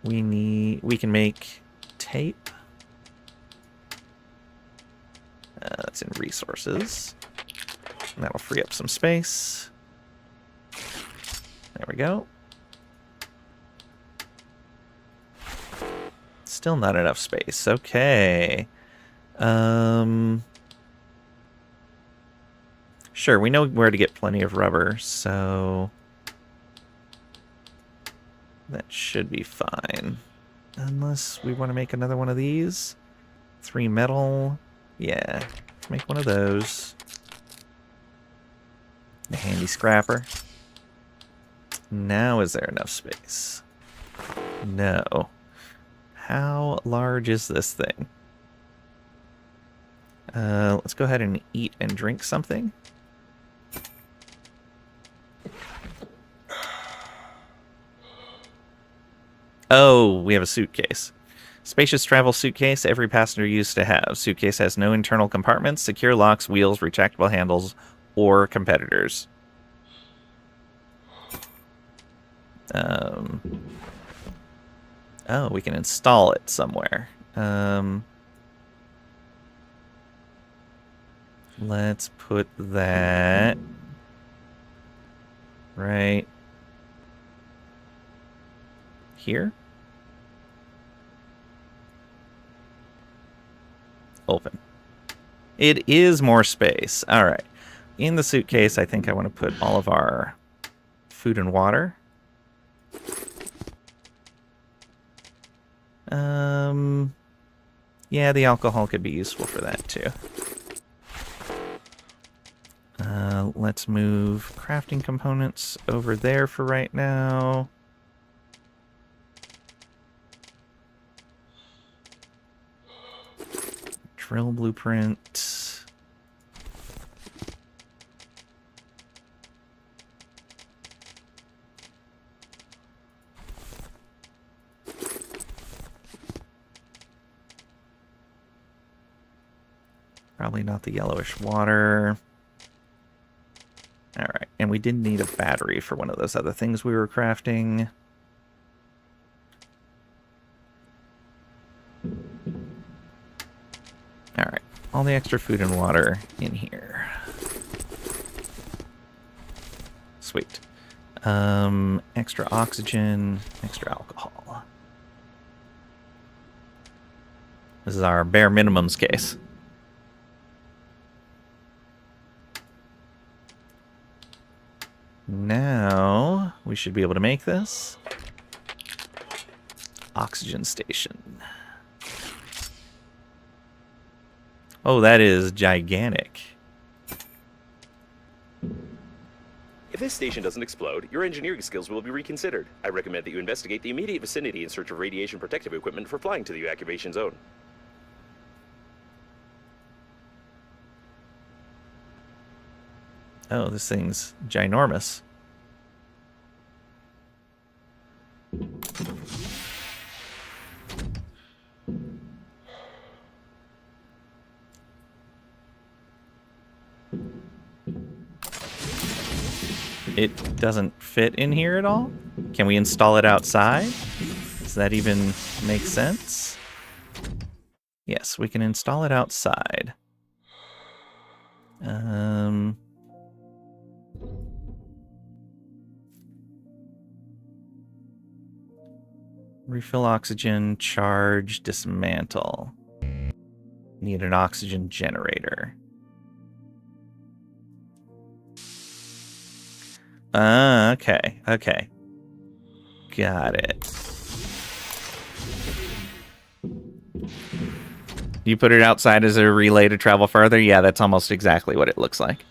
We can make tape. That's in resources. And that'll free up some space. There we go. Still not enough space. Okay. Sure, we know where to get plenty of rubber, so that should be fine. Unless we want to make another one of these. 3 metal. Yeah, let's make one of those. The handy scrapper. Now is there enough space? No. How large is this thing? Let's go ahead and eat and drink something. Oh, we have a suitcase. Spacious travel suitcase every passenger used to have. Suitcase has no internal compartments, secure locks, wheels, retractable handles, or competitors. Oh, we can install it somewhere. Let's put that right here. Open. It is more space. All right. In the suitcase, I think I want to put all of our food and water. Yeah, the alcohol could be useful for that too. Let's move crafting components over there for right now. Drill blueprint. Probably not the yellowish water. All right, and we did need a battery for one of those other things we were crafting. All right, all the extra food and water in here. Sweet. Extra oxygen, extra alcohol. This is our bare minimums case. Now we should be able to make this. Oxygen station. Oh, that is gigantic. If this station doesn't explode, your engineering skills will be reconsidered. I recommend that you investigate the immediate vicinity in search of radiation protective equipment for flying to the evacuation zone. Oh, this thing's ginormous. It doesn't fit in here at all? Can we install it outside? Does that even make sense? Yes, we can install it outside. Refill oxygen, charge, dismantle. Need an oxygen generator. Okay, okay. Got it. You put it outside as a relay to travel further? Yeah, that's almost exactly what it looks like.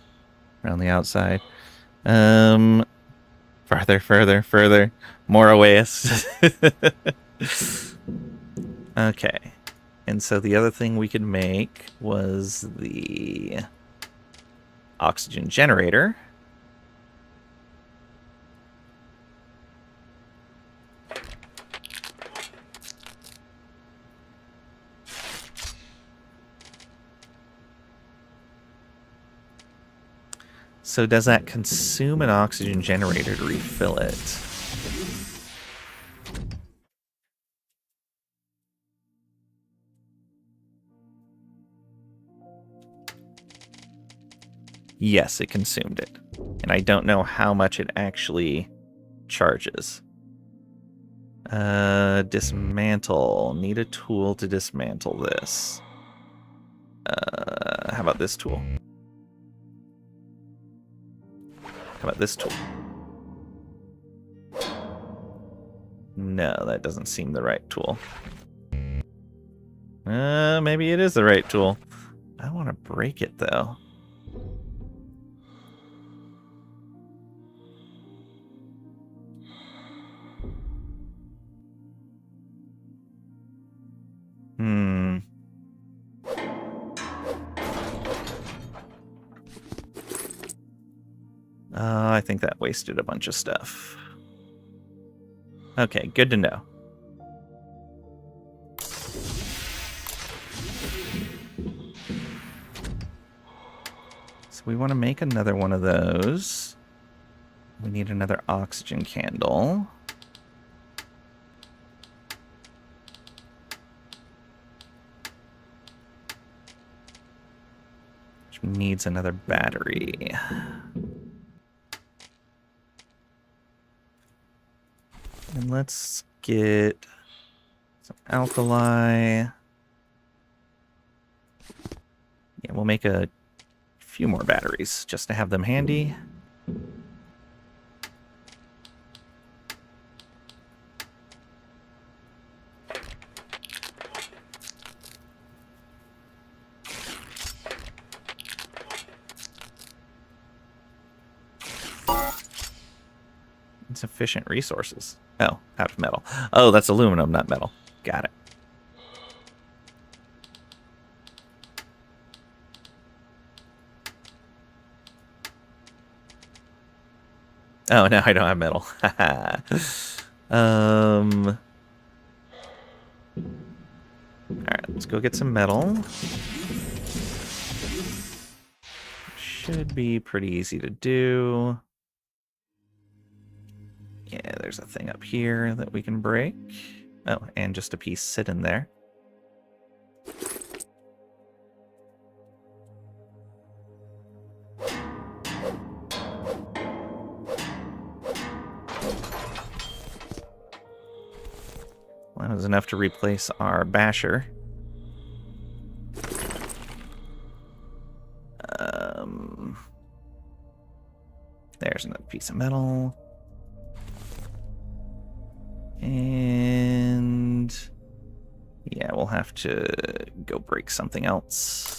Around the outside. Farther, further, further. More OAS. Okay. And so the other thing we could make was the oxygen generator. So does that consume an oxygen generator to refill it? Yes, it consumed it. And I don't know how much it actually charges. Dismantle. Need a tool to dismantle this. How about this tool? How about this tool? No, that doesn't seem the right tool. Maybe it is the right tool. I want to break it, though. I think that wasted a bunch of stuff. Okay, good to know. So we want to make another one of those. We need another oxygen candle. Which needs another battery. And let's get some alkali. Yeah, we'll make a few more batteries just to have them handy. Insufficient resources. Oh, out of metal. Oh, that's aluminum, not metal. Got it. Oh, now I don't have metal. Alright, let's go get some metal. Should be pretty easy to do. Yeah, there's a thing up here that we can break. Oh, and just a piece sitting there. Well, that was enough to replace our basher. There's another piece of metal. And yeah, we'll have to go break something else.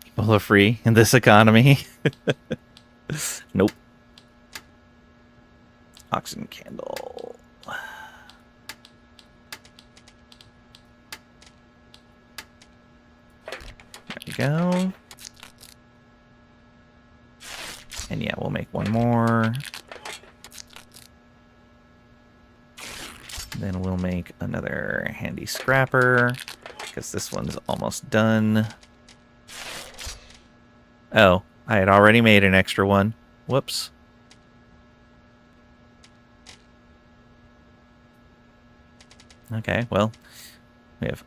People are free in this economy. Nope. Oxygen candle. There we go. And yeah, we'll make one more. Then we'll make another handy scrapper, because this one's almost done. Oh, I had already made an extra one. Whoops. Okay, well, we have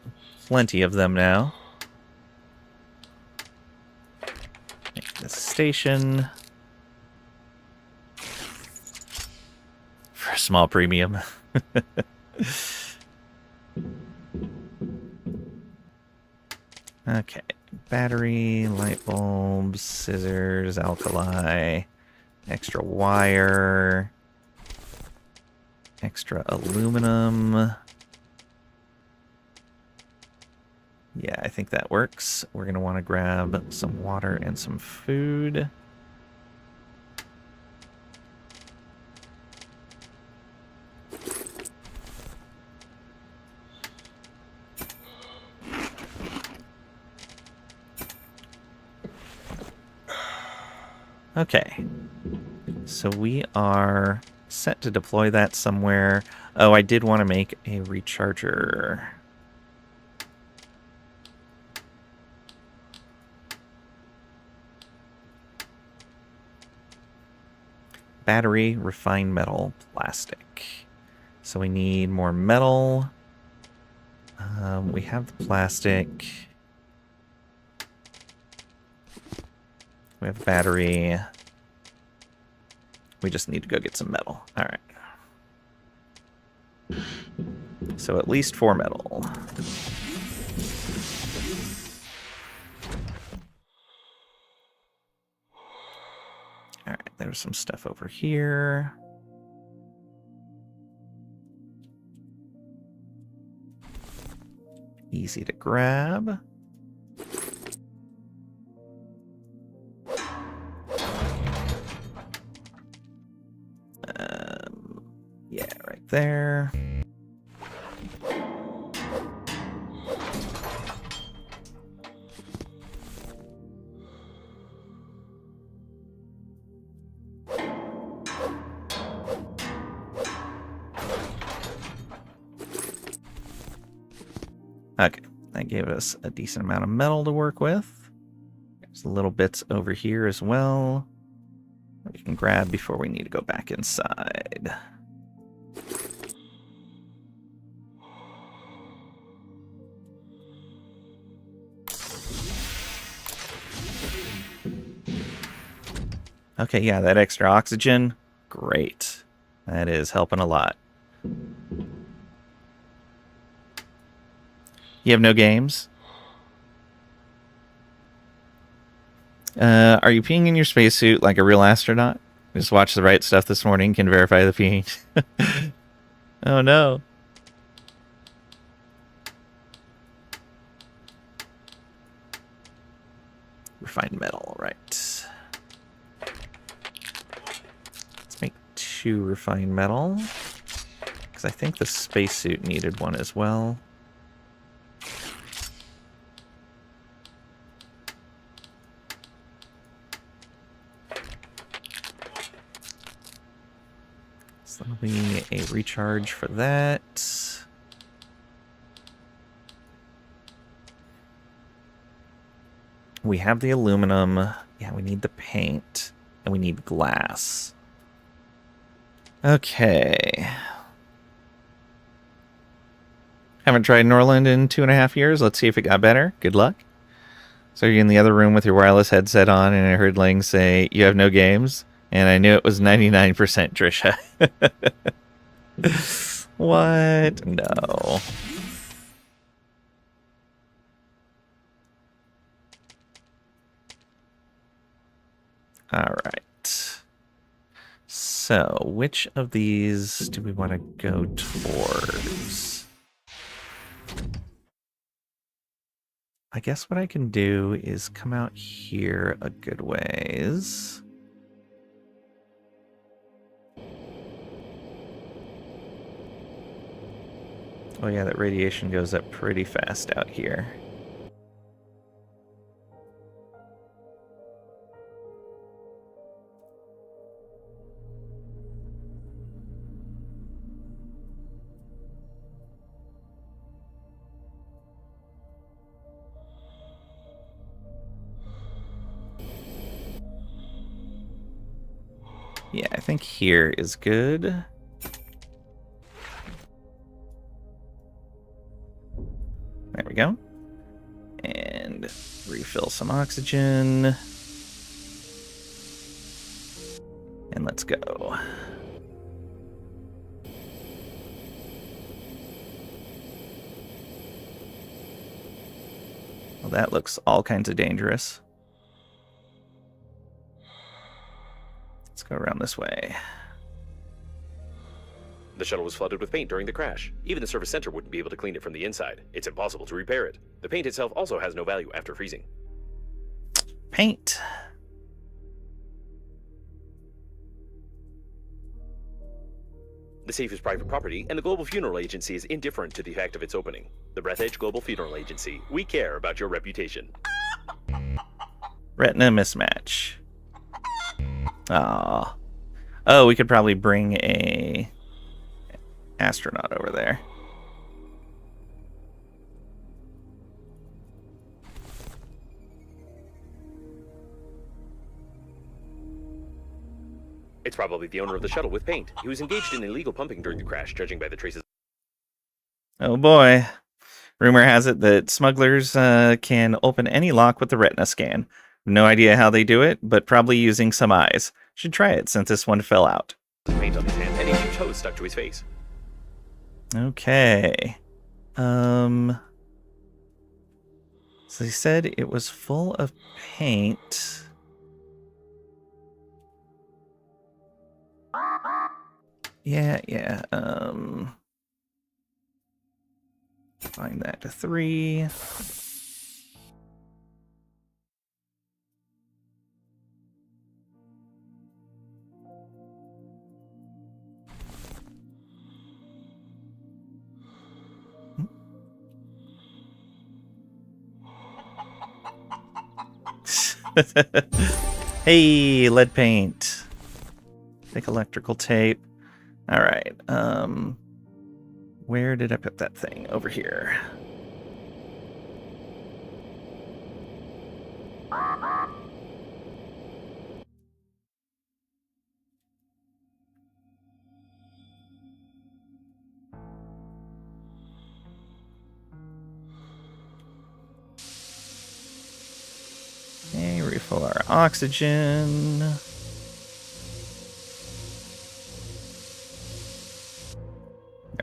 plenty of them now. Make this station. For a small premium. Okay, battery, light bulbs, scissors, alkali, extra wire, extra aluminum. Yeah, I think that works. We're going to want to grab some water and some food. Okay, so we are set to deploy that somewhere. Oh, I did want to make a recharger. Battery, refined metal, plastic. So we need more metal. We have the plastic. We have battery. We just need to go get some metal. All right. So at least 4 metal. All right, there's some stuff over here. Easy to grab. Yeah, right there. Okay, that gave us a decent amount of metal to work with. There's little bits over here as well that we can grab before we need to go back inside. Okay, yeah, that extra oxygen, great. That is helping a lot. You have no games? Are you peeing in your spacesuit like a real astronaut? Just watch the right stuff this morning, can verify the peeing. Oh no. Refined metal, right. Let's make 2 refined metal. Because I think the spacesuit needed one as well. So that'll be a recharge for that. We have the aluminum. Yeah, we need the paint. And we need glass. Okay. Haven't tried Norland in 2.5 years. Let's see if it got better. Good luck. So you're in the other room with your wireless headset on, and I heard Lang say, "You have no games?" And I knew it was 99% Trisha. What? No. All right. So, which of these do we want to go towards? I guess what I can do is come out here a good ways. Oh yeah, that radiation goes up pretty fast out here. Yeah, I think here is good. There we go. And refill some oxygen. And let's go. Well, that looks all kinds of dangerous. Let's go around this way. The shuttle was flooded with paint during the crash. Even the service center wouldn't be able to clean it from the inside. It's impossible to repair it. The paint itself also has no value after freezing. Paint. The safe is private property, and the Global Funeral Agency is indifferent to the fact of its opening. The Breathedge Global Funeral Agency. We care about your reputation. Retina mismatch. Aw. Oh, we could probably bring a astronaut over there. It's probably the owner of the shuttle with paint. He was engaged in illegal pumping during the crash, judging by the traces. Oh boy. Rumor has it that smugglers can open any lock with the retina scan. No idea how they do it, but probably using some eyes. Should try it since this one fell out. Paint on his hand and a huge hose stuck to his face. Okay. So he said it was full of paint. Yeah. Find that to 3. Hey, lead paint. Thick electrical tape. All right. Where did I put that thing? Over here. Okay, refill our oxygen. There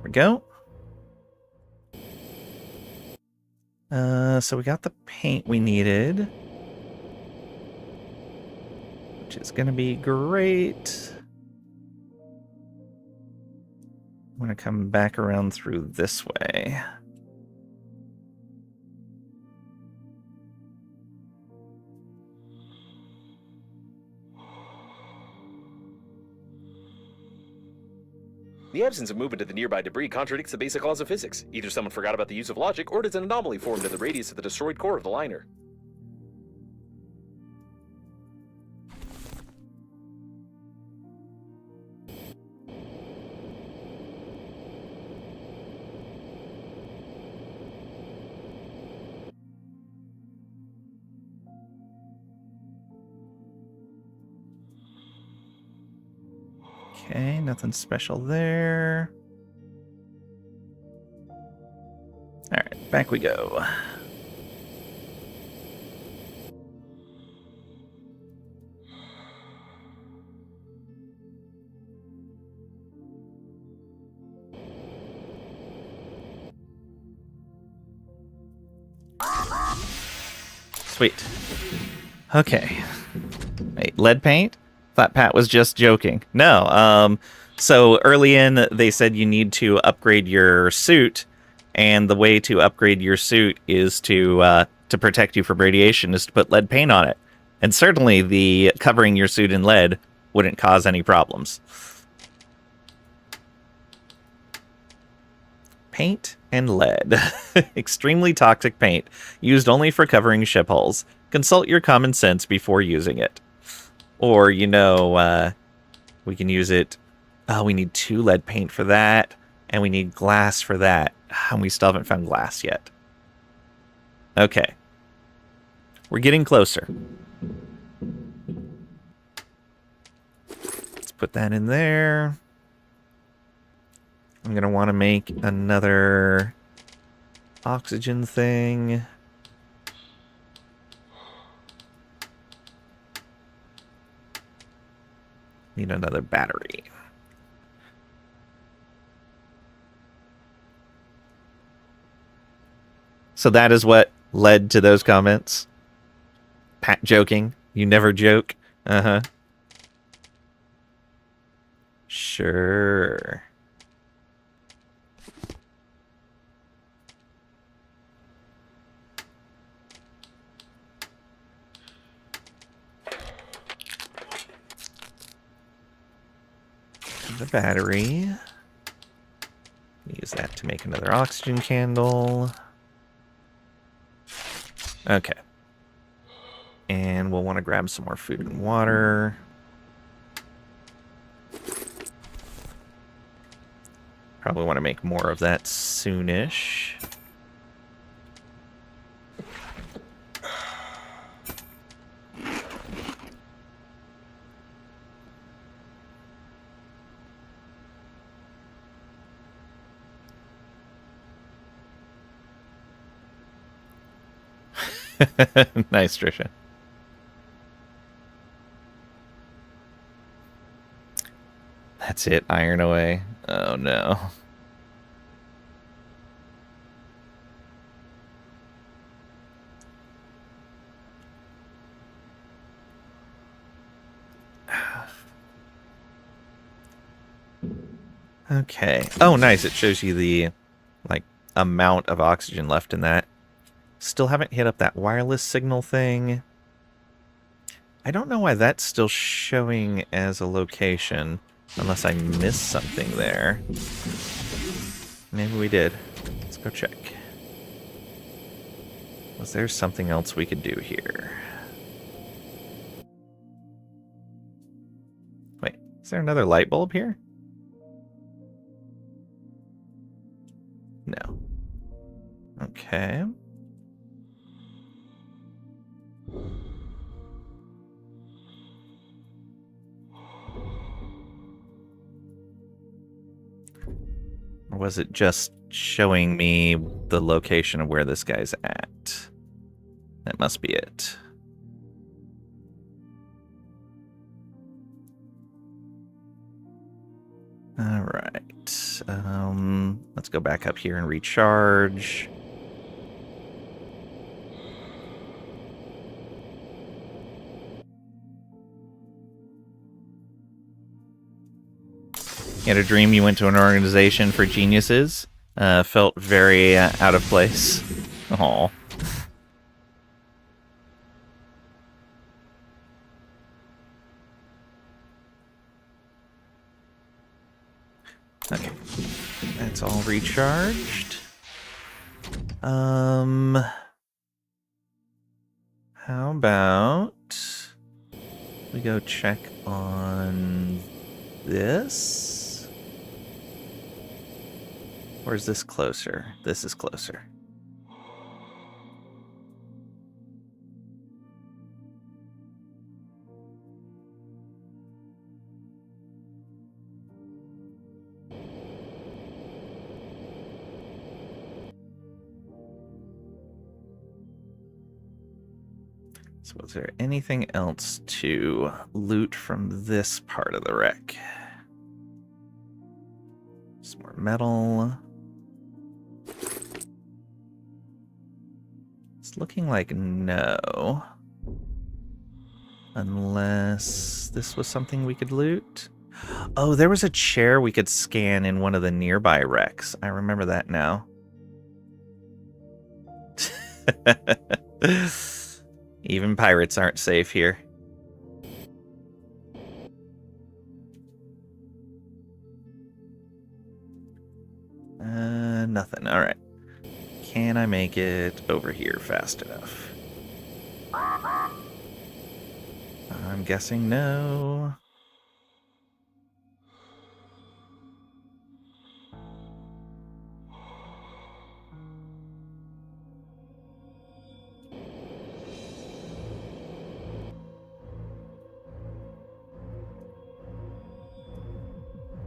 we go. So we got the paint we needed, which is going to be great. I'm going to come back around through this way. The absence of movement of the nearby debris contradicts the basic laws of physics. Either someone forgot about the use of logic, or it is an anomaly formed in the radius of the destroyed core of the liner. Okay, nothing special there. back we go. Sweet. Okay. Wait, lead paint? Thought Pat was just joking. No, so early in, they said you need to upgrade your suit, and the way to upgrade your suit is to protect you from radiation is to put lead paint on it. And certainly the covering your suit in lead wouldn't cause any problems. Paint and lead. Extremely toxic paint, used only for covering ship hulls. Consult your common sense before using it. Or, you know, we can use it. Oh, we need 2 lead paint for that, and we need glass for that. And we still haven't found glass yet. Okay. We're getting closer. Let's put that in there. I'm going to want to make another oxygen thing. Need another battery. So that is what led to those comments. Pat joking. You never joke. Uh-huh. Sure. The battery. Use that to make another oxygen candle. Okay. And we'll want to grab some more food and water. Probably want to make more of that soonish. Nice, Trisha. That's it, iron away. Oh no. Okay. Oh, nice. It shows you the, like, amount of oxygen left in that. Still haven't hit up that wireless signal thing. I don't know why that's still showing as a location, unless I missed something there. Maybe we did. Let's go check. Was there something else we could do here? Wait, is there another light bulb here? No. Okay. Or was it just showing me the location of where this guy's at? That must be it. All right. Let's go back up here and recharge. You had a dream you went to an organization for geniuses. Felt very out of place. Aww. Okay. That's all recharged. How about we go check on this? Or is this closer? This is closer. So was there anything else to loot from this part of the wreck? Some more metal. It's looking like no. Unless this was something we could loot. Oh, there was a chair we could scan in one of the nearby wrecks. I remember that now. Even pirates aren't safe here. Nothing. All right. Can I make it over here fast enough? I'm guessing no.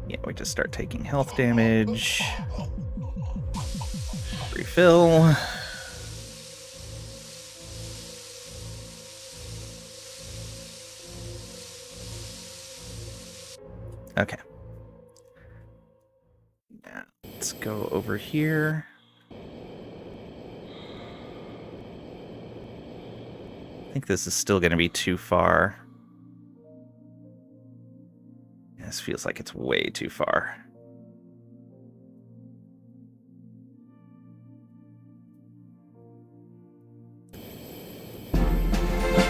Yeah, we just start taking health damage. Refill. Okay. Now, let's go over here. I think this is still going to be too far. This feels like it's way too far.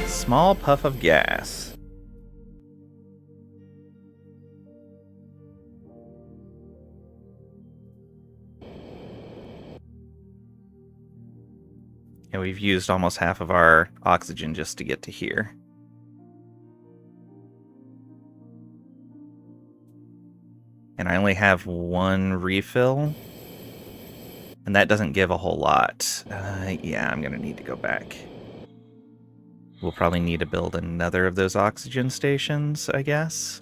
Small puff of gas. And we've used almost half of our oxygen just to get to here. And I only have one refill. And that doesn't give a whole lot. Yeah, I'm going to need to go back. We'll probably need to build another of those oxygen stations, I guess.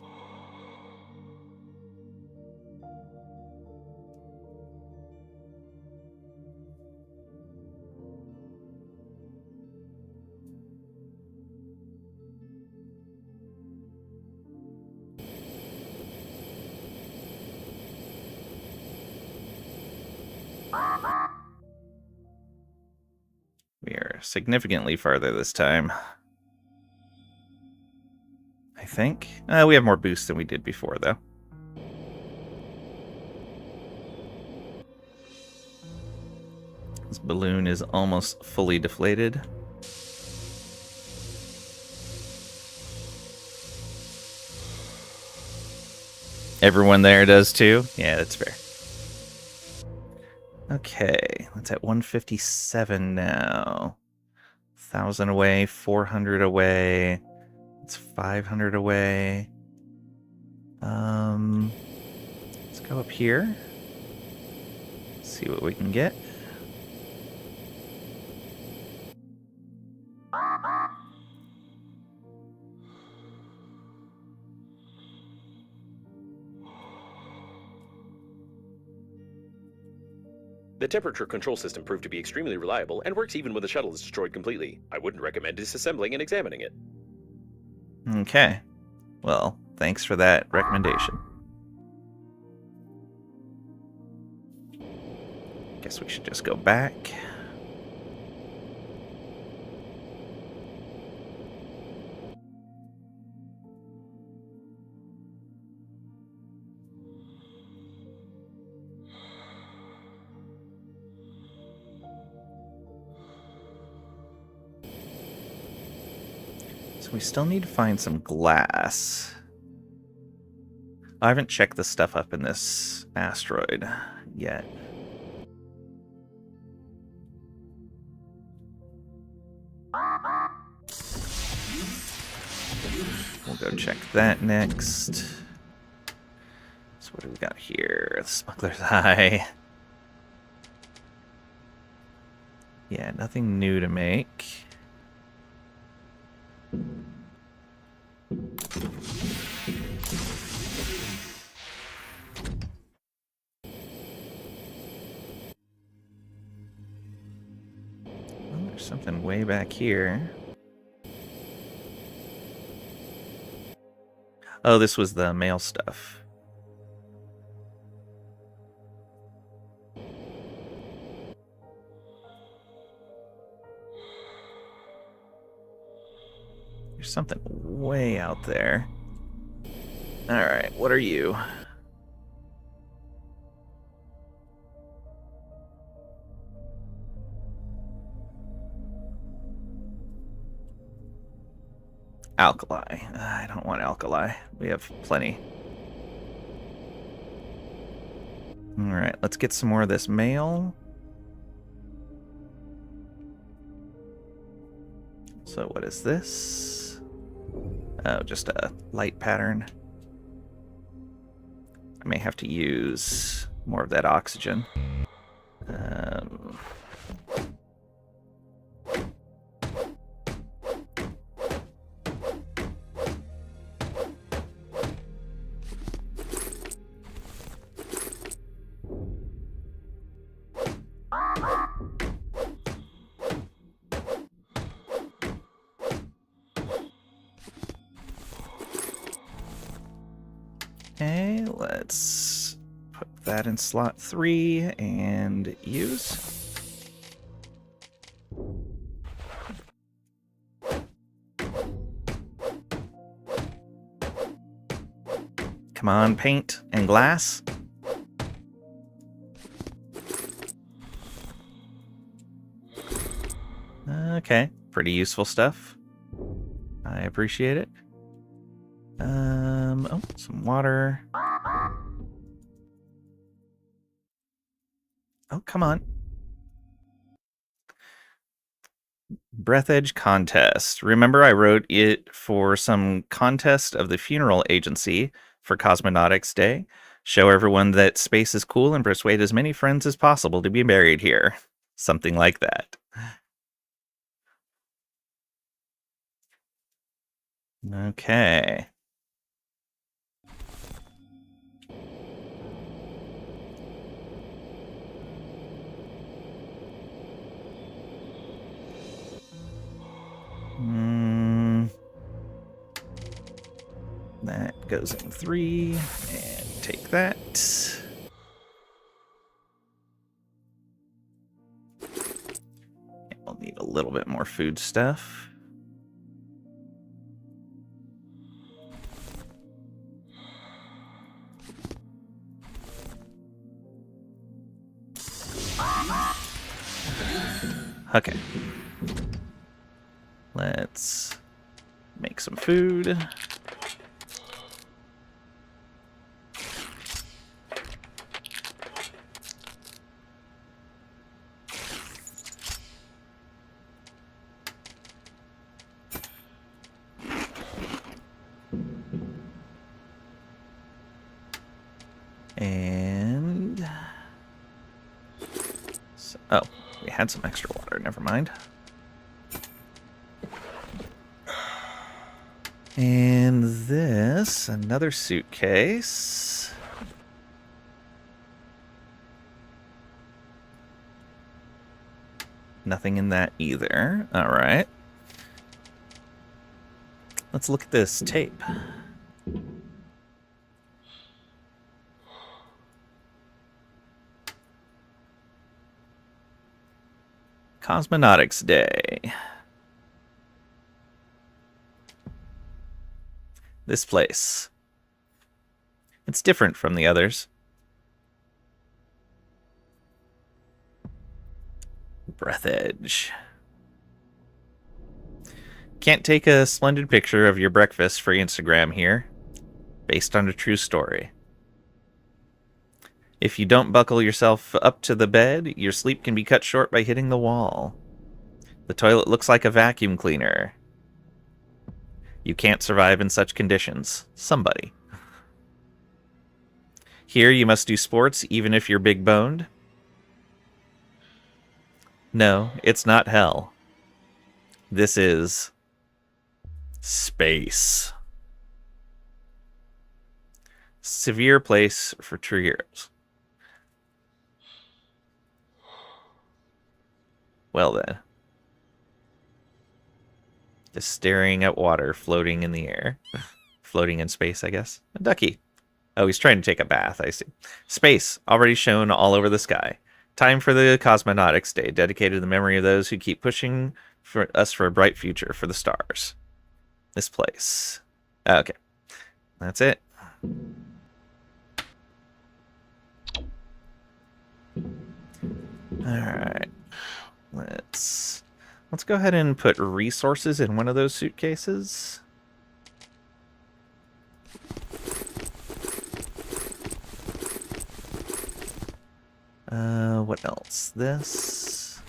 We are significantly farther this time. I think. We have more boost than we did before, though. This balloon is almost fully deflated. Everyone there does too? Yeah, that's fair. Okay, that's at 157 now. 1,000 away, 400 away. It's 500 away. Let's go up here. See what we can get. The temperature control system proved to be extremely reliable and works even when the shuttle is destroyed completely. I wouldn't recommend disassembling and examining it. Okay. Well, thanks for that recommendation. Guess we should just go back. So we still need to find some glass. I haven't checked the stuff up in this asteroid yet. We'll go check that next. So what do we got here? The Smuggler's Eye. Yeah, nothing new to make. Well, there's something way back here. Oh, this was the mail stuff. There's something way out there. Alright, what are you? Alkali. I don't want alkali. We have plenty. Alright, let's get some more of this mail. So what is this? Oh, just a light pattern. I may have to use more of that oxygen. Okay, let's put that in slot 3 and use. Come on, paint and glass. Okay, pretty useful stuff. I appreciate it. Oh, some water. Oh, come on. Breathedge contest. Remember I wrote it for some contest of the funeral agency for Cosmonautics Day? Show everyone that space is cool and persuade as many friends as possible to be buried here. Something like that. Okay. That goes in 3, and take that. And we'll need a little bit more food stuff. Okay. Let's make some food. And so, oh, we had some extra water. Never mind. And this, another suitcase. Nothing in that either. All right. Let's look at this tape. Cosmonautics Day. This place. It's different from the others. Breathedge. Can't take a splendid picture of your breakfast for Instagram here. Based on a true story. If you don't buckle yourself up to the bed, your sleep can be cut short by hitting the wall. The toilet looks like a vacuum cleaner. You can't survive in such conditions. Somebody. Here you must do sports even if you're big boned. No, it's not hell. This is space. Severe place for true heroes. Well then. Just staring at water floating in the air. Floating in space, I guess. A ducky. Oh, he's trying to take a bath, I see. Space, already shown all over the sky. Time for the Cosmonautics Day, dedicated to the memory of those who keep pushing for us for a bright future for the stars. This place. Okay. That's it. Alright. Let's go ahead and put resources in one of those suitcases. What else? This.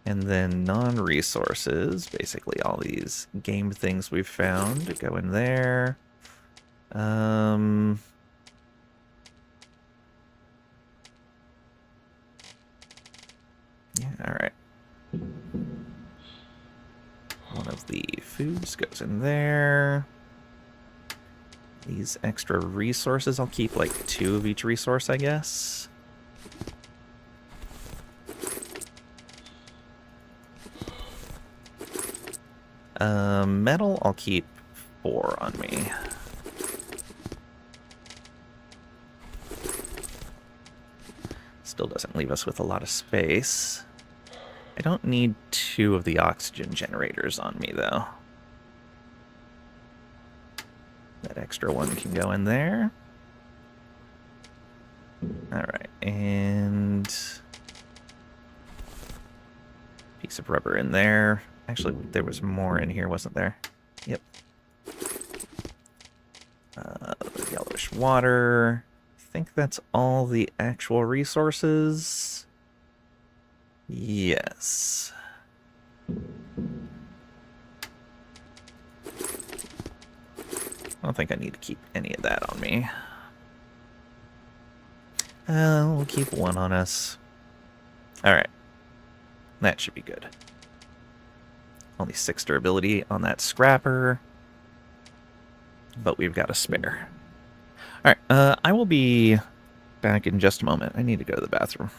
And then non-resources. Basically all these game things we've found go in there. Yeah, alright. One of the foods goes in there. These extra resources, I'll keep like 2 of each resource, I guess. Metal, I'll keep 4 on me. Still doesn't leave us with a lot of space. I don't need 2 of the oxygen generators on me, though. That extra one can go in there. Alright, and... piece of rubber in there. Actually, there was more in here, wasn't there? Yep. Yellowish water. I think that's all the actual resources. Yes. I don't think I need to keep any of that on me. We'll keep 1 on us. Alright. That should be good. Only 6 durability on that scrapper. But we've got a spare. Alright, I will be back in just a moment. I need to go to the bathroom.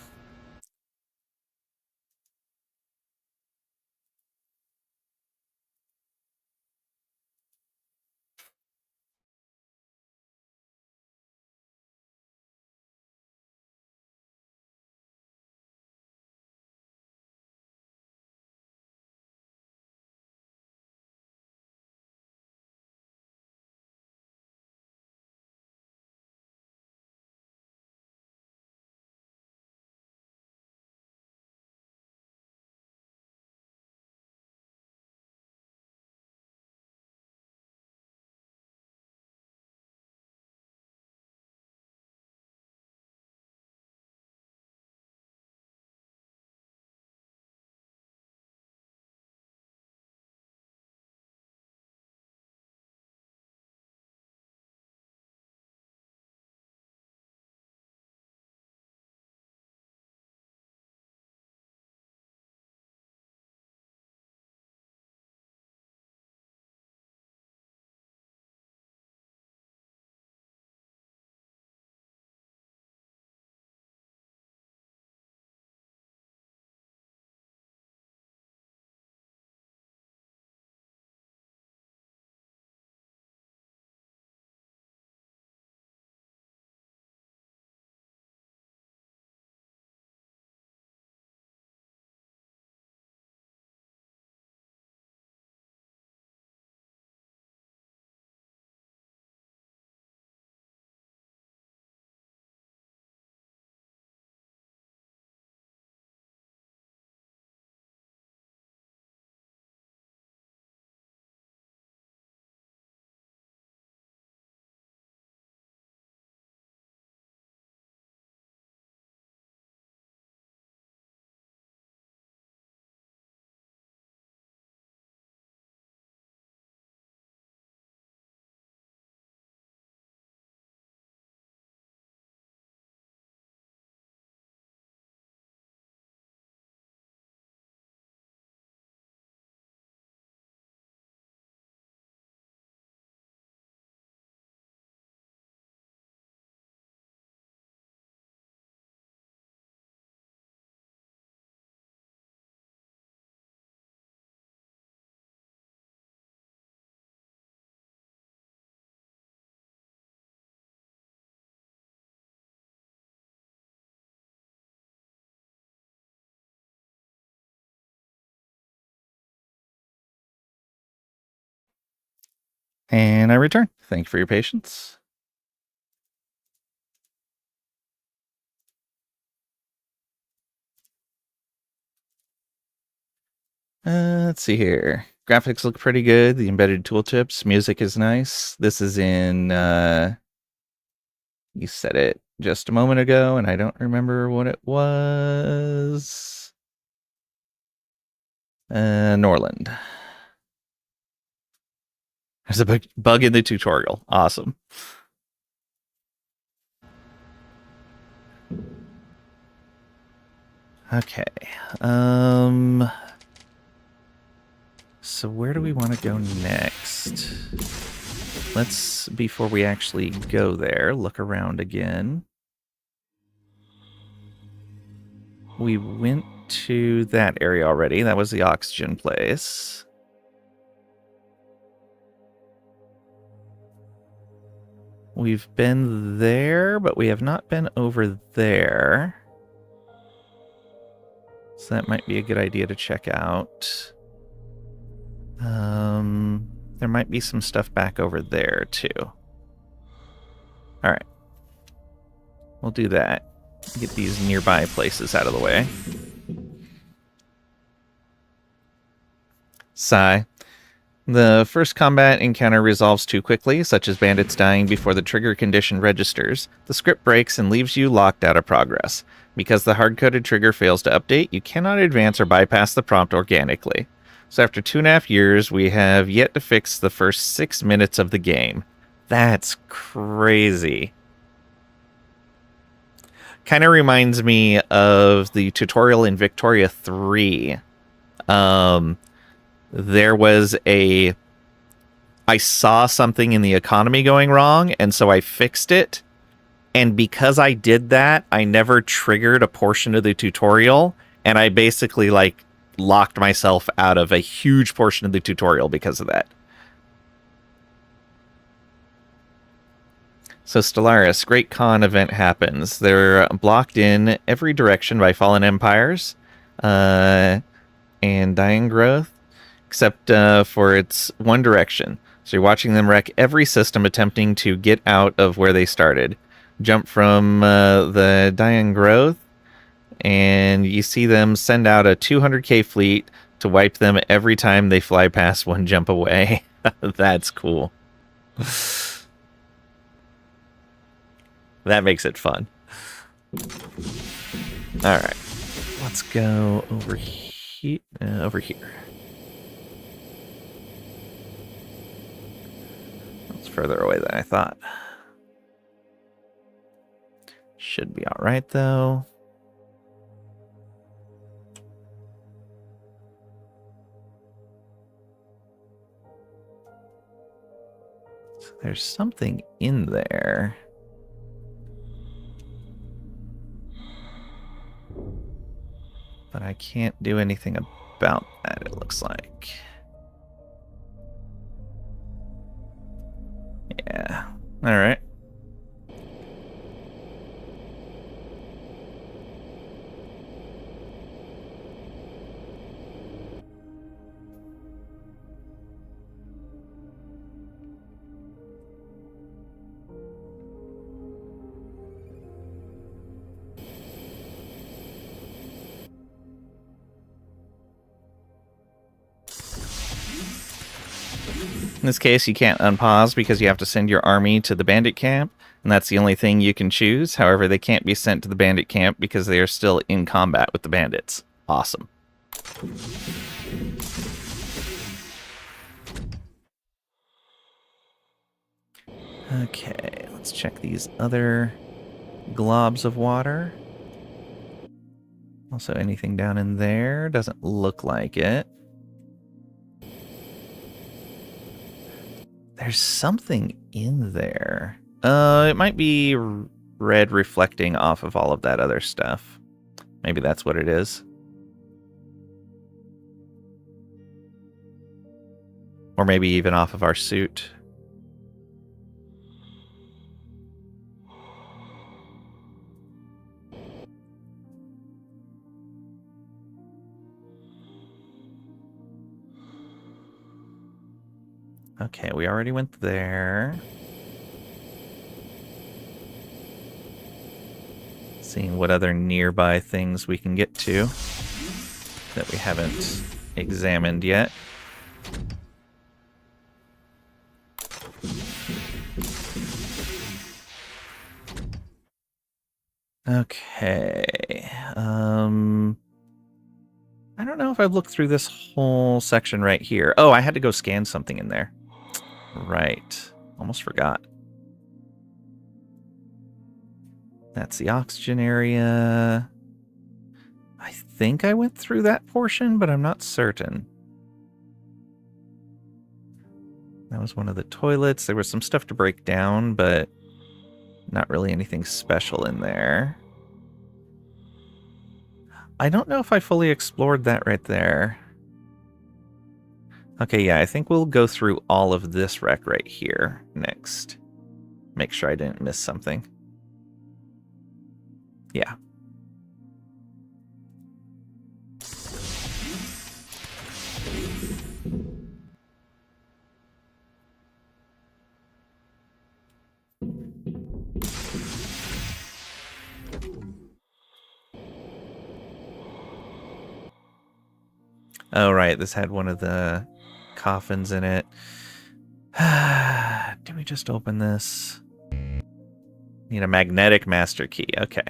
And I return. Thank you for your patience. Let's see here. Graphics look pretty good. The embedded tooltips. Music is nice. This is in, you said it just a moment ago, and I don't remember what it was. Norland. There's a bug in the tutorial. Awesome. Okay. So where do we want to go next? Let's, before we actually go there, look around again. We went to that area already. That was the oxygen place. We've been there, but we have not been over there. So that might be a good idea to check out. There might be some stuff back over there, too. Alright. We'll do that. Get these nearby places out of the way. Sigh. The first combat encounter resolves too quickly, such as bandits dying before the trigger condition registers. The script breaks and leaves you locked out of progress. Because the hard-coded trigger fails to update, you cannot advance or bypass the prompt organically. So after 2.5 years, we have yet to fix the first 6 minutes of the game. That's crazy. Kind of reminds me of the tutorial in Victoria 3. There was I saw something in the economy going wrong, and so I fixed it. And because I did that, I never triggered a portion of the tutorial, and I basically, like, locked myself out of a huge portion of the tutorial because of that. So Stellaris, Great Khan event happens. They're blocked in every direction by fallen empires and dying growth, except for its one direction. So you're watching them wreck every system attempting to get out of where they started. Jump from the dying growth, and you see them send out a 200k fleet to wipe them every time they fly past one jump away. That's cool. That makes it fun. All right, let's go over here. That's further away than I thought. Should be all right though. So there's something in there. But I can't do anything about that, it looks like. Yeah. All right. In this case, you can't unpause because you have to send your army to the bandit camp, and that's the only thing you can choose. However, they can't be sent to the bandit camp because they are still in combat with the bandits. Awesome. Okay, let's check these other globs of water. Also, anything down in there? Doesn't look like it. There's something in there. It might be red reflecting off of all of that other stuff. Maybe that's what it is. Or maybe even off of our suit. Okay, we already went there. Seeing what other nearby things we can get to that we haven't examined yet. Okay. I don't know if I've looked through this whole section right here. Oh, I had to go scan something in there. Right. Almost forgot. That's the oxygen area. I think I went through that portion, but I'm not certain. That was one of the toilets. There was some stuff to break down, but not really anything special in there. I don't know if I fully explored that right there. Okay, yeah, I think we'll go through all of this wreck right here next. Make sure I didn't miss something. Yeah. Oh, right, this had one of the coffins in it. Did we just open this? Need a magnetic master key. Okay.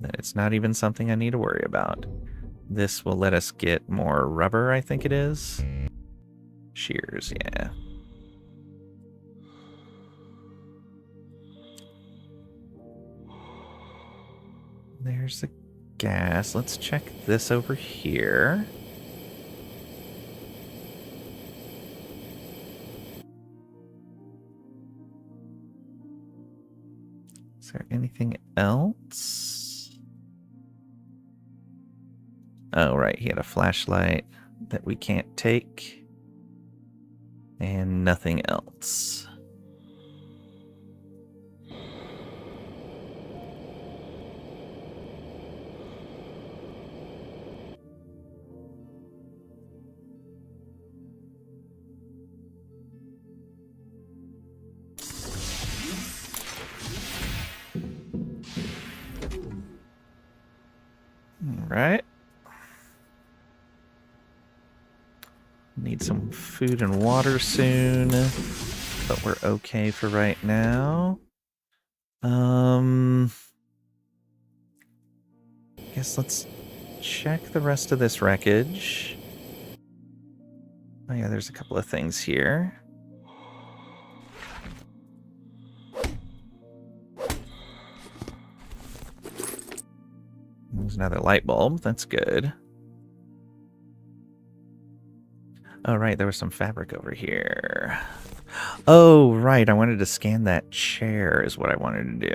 Then it's not even something I need to worry about. This will let us get more rubber, I think it is. Shears, yeah. There's the gas. Let's check this over here. Is there anything else? Oh, right. He had a flashlight that we can't take. And nothing else. Right. Need some food and water soon, but we're okay for right now. Guess let's check the rest of this wreckage. Oh yeah, there's a couple of things here. There's another light bulb. That's good. Oh, right. There was some fabric over here. Oh, right. I wanted to scan that chair is what I wanted to do.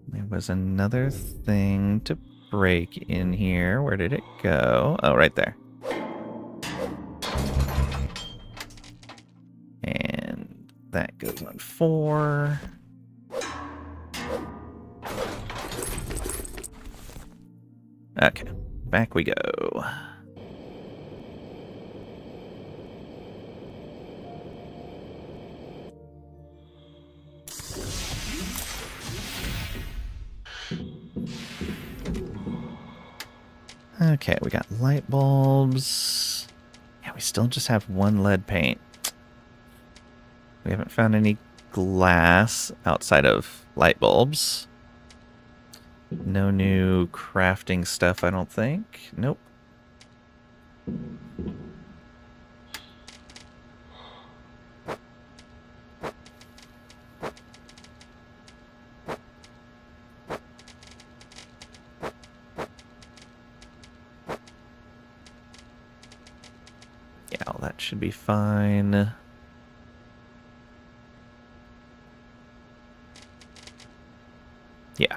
There was another thing to break in here. Where did it go? Oh, right there. And that goes on 4. Okay, back we go. Okay, we got light bulbs. Yeah, we still just have 1 lead paint. We haven't found any glass outside of light bulbs. No new crafting stuff, I don't think. Nope. Yeah, all that should be fine. Yeah.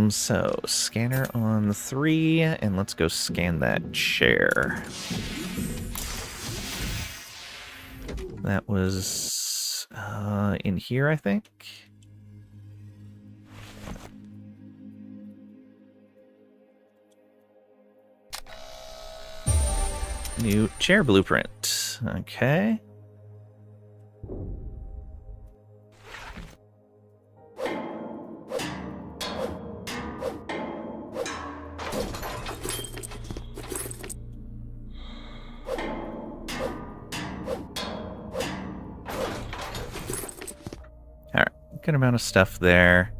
So scanner on 3, and let's go scan that chair. That was in here, I think. New chair blueprint. Okay. Alright, good amount of stuff there.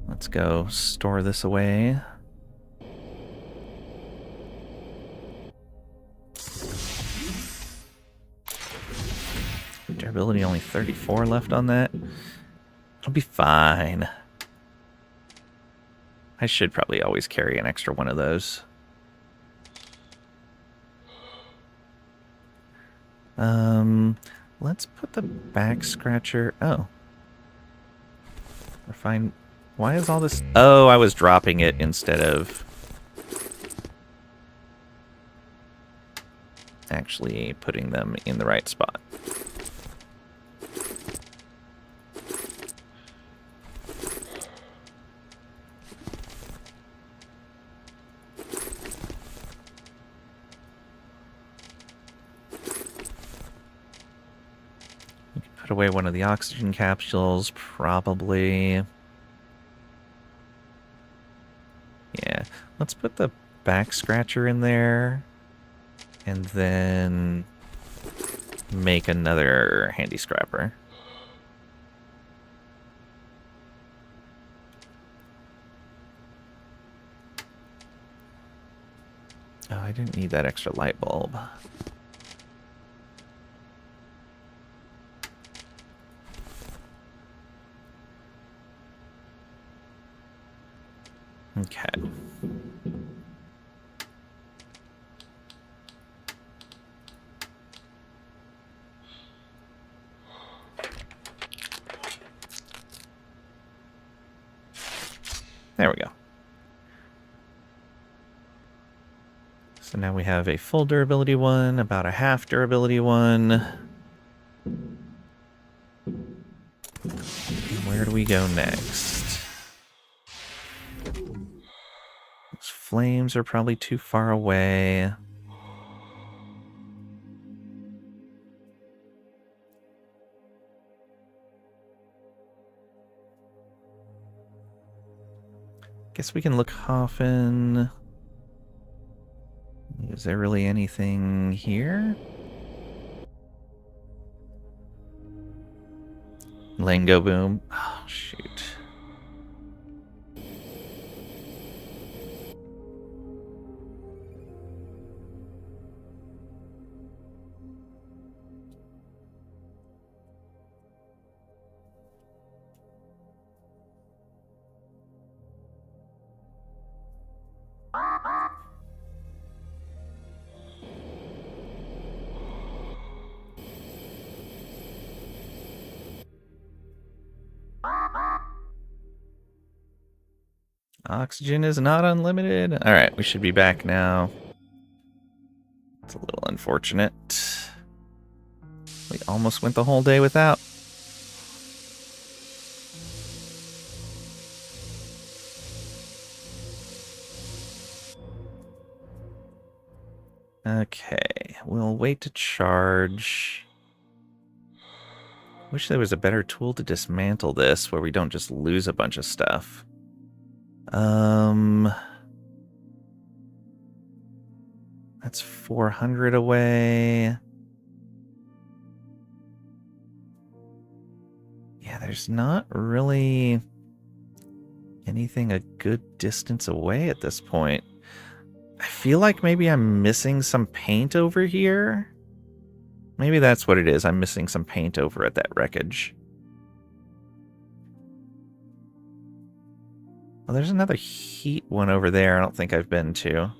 Let's go store this away. Durability only 34 left on that. It'll be fine. I should probably always carry an extra one of those. Let's put the back scratcher. Oh. Refine. Why is all this? Oh, I was dropping it instead of actually putting them in the right spot. Put away one of the oxygen capsules, probably. Yeah, let's put the back scratcher in there, and then make another handy scrapper. Oh, I didn't need that extra light bulb. Okay. There we go. So now we have a full durability one, about a half durability one. And where do we go next? Those flames are probably too far away. Guess we can look Coffin. Is there really anything here? Lango Boom. Oh, shoot. Oxygen is not unlimited. Alright, we should be back now. It's a little unfortunate. We almost went the whole day without. Okay, we'll wait to charge. Wish there was a better tool to dismantle this where we don't just lose a bunch of stuff. That's 400 away. Yeah, there's not really anything a good distance away at this point. I feel like maybe I'm missing some paint over here. Maybe that's what it is. I'm missing some paint over at that wreckage. Well, there's another heat one over there I don't think I've been to.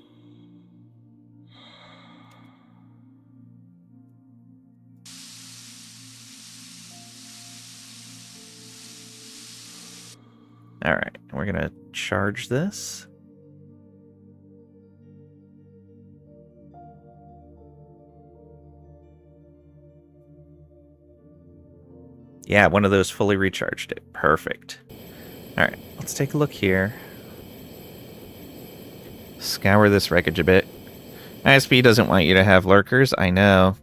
Alright, we're gonna charge this. Yeah, one of those fully recharged it. Perfect. Alright, let's take a look here. Scour this wreckage a bit. ISP doesn't want you to have lurkers, I know.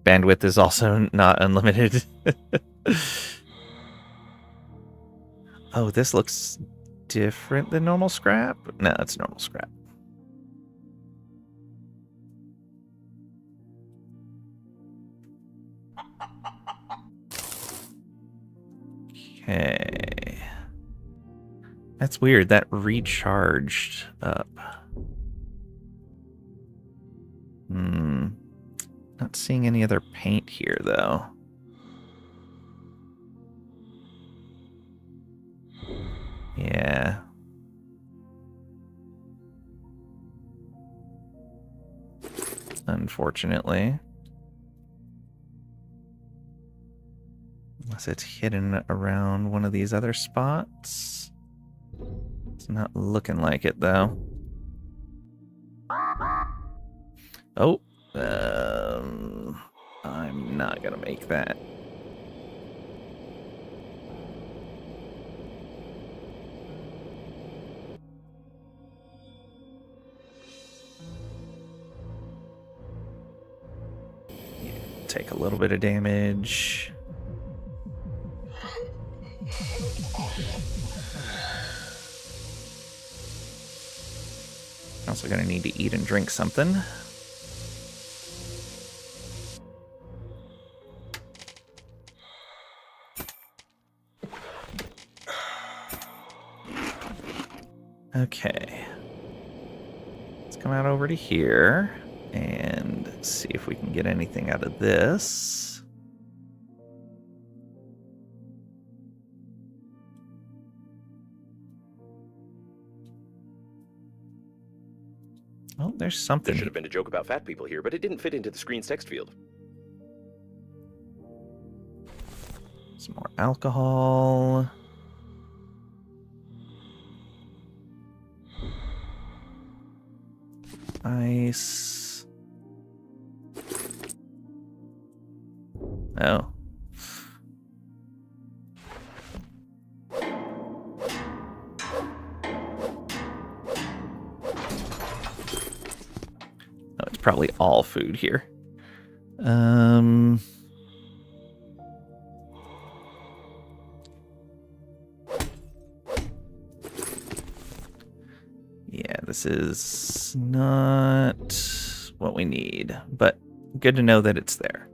Bandwidth is also not unlimited. Oh, this looks different than normal scrap? No, it's normal scrap. Okay. That's weird. That recharged up. Not seeing any other paint here, though. Yeah. Unfortunately. Unless it's hidden around one of these other spots. It's not looking like it, though. Oh. I'm not gonna make that. Yeah, take a little bit of damage. Also gonna need to eat and drink something. Okay. Let's come out over to here and see if we can get anything out of this. Oh, there's something. There should have been a joke about fat people here, but it didn't fit into the screen's text field. Some more alcohol. Ice. Oh. Oh, it's probably all food here. Yeah, this is not what we need, but good to know that it's there.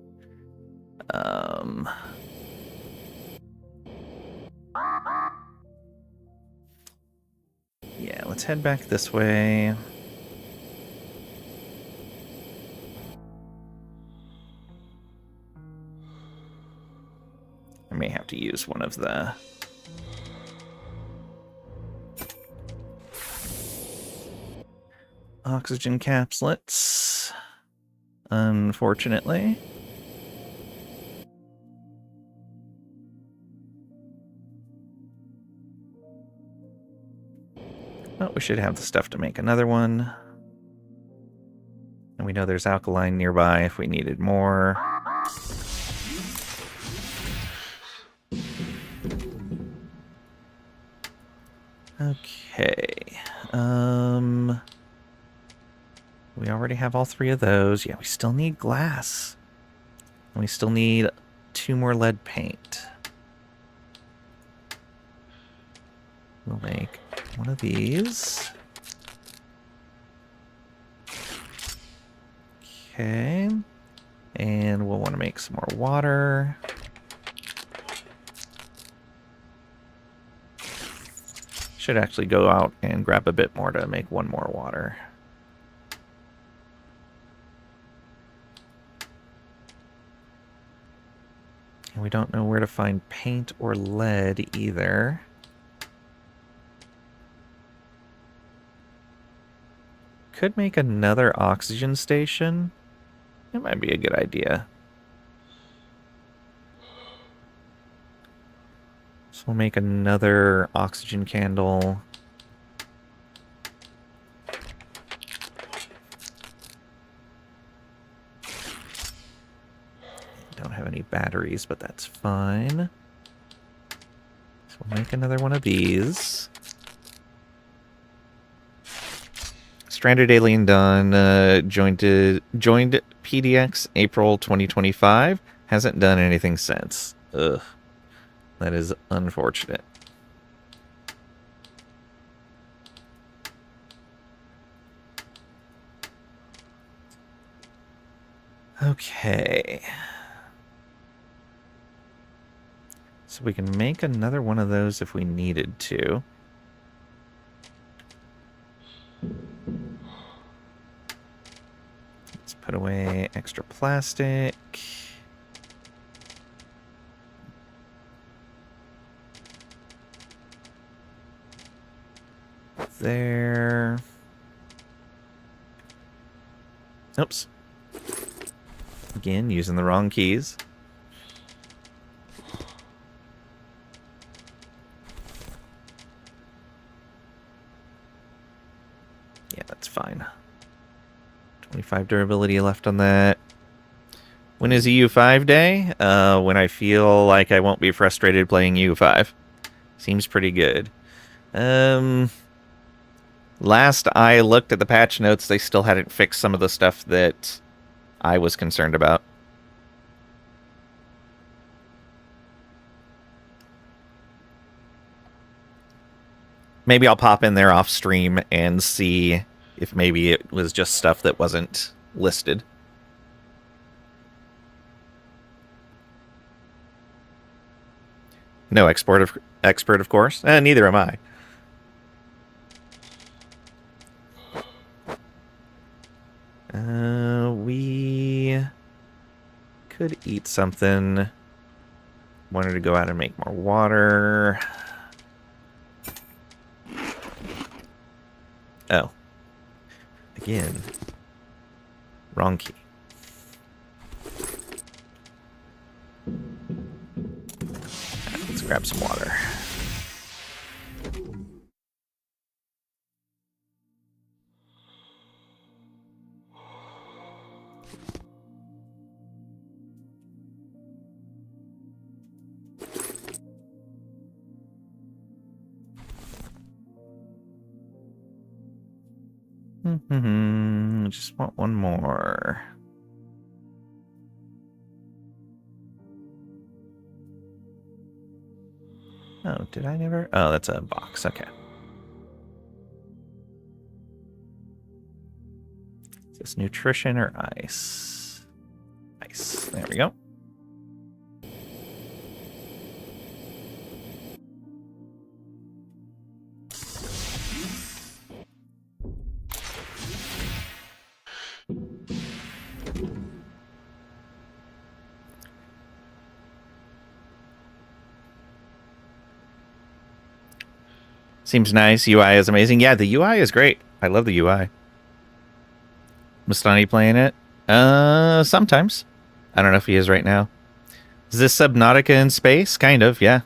Yeah, let's head back this way. I may have to use one of the oxygen capsules, unfortunately. But we should have the stuff to make another one. And we know there's alkaline nearby if we needed more. Okay. We already have all three of those. Yeah, we still need glass. And we still need 2 more lead paint. We'll make one of these. Okay. And we'll want to make some more water. Should actually go out and grab a bit more to make 1 more water. And we don't know where to find paint or lead either. Could make another oxygen station. It might be a good idea. So we'll make another oxygen candle. Don't have any batteries, but that's fine. So we'll make another one of these. Let's Stranded Alien Dawn joined PDX April 2025. Hasn't done anything since. Ugh. That is unfortunate. Okay. So we can make another one of those if we needed to. Let's put away extra plastic. There. Oops. Again, using the wrong keys. Yeah, that's fine. 25 durability left on that. When is EU5 day? When I feel like I won't be frustrated playing EU5. Seems pretty good. Last I looked at the patch notes, they still hadn't fixed some of the stuff that I was concerned about. Maybe I'll pop in there off stream and see if maybe it was just stuff that wasn't listed. No expert, of course. Neither am I. We could eat something. Wanted to go out and make more water. Oh. Again. Wrong key. Let's grab some water. Just want one more. Oh, did I never? Oh, that's a box. Okay. Is this nutrition or ice? Ice. There we go. Seems nice. UI is amazing. Yeah, the UI is great. I love the UI. Mustani playing it? Sometimes. I don't know if he is right now. Is this Subnautica in space? Kind of, yeah.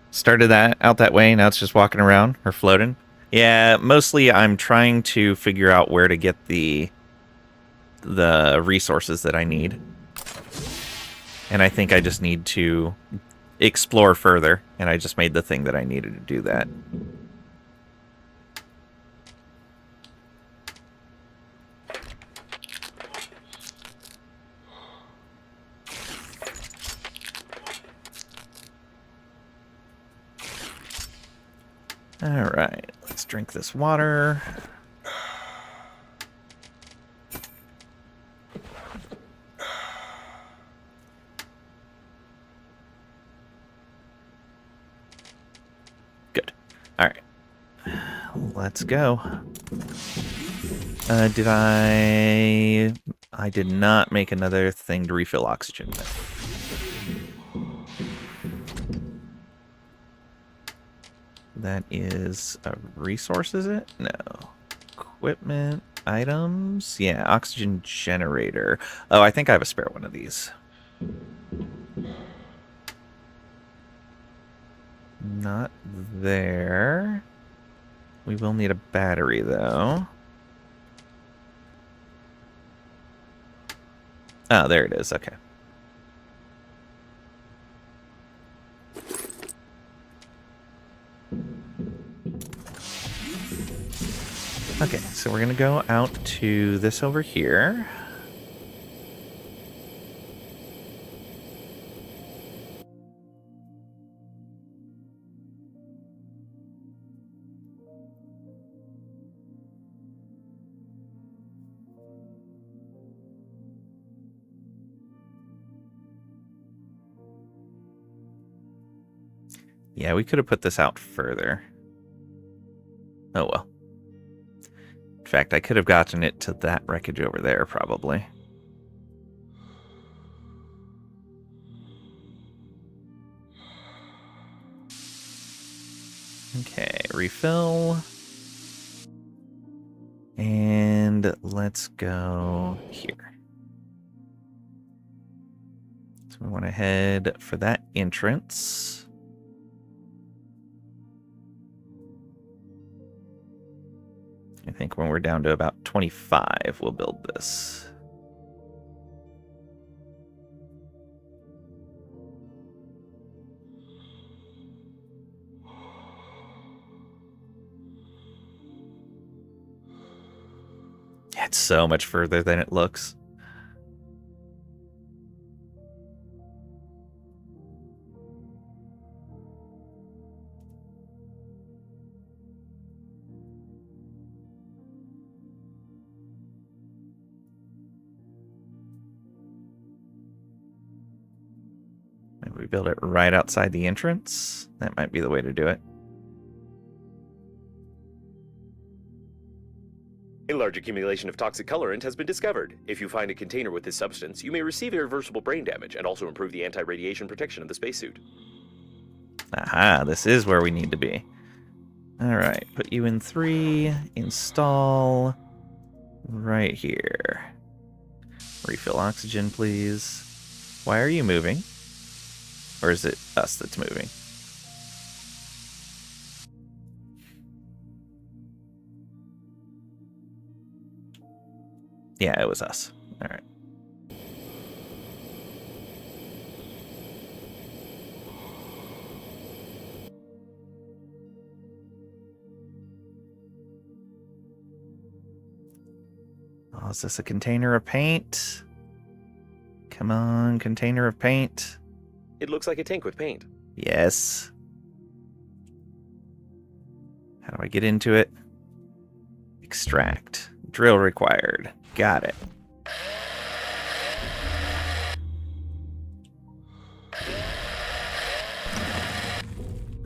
Started that out that way, now it's just walking around or floating. Yeah, mostly I'm trying to figure out where to get the resources that I need. And I think I just need to explore further, and I just made the thing that I needed to do that. All right, let's drink this water. Good. All right. Let's go. Did I did not make another thing to refill oxygen with. That is a resource, is it? No. Equipment, items. Yeah, oxygen generator. Oh, I think I have a spare one of these. Not there. We will need a battery, though. Oh, there it is. Okay. Okay, so we're gonna go out to this over here. Yeah, we could have put this out further. Oh well. In fact, I could have gotten it to that wreckage over there, probably. Okay, refill. And let's go here. So we want to head for that entrance. I think when we're down to about 25, we'll build this. It's so much further than it looks. Maybe we build it right outside the entrance. That might be the way to do it. A large accumulation of toxic colorant has been discovered. If you find a container with this substance, you may receive irreversible brain damage and also improve the anti-radiation protection of the spacesuit. Aha, this is where we need to be. Alright, put you in 3, install right here. Refill oxygen, please. Why are you moving? Or is it us that's moving? Yeah, it was us. Alright. Oh, is this a container of paint? Come on, container of paint. It looks like a tank with paint. Yes. How do I get into it? Extract. Drill required. Got it.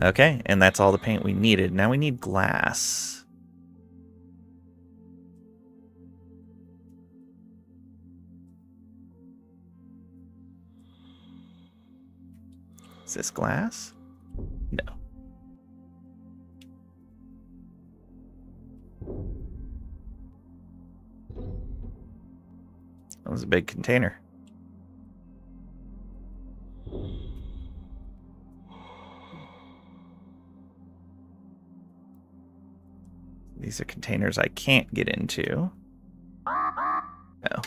Okay, and that's all the paint we needed. Now we need glass. Is this glass? No. That was a big container. These are containers I can't get into. Oh,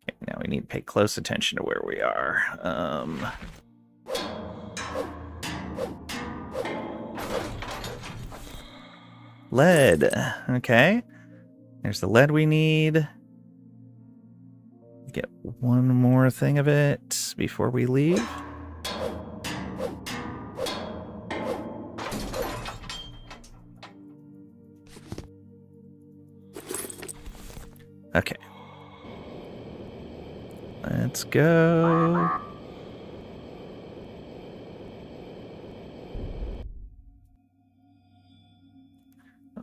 okay, now we need to pay close attention to where we are. Lead. Okay. There's the lead we need. Get one more thing of it before we leave. Okay. Let's go.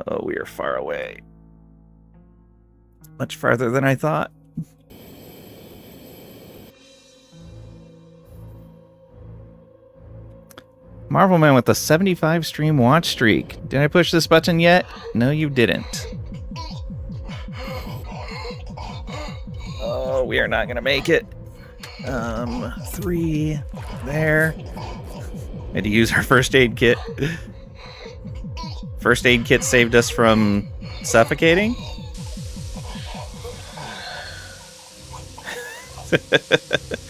Oh, we are far away. Much farther than I thought. Marvelman with a 75 stream watch streak. Did I push this button yet? No, you didn't. Oh, we are not gonna make it. 3 there. Had to use our first aid kit. First aid kit saved us from suffocating.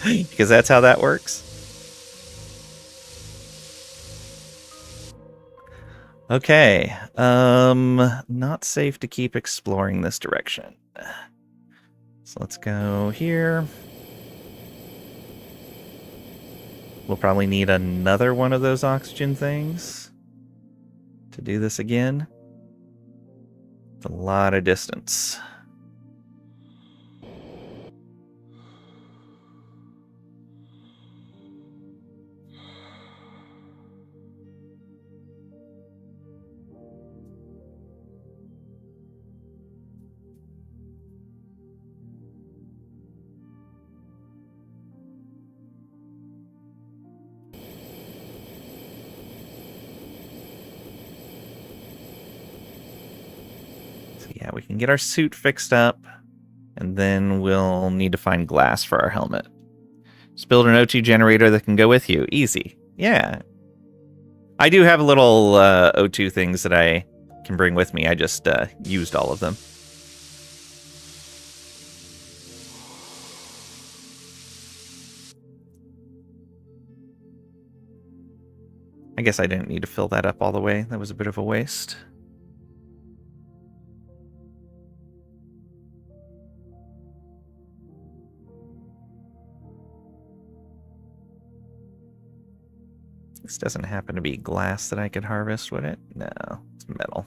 Because that's how that works. Okay. Not safe to keep exploring this direction. So let's go here. We'll probably need another one of those oxygen things to do this again. It's a lot of distance. Yeah, we can get our suit fixed up, and then we'll need to find glass for our helmet. Just build an O2 generator that can go with you. Easy. Yeah. I do have little O2 things that I can bring with me. I just used all of them. I guess I didn't need to fill that up all the way. That was a bit of a waste. This doesn't happen to be glass that I could harvest, would it? No, it's metal.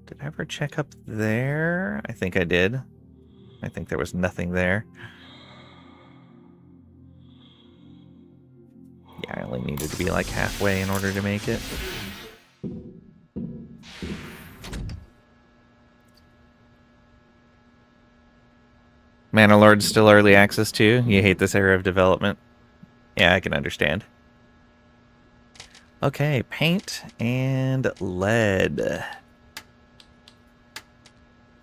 Did I ever check up there? I think I did. I think there was nothing there. Yeah, I only needed to be like halfway in order to make it. Mana Lord's still early access too? You hate this era of development? Yeah, I can understand. Okay, paint and lead.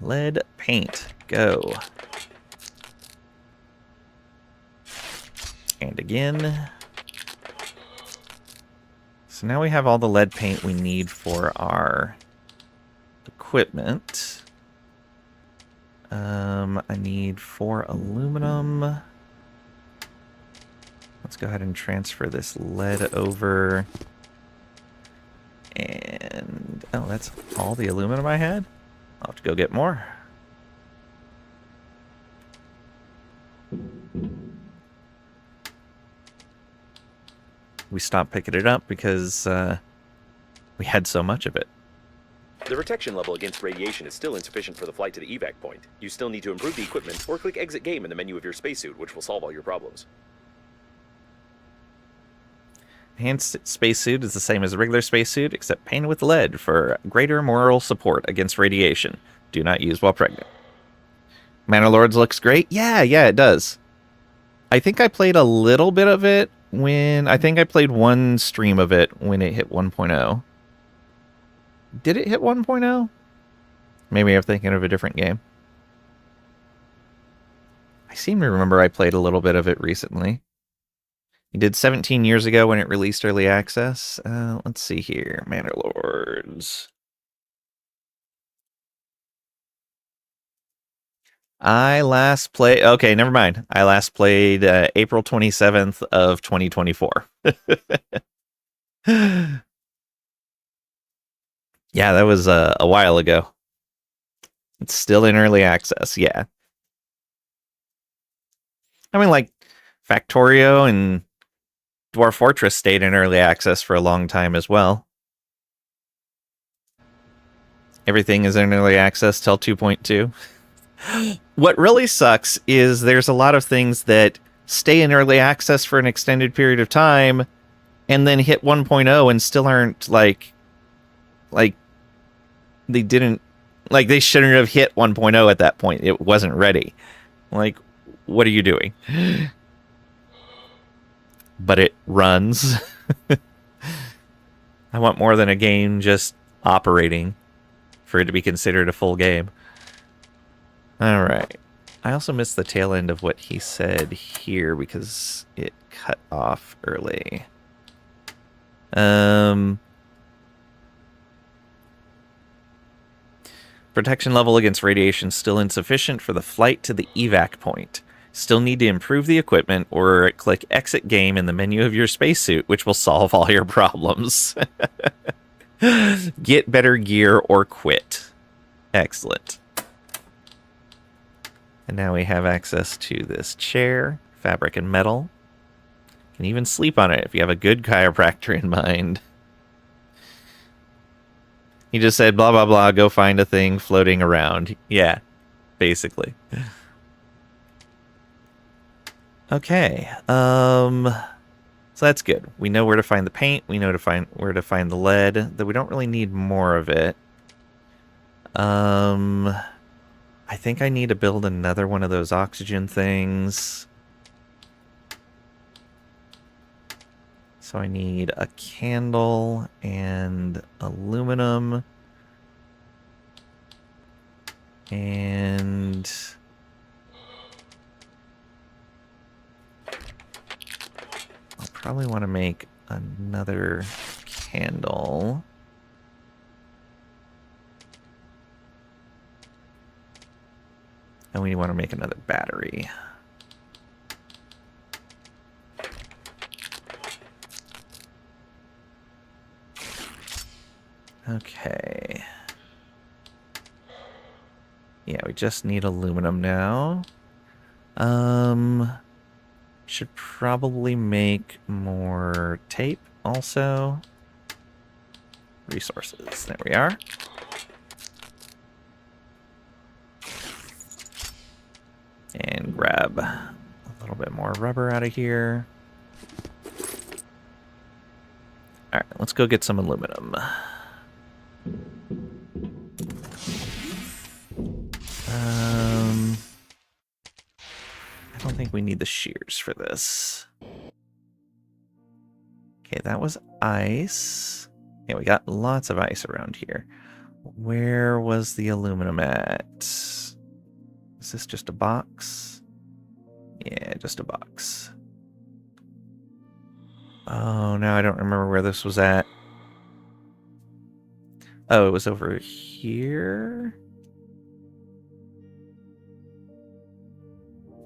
Lead paint. Go. And again. So now we have all the lead paint we need for our equipment. I need 4 aluminum. Let's go ahead and transfer this lead over. And, oh, that's all the aluminum I had? I'll have to go get more. We stopped picking it up because we had so much of it. The protection level against radiation is still insufficient for the flight to the evac point. You still need to improve the equipment or click exit game in the menu of your spacesuit, which will solve all your problems. Enhanced spacesuit is the same as a regular spacesuit, except painted with lead for greater moral support against radiation. Do not use while pregnant. Mana Lords looks great. Yeah, it does. I think I played a little bit of it when... I think I played one stream of it when it hit 1.0. Did it hit 1.0? Maybe I'm thinking of a different game. I seem to remember I played a little bit of it recently. It did 17 years ago when it released early access. Let's see here. Mana Lords. I last played... Okay, never mind. I last played April 27th of 2024. Yeah, that was a while ago. It's still in early access, yeah. I mean, like, Factorio and Dwarf Fortress stayed in early access for a long time as well. Everything is in early access till 2.2. What really sucks is there's a lot of things that stay in early access for an extended period of time and then hit 1.0 and still aren't, like they didn't, like, they shouldn't have hit 1.0 at that point. It wasn't ready. Like, what are you doing? But it runs. I want more than a game just operating for it to be considered a full game. Alright. I also missed the tail end of what he said here because it cut off early. Protection level against radiation still insufficient for the flight to the evac point. Still need to improve the equipment or click exit game in the menu of your spacesuit, which will solve all your problems. Get better gear or quit. Excellent. And now we have access to this chair, fabric and metal. Can even sleep on it if you have a good chiropractor in mind. He just said, blah, blah, blah, go find a thing floating around. Yeah, basically. Okay. So that's good. We know where to find the paint. We know where to find the lead. Though we don't really need more of it. I think I need to build another one of those oxygen things. So I need a candle and aluminum. And I'll probably want to make another candle. And we want to make another battery. Okay. Yeah, we just need aluminum now. Should probably make more tape also. Resources. There we are. And grab a little bit more rubber out of here. Alright, let's go get some aluminum. I don't think we need the shears for this. Okay, that was ice. Yeah, we got lots of ice around here. Where was the aluminum at? Is this just a box? Yeah, just a box. Oh, now I don't remember where this was at. Oh, it was over here?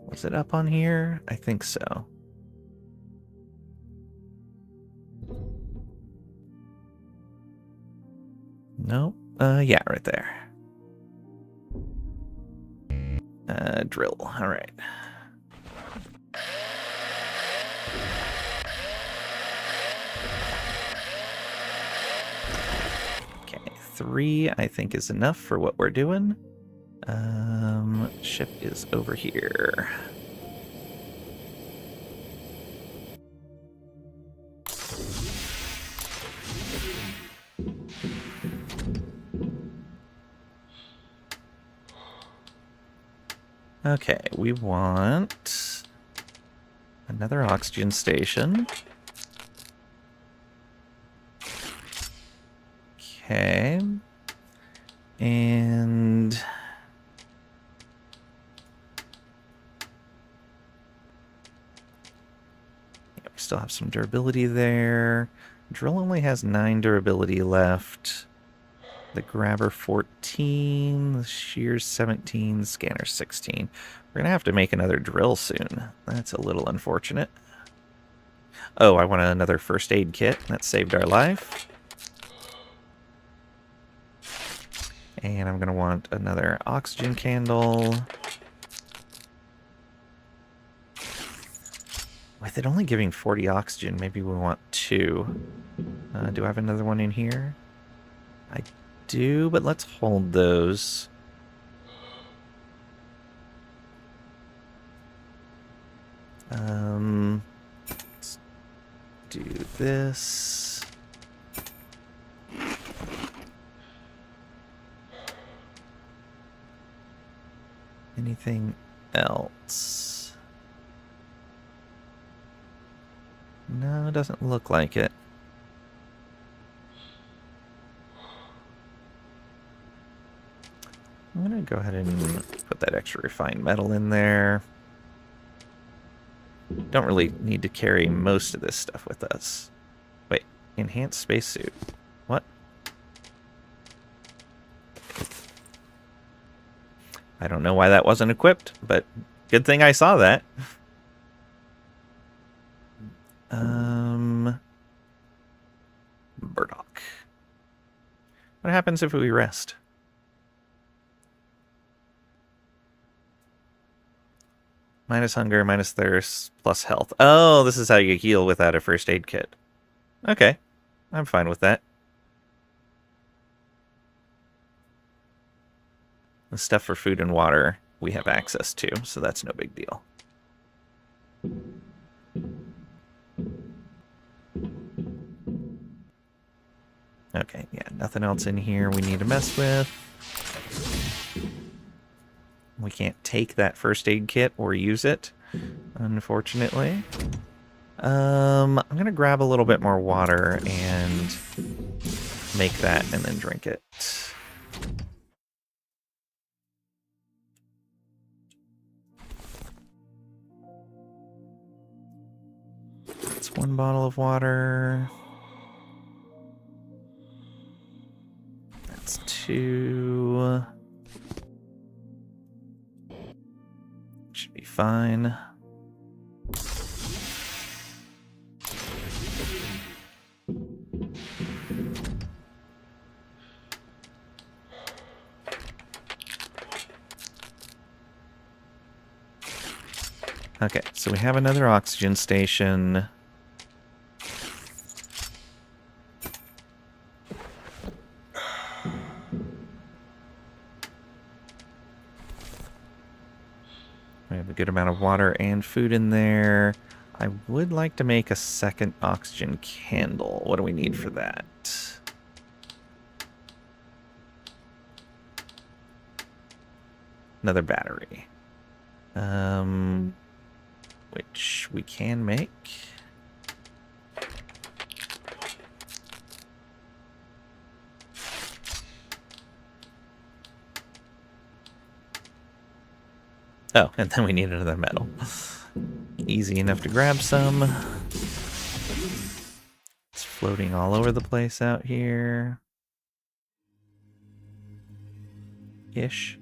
Was it up on here? I think so. Nope. Yeah, right there. Drill. All right. Okay, 3 I think is enough for what we're doing. Ship is over here. Okay, we want another oxygen station. Okay. And yeah, we still have some durability there. Drill only has 9 durability left. The grabber 14, the shears 17, the scanner 16. We're going to have to make another drill soon. That's a little unfortunate. Oh, I want another first aid kit. That saved our life. And I'm going to want another oxygen candle. With it only giving 40 oxygen, maybe we want 2. Do I have another one in here? I do, but let's hold those. Let's do this. Anything else? No, it doesn't look like it. I'm going to go ahead and put that extra refined metal in there. Don't really need to carry most of this stuff with us. Wait, enhanced spacesuit. What? I don't know why that wasn't equipped, but good thing I saw that. Burdock. What happens if we rest? Minus hunger, minus thirst, plus health. Oh, this is how you heal without a first aid kit. Okay, I'm fine with that. The stuff for food and water we have access to, so that's no big deal. Okay, yeah, nothing else in here we need to mess with. We can't take that first aid kit or use it, unfortunately. I'm gonna grab a little bit more water and make that and then drink it. That's 1 bottle of water. That's 2. Should be fine. Okay, so we have another oxygen station. We have a good amount of water and food in there. I would like to make a second oxygen candle. What do we need for that? Another battery. Which we can make. Oh, and then we need another metal. Easy enough to grab some. It's floating all over the place out here. Ish.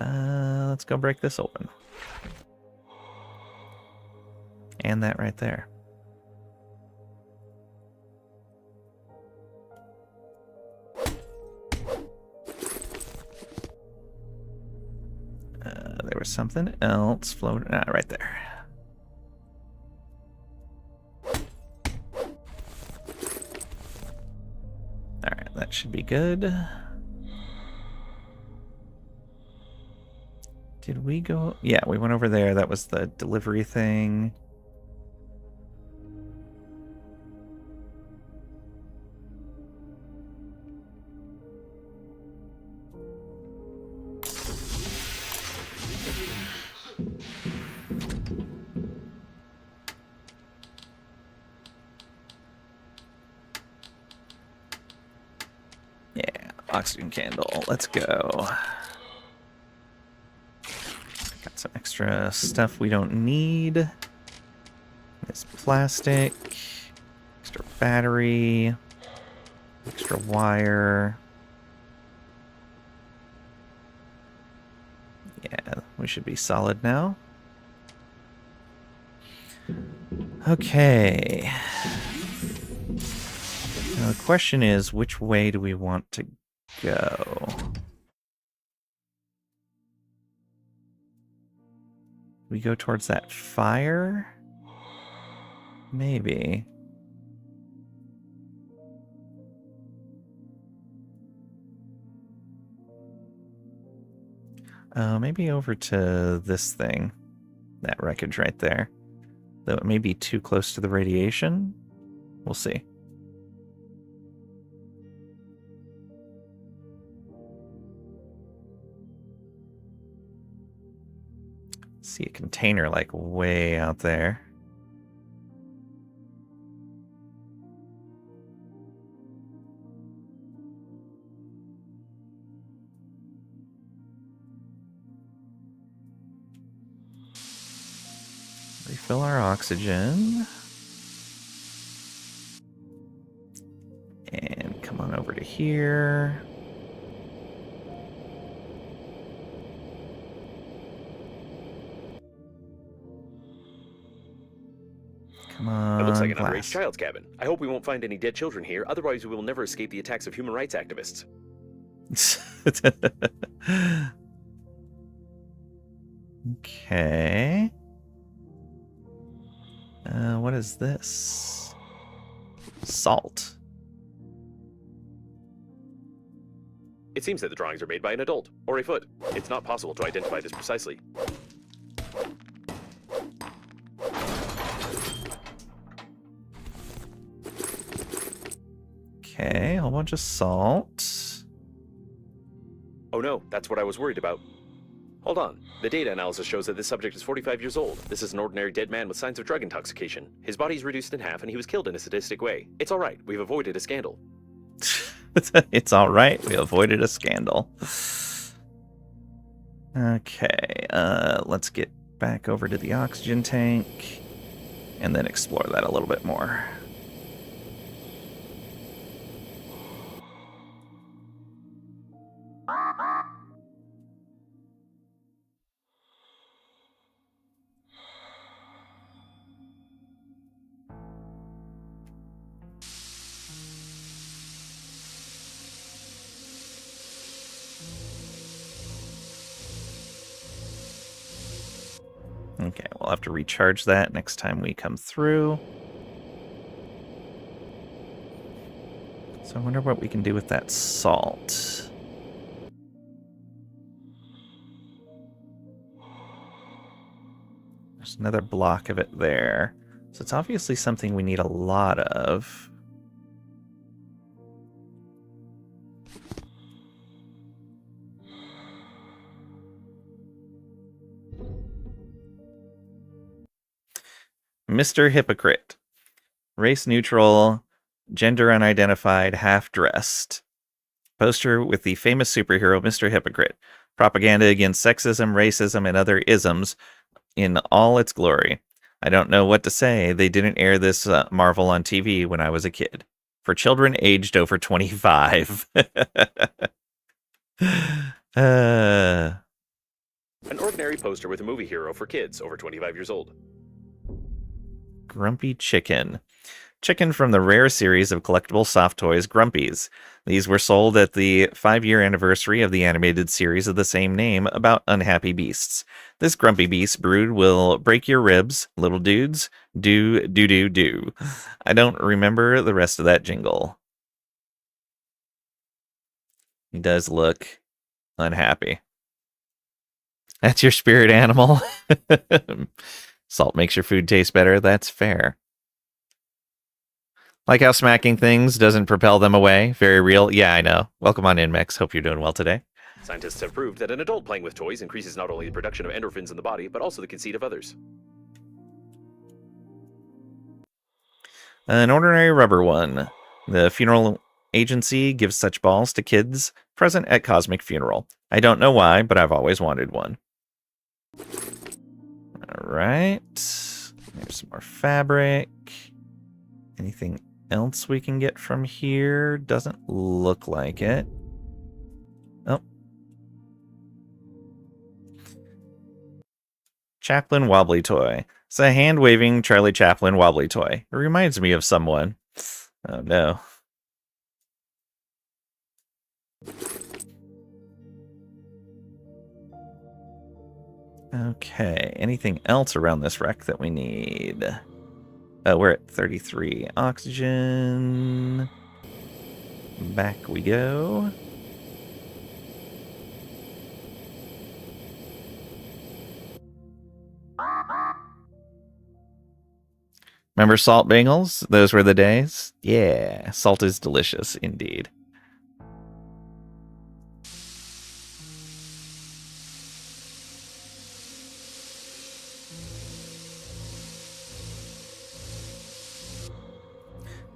Let's go break this open. And that right there. There was something else floating. Right there. Alright, that should be good. Did we go? Yeah, we went over there. That was the delivery thing. Yeah, oxygen candle. Let's go. Got some extra stuff we don't need. This plastic, extra battery, extra wire. Yeah, we should be solid now. Okay. Now the question is, which way do we want to go? We go towards that fire? Maybe. Maybe over to this thing. That wreckage right there. Though it may be too close to the radiation. We'll see. See a container like way out there. Refill our oxygen. And come on over to here. Come on, It looks like an glass. underage child's cabin. I hope we won't find any dead children here, otherwise we will never escape the attacks of human rights activists. Okay. What is this? Salt. It seems that the drawings are made by an adult, or a foot. It's not possible to identify this precisely. Okay, a whole bunch of salt. Oh no, that's what I was worried about. Hold on. The data analysis shows that this subject is 45 years old. This is an ordinary dead man with signs of drug intoxication. His body is reduced in half and he was killed in a sadistic way. It's alright, we've avoided a scandal. It's all right. We avoided a scandal. Okay, let's get back over to the oxygen tank and then explore that a little bit more. Okay, we'll have to recharge that next time we come through. So I wonder what we can do with that salt. There's another block of it there. So it's obviously something we need a lot of. Mr. Hypocrite. Race neutral, gender unidentified, half-dressed. Poster with the famous superhero Mr. Hypocrite. Propaganda against sexism, racism, and other isms in all its glory. I don't know what to say. They didn't air this Marvel on TV when I was a kid. For children aged over 25. An ordinary poster with a movie hero for kids over 25 years old. Grumpy Chicken. Chicken from the rare series of collectible soft toys Grumpies. These were sold at the 5-year anniversary of the animated series of the same name about unhappy beasts. This grumpy beast brood will break your ribs, little dudes. Do, do, do, do. I don't remember the rest of that jingle. He does look unhappy. That's your spirit animal? Salt makes your food taste better. That's fair. Like how smacking things doesn't propel them away. Very real. Yeah, I know. Welcome on in, Mex. Hope you're doing well today. Scientists have proved that an adult playing with toys increases not only the production of endorphins in the body, but also the conceit of others. An ordinary rubber one. The funeral agency gives such balls to kids present at Cosmic Funeral. I don't know why, but I've always wanted one. All right. There's some more fabric. Anything else we can get from here? Doesn't look like it. Oh. Chaplin Wobbly Toy. It's a hand-waving Charlie Chaplin Wobbly Toy. It reminds me of someone. Oh no. Okay, anything else around this wreck that we need? We're at 33 oxygen. Back we go. Remember salt bagels? Those were the days? Yeah, salt is delicious indeed.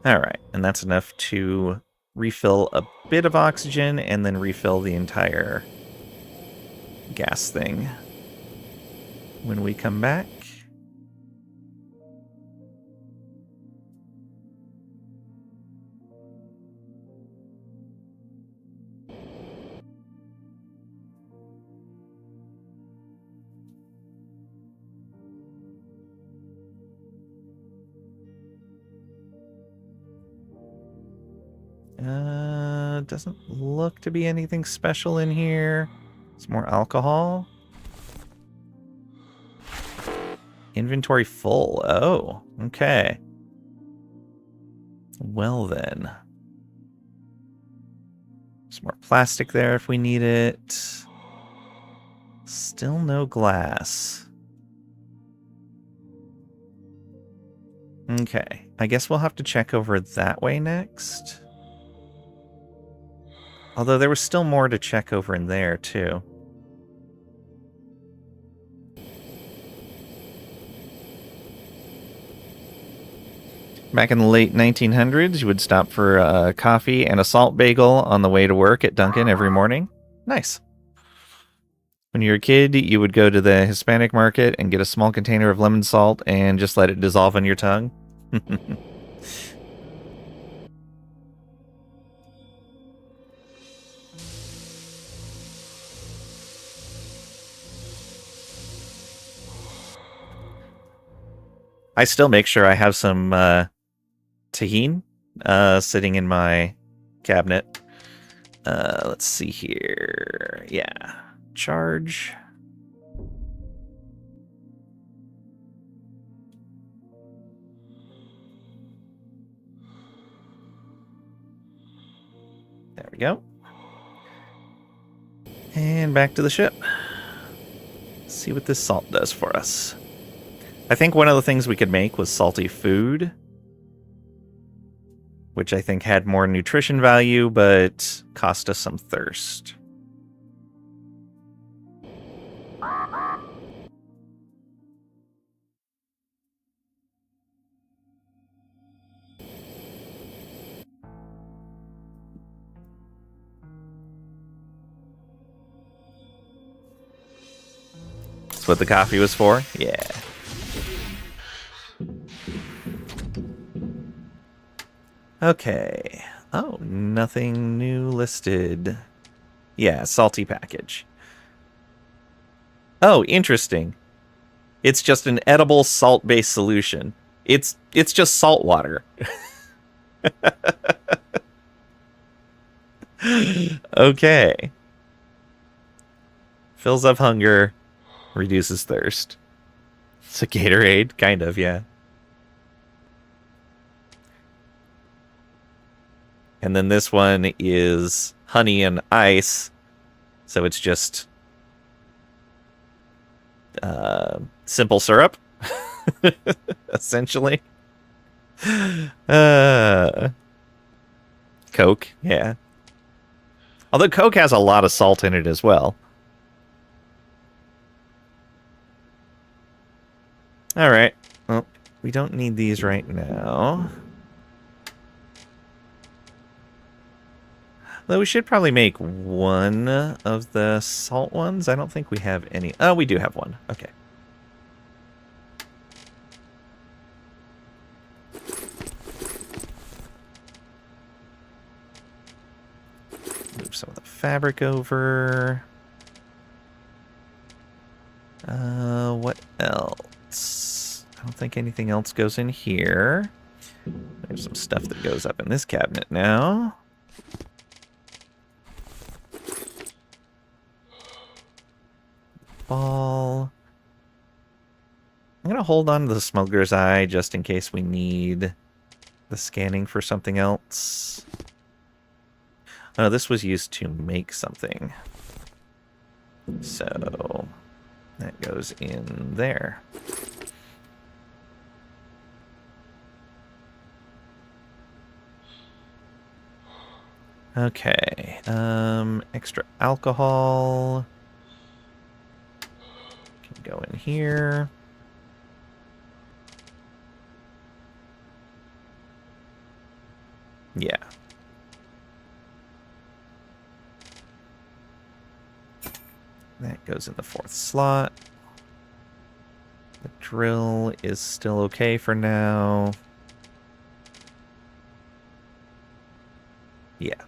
All right, and that's enough to refill a bit of oxygen and then refill the entire gas thing when we come back. Doesn't look to be anything special in here. Some more alcohol. Inventory full. Oh, okay. Well then. Some more plastic there if we need it. Still no glass. Okay, I guess we'll have to check over that way next. Although there was still more to check over in there, too. Back in the late 1900s, you would stop for a coffee and a salt bagel on the way to work at Dunkin' every morning. Nice. When you were a kid, you would go to the Hispanic market and get a small container of lemon salt and just let it dissolve on your tongue. I still make sure I have some tahine sitting in my cabinet. Let's see here. Yeah. Charge. There we go. And back to the ship. Let's see what this salt does for us. I think one of the things we could make was salty food, which I think had more nutrition value, but cost us some thirst. That's what the coffee was for? Yeah. Okay. Oh, nothing new listed. Yeah, salty package. Oh, interesting. It's just an edible salt-based solution. It's just salt water. Okay. Fills up hunger, reduces thirst. It's a Gatorade, kind of, yeah. And then this one is honey and ice, so it's just simple syrup, essentially. Coke, yeah. Although Coke has a lot of salt in it as well. Alright, well, we don't need these right now. Though we should probably make one of the salt ones. I don't think we have any. Oh, we do have one. Okay. Move some of the fabric over. What else? I don't think anything else goes in here. There's some stuff that goes up in this cabinet now. Ball. I'm going to hold on to the smuggler's eye just in case we need the scanning for something else. Oh, this was used to make something. So that goes in there. Okay. Extra alcohol. Can go in here. Yeah. That goes in the fourth slot. The drill is still okay for now. Yeah.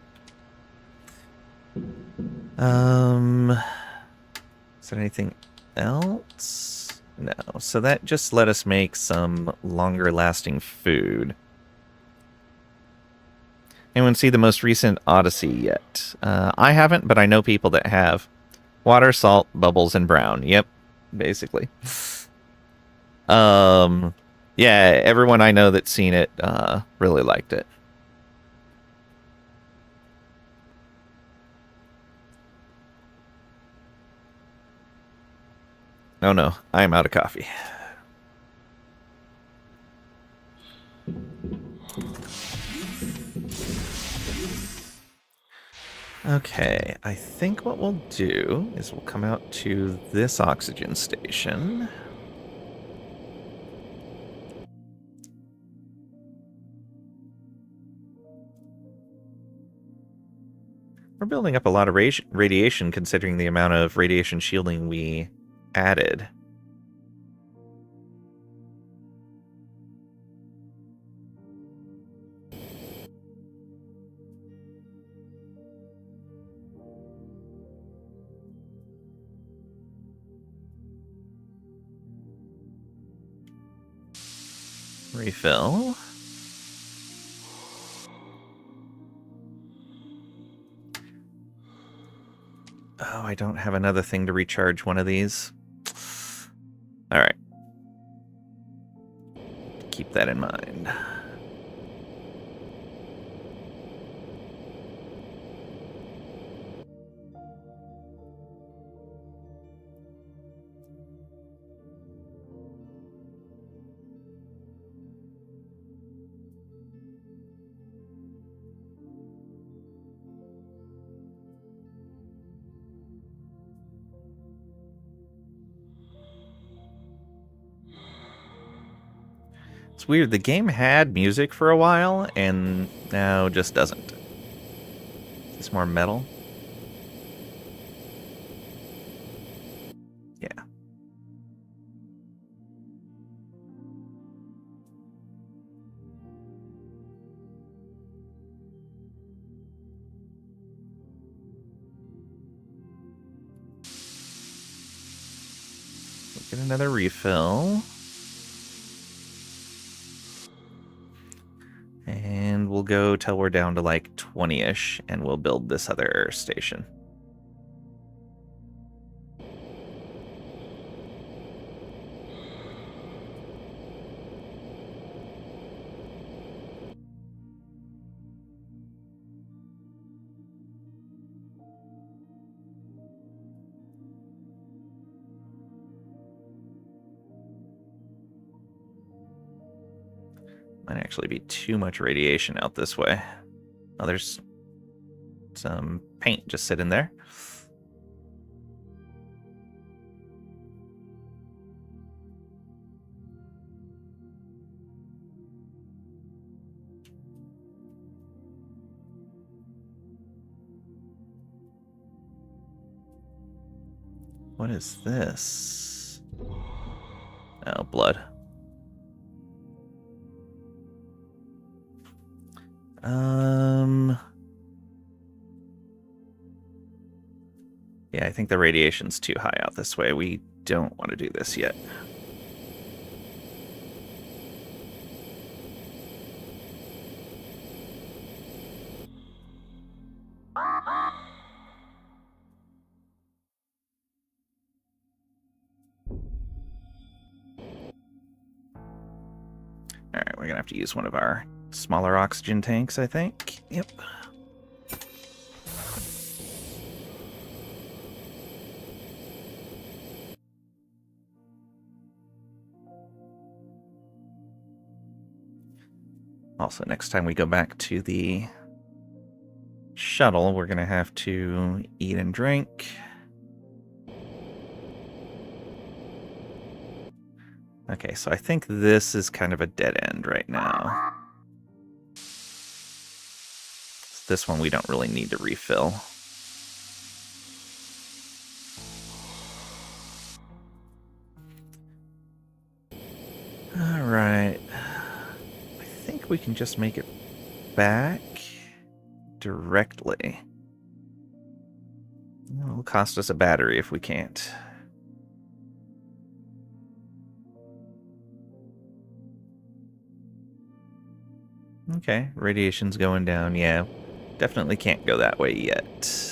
Is there anything else? No. So that just let us make some longer lasting food. Anyone see the most recent Odyssey yet? I haven't, but I know people that have. Water, salt, bubbles, and brown. Yep, basically. Yeah, everyone I know that's seen it really liked it. Oh no, I am out of coffee. Okay, I think what we'll do is we'll come out to this oxygen station. We're building up a lot of radiation considering the amount of radiation shielding we added. Refill. Oh, I don't have another thing to recharge one of these. Alright. Keep that in mind. It's weird, the game had music for a while, and now just doesn't. Is this more metal? Yeah. We'll get another refill. And we'll go till we're down to like 20-ish, and we'll build this other station. Might actually be too much radiation out this way. Oh, there's some paint just sitting there. What is this? Oh, blood. Yeah, I think the radiation's too high out this way. We don't want to do this yet. Alright, we're gonna have to use one of our smaller oxygen tanks, I think. Yep. Also, next time we go back to the shuttle, we're gonna have to eat and drink. Okay, so I think this is kind of a dead end right now. This one we don't really need to refill. Alright. I think we can just make it back directly. It'll cost us a battery if we can't. Okay, radiation's going down, yeah. Definitely can't go that way yet.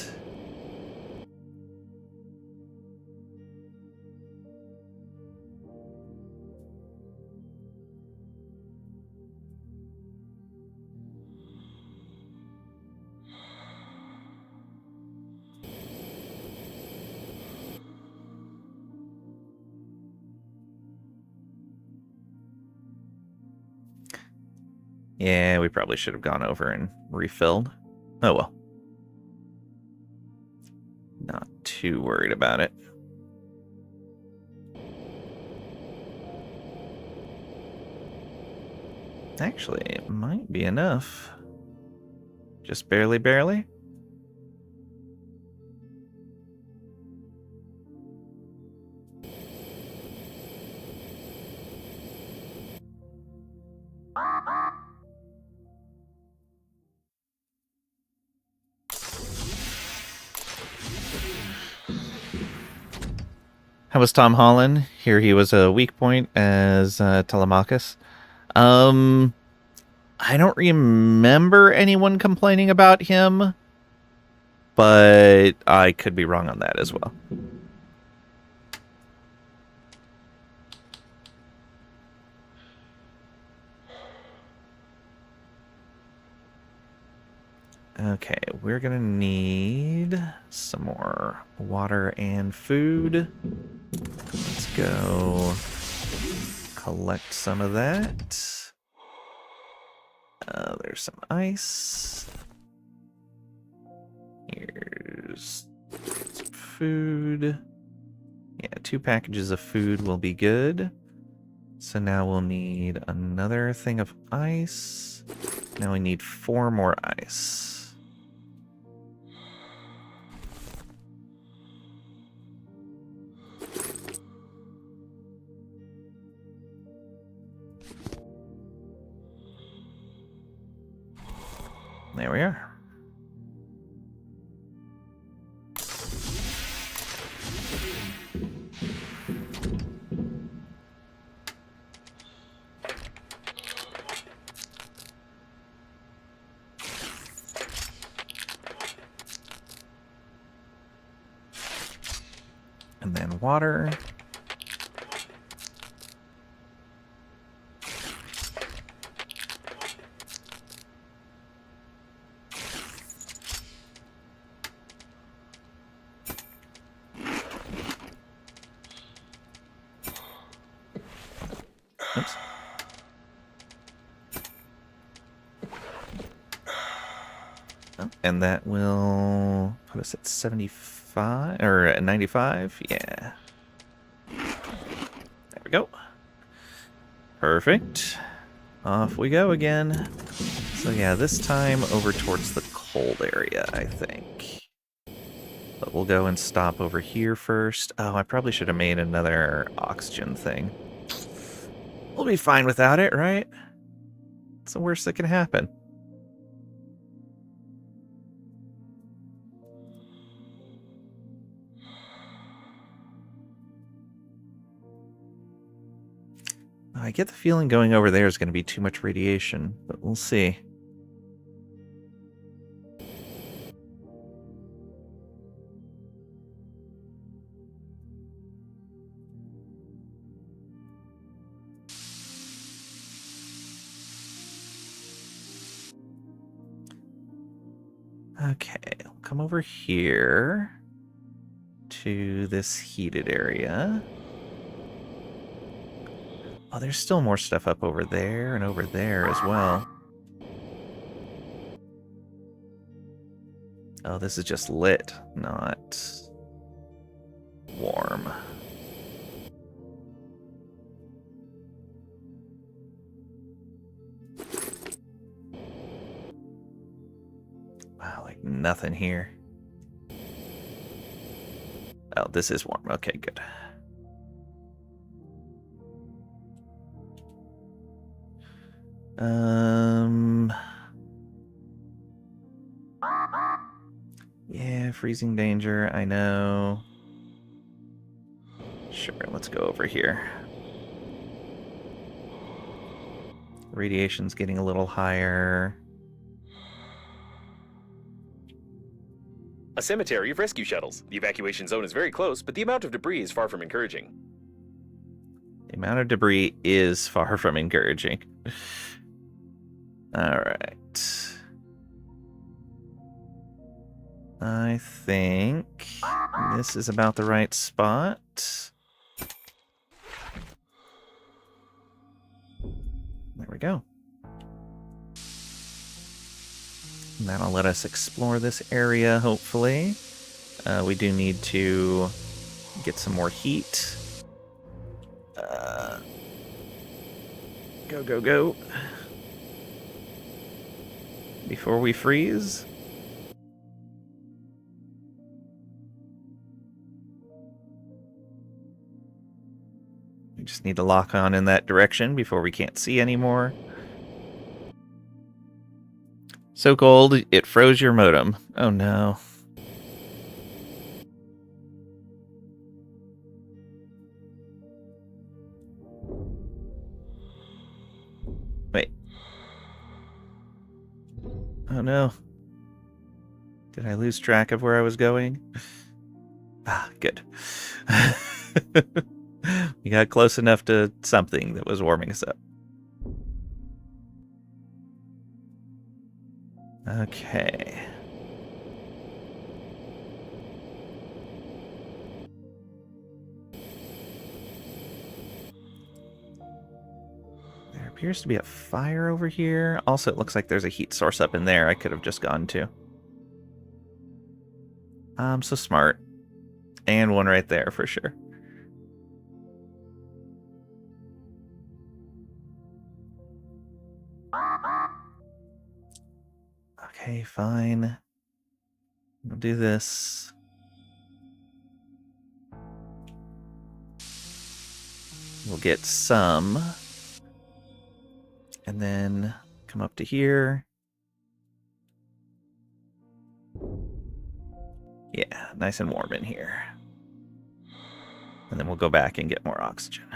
Yeah, we probably should have gone over and refilled. Oh well. Not too worried about it. Actually, it might be enough. Just barely, barely. How was Tom Holland? Here he was a weak point as Telemachus. I don't remember anyone complaining about him, but I could be wrong on that as well. Okay, we're gonna need some more water and food. Let's go collect some of that. There's some ice. Here's some food. Yeah, 2 packages of food will be good. So now we'll need another thing of ice. Now we need 4 more ice. There we are. And then water. Oops. Oh, and that will put us at 75 or at 95. Yeah. There we go. Perfect. Off we go again. So yeah, this time over towards the cold area, I think. But we'll go and stop over here first. Oh, I probably should have made another oxygen thing. We'll be fine without it, right? It's the worst that can happen. I get the feeling going over there is going to be too much radiation, but we'll see. Okay, I'll come over here to this heated area. Oh, there's still more stuff up over there and over there as well. Oh, this is just lit, not warm. Wow, like nothing here. Oh, this is warm. Okay, good. Yeah, freezing danger, I know. Sure, let's go over here. Radiation's getting a little higher. A cemetery of rescue shuttles. The evacuation zone is very close, but the amount of debris is far from encouraging. The amount of debris is far from encouraging. Alright. I think this is about the right spot. There we go. And that'll let us explore this area, hopefully. We do need to get some more heat. Go, go, go. Before we freeze. We just need to lock on in that direction before we can't see anymore. So cold, it froze your modem. Oh no. Wait. Oh no. Did I lose track of where I was going? Ah, good. We got close enough to something that was warming us up. Okay. There appears to be a fire over here. Also, it looks like there's a heat source up in there I could have just gone to. I'm so smart. And one right there for sure. Okay, fine. We'll do this. We'll get some. And then come up to here. Yeah, nice and warm in here. And then we'll go back and get more oxygen.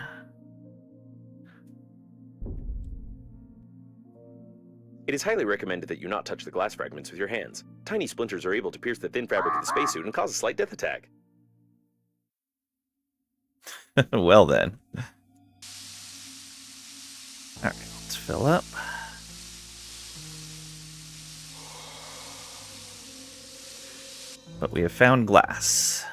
It is highly recommended that you not touch the glass fragments with your hands. Tiny splinters are able to pierce the thin fabric of the spacesuit and cause a slight death attack. Well then. Alright, let's fill up. But we have found glass.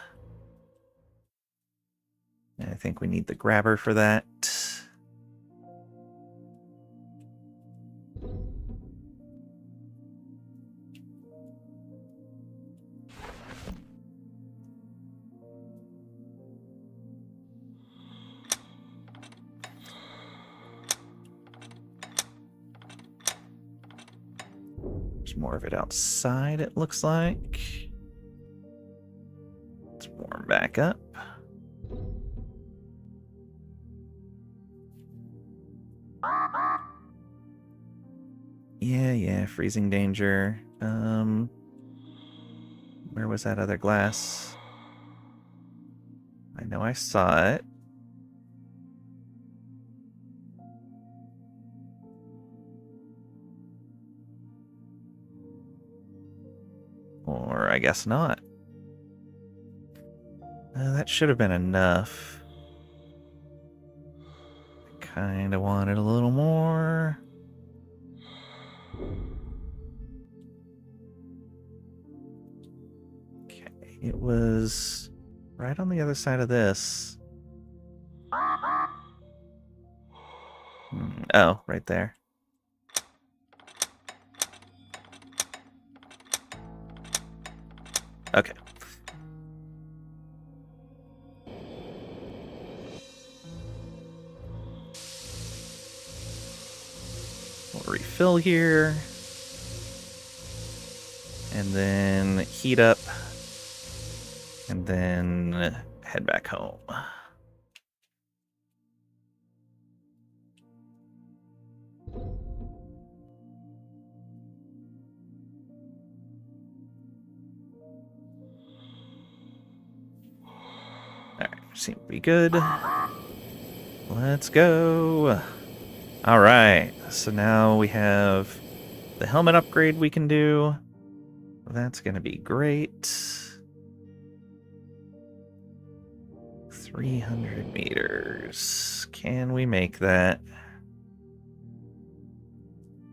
And I think we need the grabber for that. There's more of it outside, it looks like. Let's warm back up. Yeah, freezing danger. Where was that other glass? I know I saw it. Or I guess not. That should have been enough. I kind of wanted a little more. Okay, it was right on the other side of this. Oh, right there. Okay. We'll refill here. And then heat up. And then head back home. Alright, seem to be good. Let's go. All right, so now we have the helmet upgrade we can do. That's going to be great. 300 meters. Can we make that?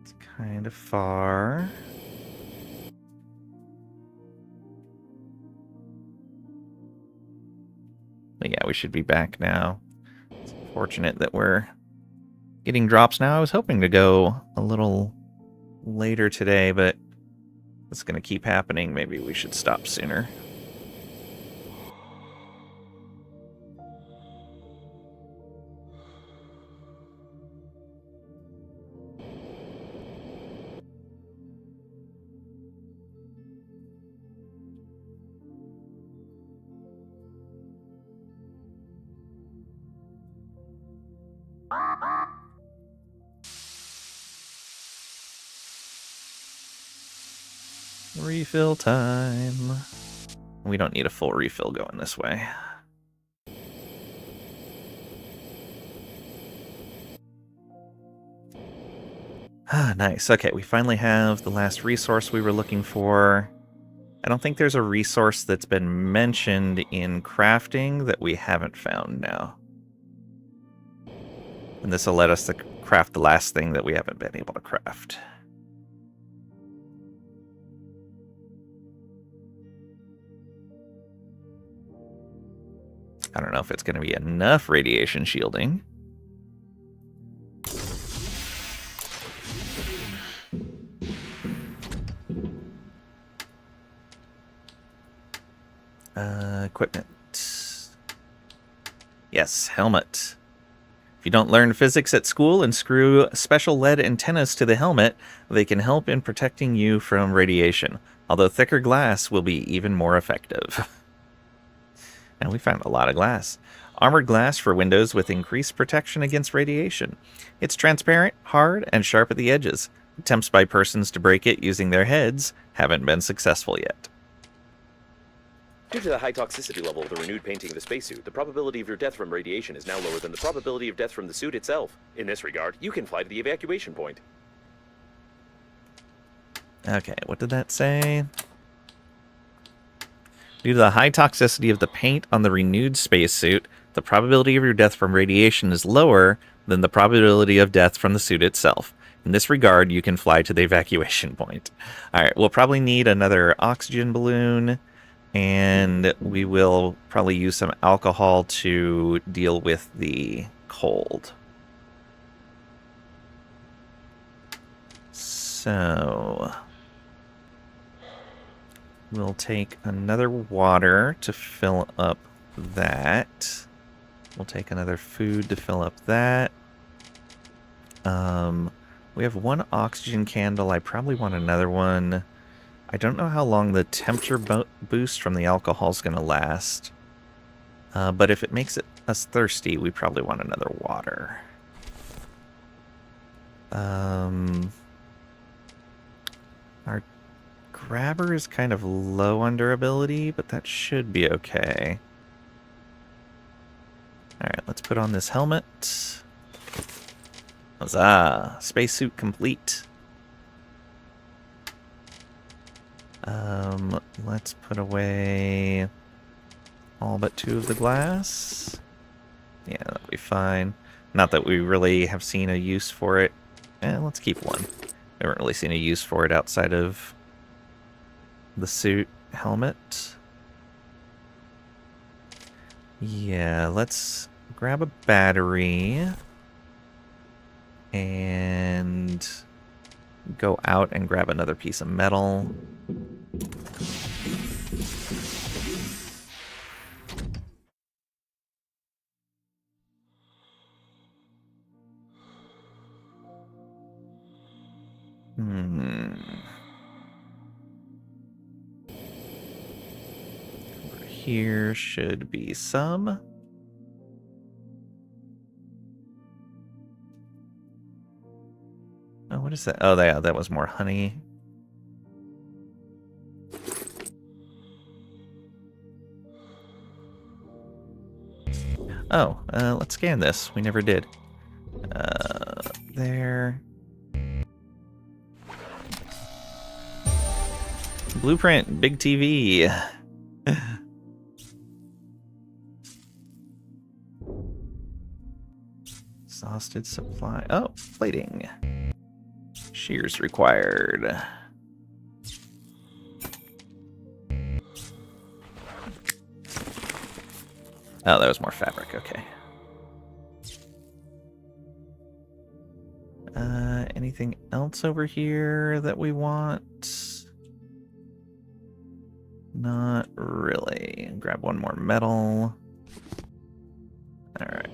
It's kind of far. But yeah, we should be back now. It's fortunate that we're getting drops now. I was hoping to go a little later today, but it's going to keep happening. Maybe we should stop sooner. Refill time. We don't need a full refill going this way. Ah, nice. Okay, we finally have the last resource we were looking for. I don't think there's a resource that's been mentioned in crafting that we haven't found now. And this will let us to craft the last thing that we haven't been able to craft. I don't know if it's going to be enough radiation shielding. Equipment. Yes, helmet. If you don't learn physics at school and screw special lead antennas to the helmet, they can help in protecting you from radiation, although thicker glass will be even more effective. And we found a lot of glass. Armored glass for windows with increased protection against radiation. It's transparent, hard, and sharp at the edges. Attempts by persons to break it using their heads haven't been successful yet. Due to the high toxicity level of the renewed painting of the spacesuit, the probability of your death from radiation is now lower than the probability of death from the suit itself. In this regard, you can fly to the evacuation point. Okay, what did that say? Due to the high toxicity of the paint on the renewed spacesuit, the probability of your death from radiation is lower than the probability of death from the suit itself. In this regard, you can fly to the evacuation point. Alright, we'll probably need another oxygen balloon, and we will probably use some alcohol to deal with the cold. So we'll take another water to fill up that. We'll take another food to fill up that. We have one oxygen candle. I probably want another one. I don't know how long the temperature boost from the alcohol is going to last. But if it makes us thirsty, we probably want another water. Our grabber is kind of low on durability, but that should be okay. Alright, let's put on this helmet. Huzzah! Spacesuit complete. Let's put away all but 2 of the glass. Yeah, that'll be fine. Not that we really have seen a use for it. Let's keep 1. We haven't really seen a use for it outside of the suit helmet. Yeah, let's grab a battery and go out and grab another piece of metal. Over here should be some. Oh, what is that? Oh, yeah, that was more honey. Oh, let's scan this. We never did. there. Blueprint, big TV. Exhausted supply. Oh, plating. Shears required. Oh, that was more fabric. Okay. Anything else over here that we want? Not really. Grab one more metal. All right.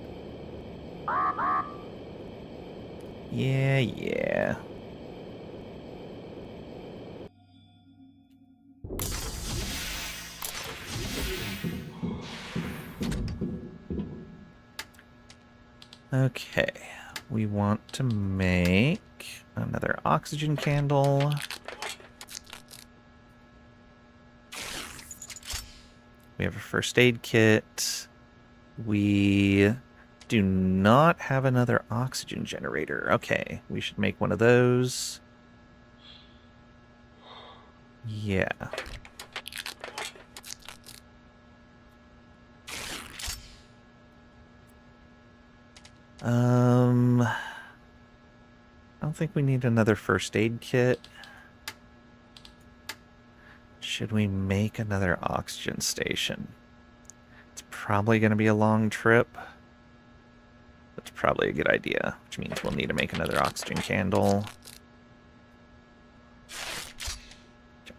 Yeah. Okay, we want to make another oxygen candle. We have a first aid kit. We do not have another oxygen generator. Okay, we should make one of those. Yeah. I don't think we need another first aid kit. Should we make another oxygen station? It's probably going to be a long trip. That's probably a good idea, which means we'll need to make another oxygen candle.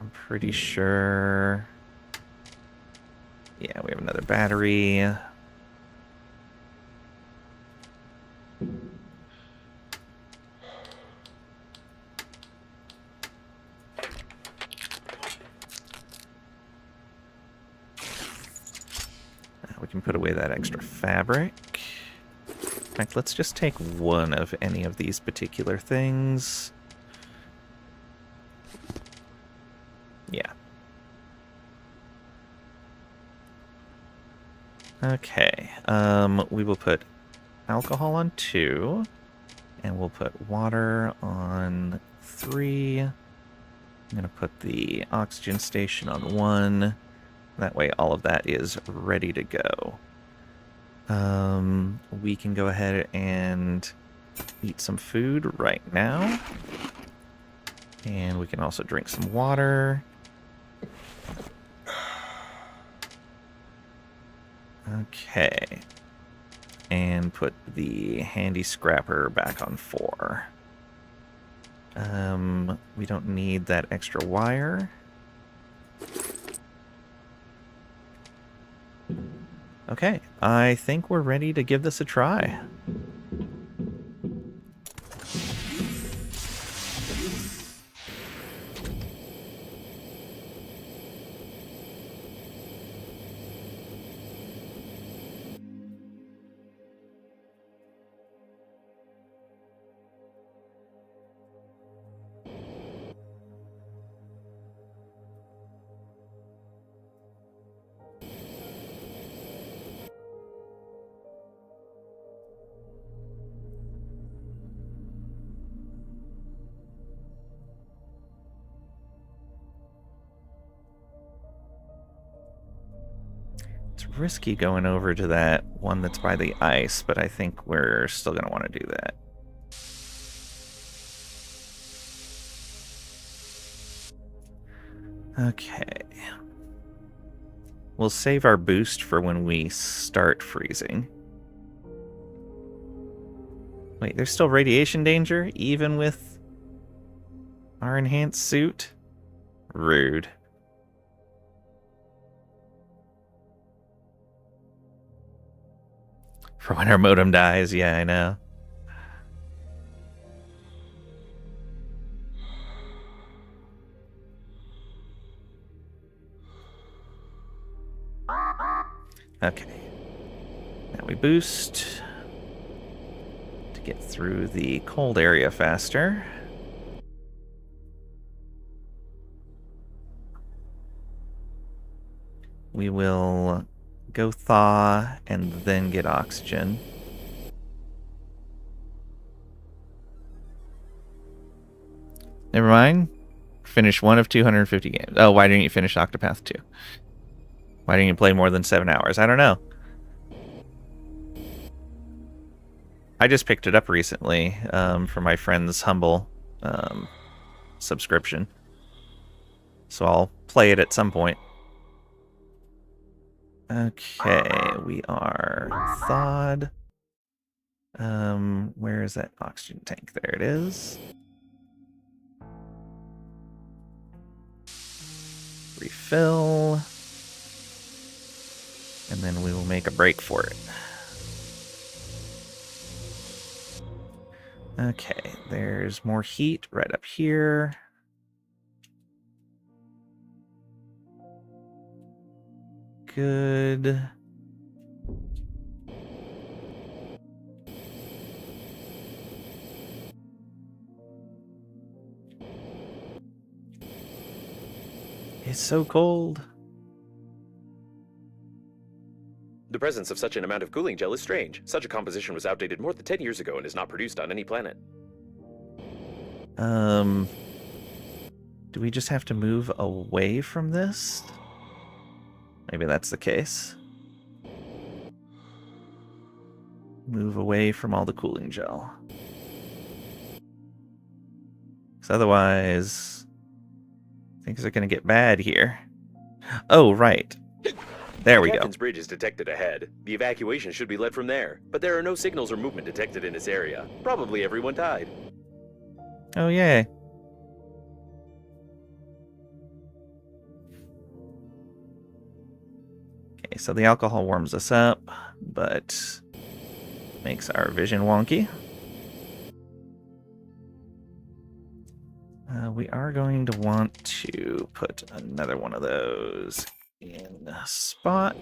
I'm pretty sure... Yeah, we have another battery. We can put away that extra fabric. In fact, let's just take one of any of these particular things. Yeah. Okay. We will put alcohol on 2, and we'll put water on 3. I'm going to put the oxygen station on 1. That way all of that is ready to go. We can go ahead and eat some food right now. And we can also drink some water. Okay. And put the handy scrapper back on 4. We don't need that extra wire. Okay, I think we're ready to give this a try. Risky going over to that one that's by the ice, but I think we're still going to want to do that. Okay. We'll save our boost for when we start freezing. Wait, there's still radiation danger, even with our enhanced suit? Rude. For when our modem dies, yeah, I know. Okay. Now we boost to get through the cold area faster. We will go thaw and then get oxygen. Never mind. Finish 1 of 250 games. Oh, why didn't you finish Octopath 2? Why didn't you play more than 7 hours? I don't know. I just picked it up recently for my friend's Humble subscription. So I'll play it at some point. Okay, we are thawed. Where is that oxygen tank? There it is. Refill. And then we will make a break for it. Okay, there's more heat right up here. Good. It's so cold. The presence of such an amount of cooling gel is strange. Such a composition was outdated more than 10 years ago and is not produced on any planet. Do we just have to move away from this? Maybe that's the case. Move away from all the cooling gel. Because otherwise, things are going to get bad here. Oh, right. There we go. The Captain's Bridge is detected ahead. The evacuation should be led from there, but there are no signals or movement detected in this area. Probably everyone died. Oh, yay. Okay, so the alcohol warms us up, but makes our vision wonky. We are going to want to put another one of those in a spot.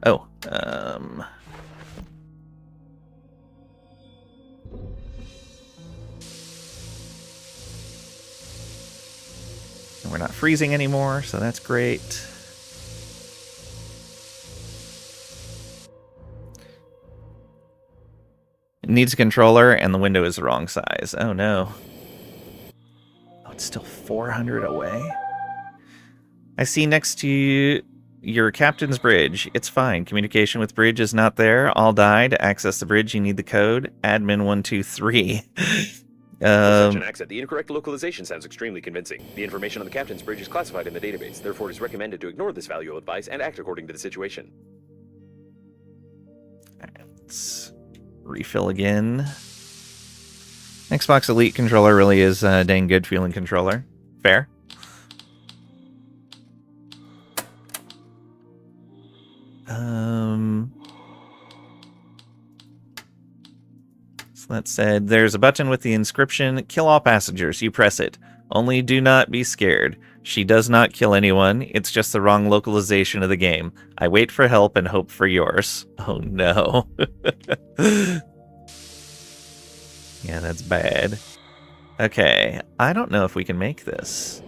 Oh, and we're not freezing anymore, so that's great. It needs a controller, and the window is the wrong size. Oh no. Oh, it's still 400 away. I see next to your Captain's Bridge. It's fine. Communication with bridge is not there. All died. To access the bridge, you need the code. Admin123. Such an accent. The incorrect localization sounds extremely convincing. The information on the Captain's Bridge is classified in the database. Therefore, it is recommended to ignore this valuable advice and act according to the situation. Let's refill again. Xbox Elite controller really is a dang good feeling controller. Fair. So that said, there's a button with the inscription, kill all passengers. You press it. Only do not be scared. She does not kill anyone. It's just the wrong localization of the game. I wait for help and hope for yours. Oh no. Yeah, that's bad. Okay, I don't know if we can make this.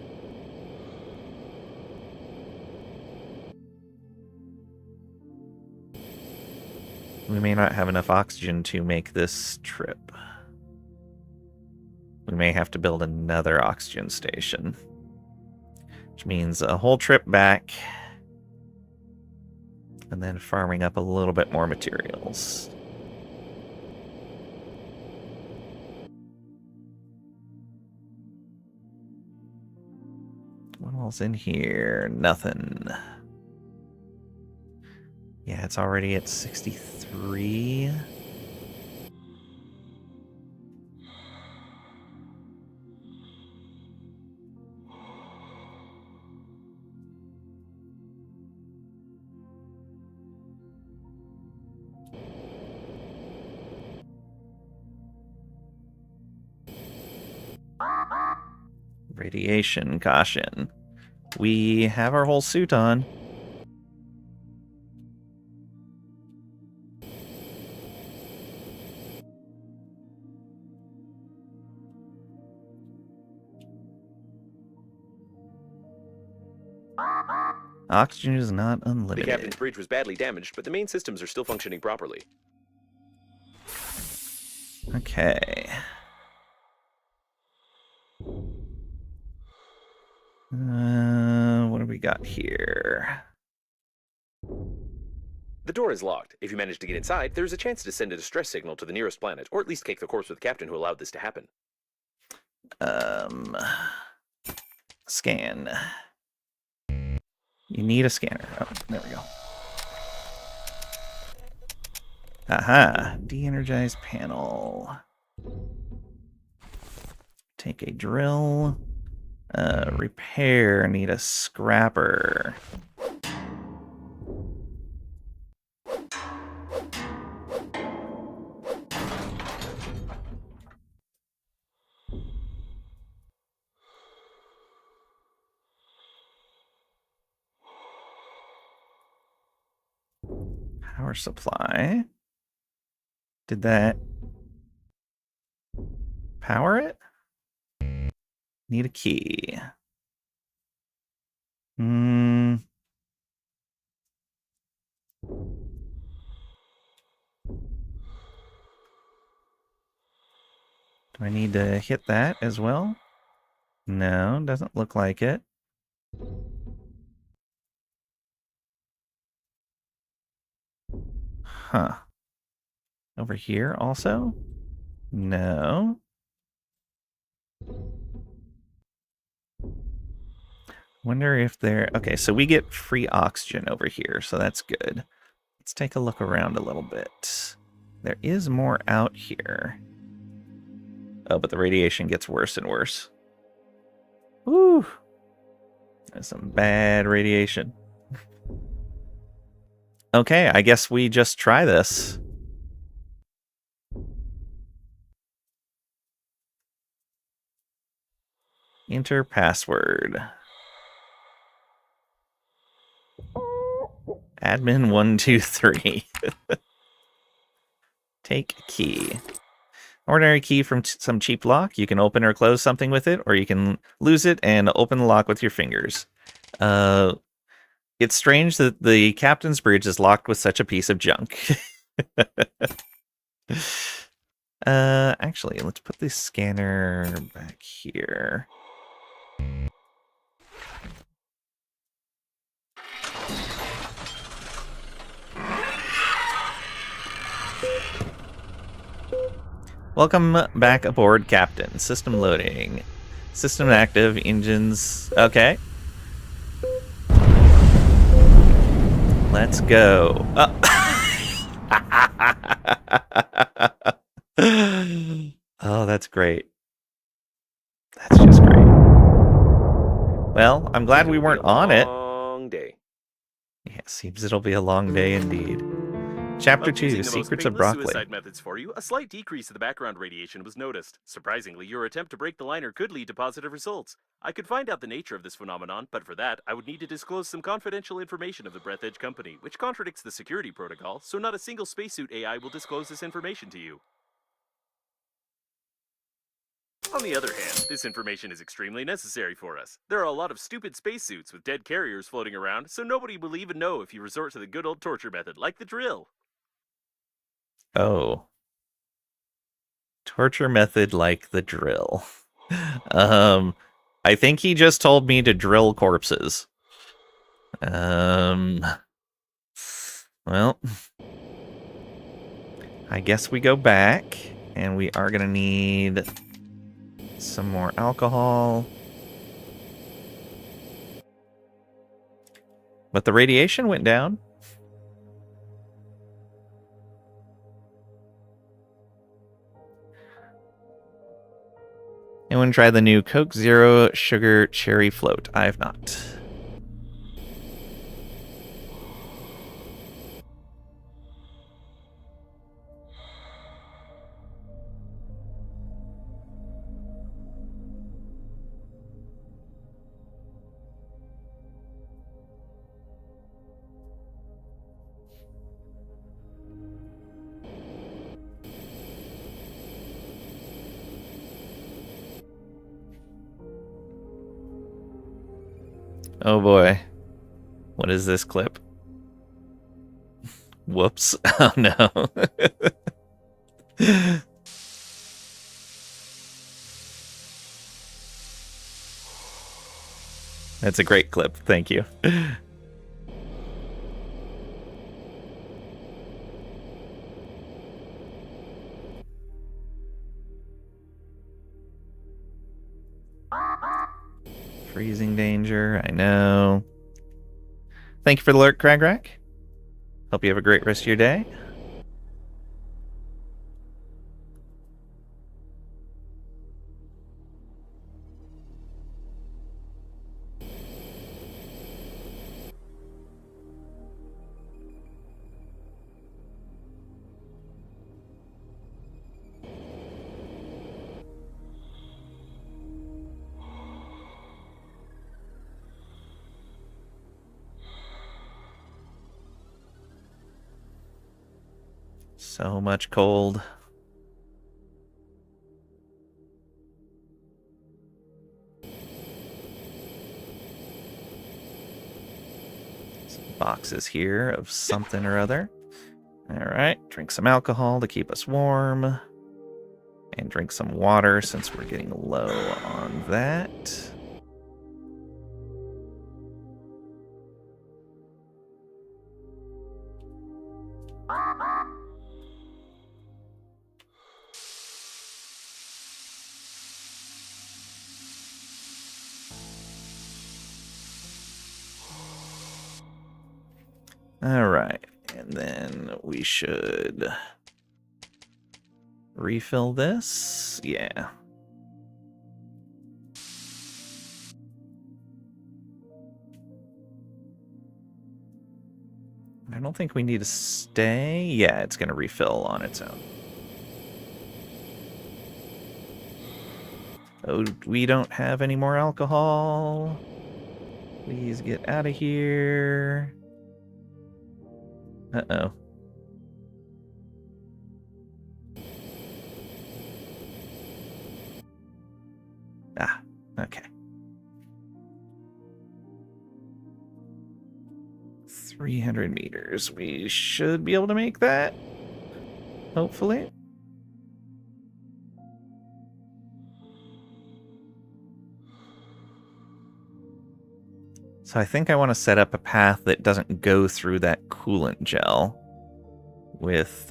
We may not have enough oxygen to make this trip. We may have to build another oxygen station. Which means a whole trip back. And then farming up a little bit more materials. What else in here? Nothing. Yeah, it's already at 63. Radiation caution. We have our whole suit on. Oxygen is not unlimited. The Captain's Bridge was badly damaged, but the main systems are still functioning properly. Okay. What do we got here? The door is locked. If you manage to get inside, there's a chance to send a distress signal to the nearest planet, or at least cake the corpse with the captain who allowed this to happen. Scan. You need a scanner. Oh, there we go. Aha. De-energize panel. Take a drill. Repair. Need a scrapper. Power supply. Did that power it? Need a key. Do I need to hit that as well? No, doesn't look like it. Huh. Over here also? No. Wonder if there... Okay, so we get free oxygen over here, so that's good. Let's take a look around a little bit. There is more out here. Oh, but the radiation gets worse and worse. Woo! That's some bad radiation. Okay, I guess we just try this. Enter password. Admin 123. Take key. Ordinary key from some cheap lock. You can open or close something with it, or you can lose it and open the lock with your fingers. It's strange that the captain's bridge is locked with such a piece of junk. Actually, let's put this scanner back here. Welcome back aboard, Captain. System loading. System active, engines... Okay. Let's go. Oh, that's great. That's just great. Well, I'm glad we weren't on it. Long day. Yeah, seems it'll be a long day indeed. Chapter 2, Secrets of Broccoli. Suicide methods for you, a slight decrease in the background radiation was noticed. Surprisingly, your attempt to break the liner could lead to positive results. I could find out the nature of this phenomenon, but for that, I would need to disclose some confidential information of the Breathedge company, which contradicts the security protocol, so not a single spacesuit AI will disclose this information to you. On the other hand, this information is extremely necessary for us. There are a lot of stupid spacesuits with dead carriers floating around, so nobody will even know if you resort to the good old torture method, like the drill. Oh. Torture method like the drill. I think he just told me to drill corpses. Well, I guess we go back, and we are gonna need some more alcohol. But the radiation went down. Anyone try the new Coke Zero Sugar Cherry Float? I have not. Oh boy. What is this clip? Whoops. Oh no. That's a great clip. Thank you. Freezing danger, I know. Thank you for the alert, Cragrack. Hope you have a great rest of your day. So much cold. Some boxes here of something or other. Alright, drink some alcohol to keep us warm. And drink some water since we're getting low on that. Alright, and then we should refill this. Yeah. I don't think we need to stay. Yeah, it's going to refill on its own. Oh, we don't have any more alcohol. Please get out of here. Uh-oh. Ah, okay. 300 meters. We should be able to make that. Hopefully. So I think I want to set up a path that doesn't go through that coolant gel with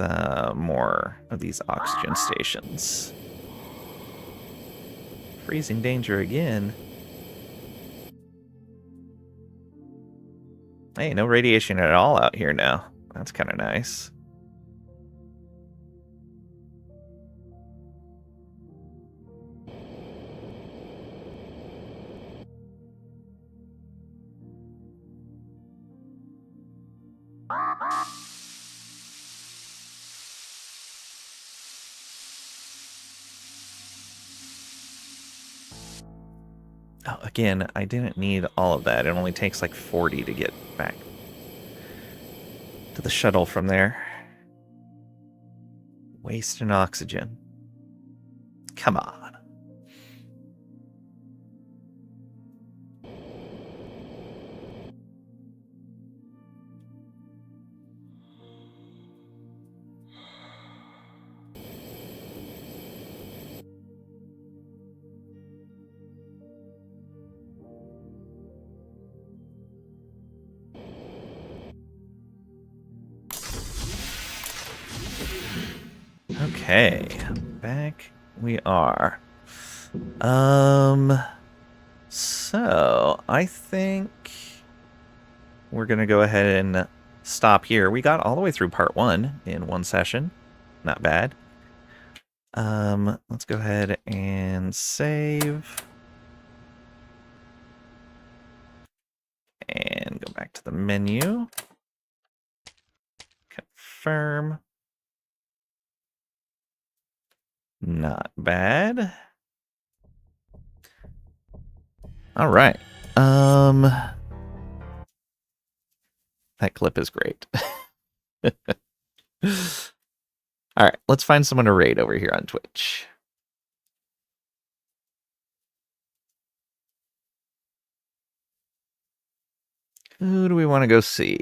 more of these oxygen stations. Freezing danger again. Hey, no radiation at all out here now. That's kind of nice. Oh, again, I didn't need all of that. It only takes like 40 to get back to the shuttle from there. Waste in oxygen. Come on. Okay, back we are. So I think we're gonna go ahead and stop here. We got all the way through part 1 in one session. Not bad. Let's go ahead and save. And go back to the menu. Confirm. Not bad. All right. That clip is great. All right, let's find someone to raid over here on Twitch. Who do we want to go see?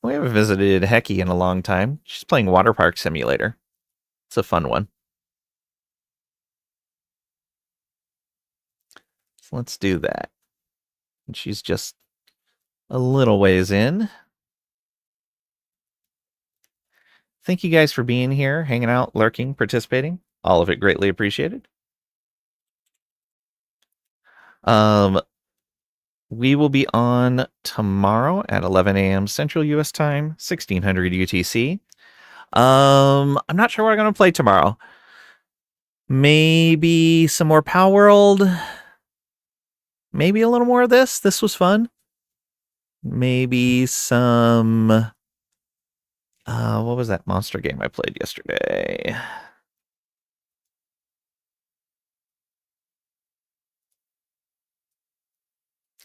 We haven't visited Hecky in a long time. She's playing Water Park Simulator. It's a fun one. So let's do that. And she's just a little ways in. Thank you guys for being here, hanging out, lurking, participating. All of it greatly appreciated. We will be on tomorrow at 11 a.m. Central US time, 1600 UTC. I'm not sure what I'm going to play tomorrow. Maybe some more Power World. Maybe a little more of this. This was fun. Maybe some... what was that monster game I played yesterday?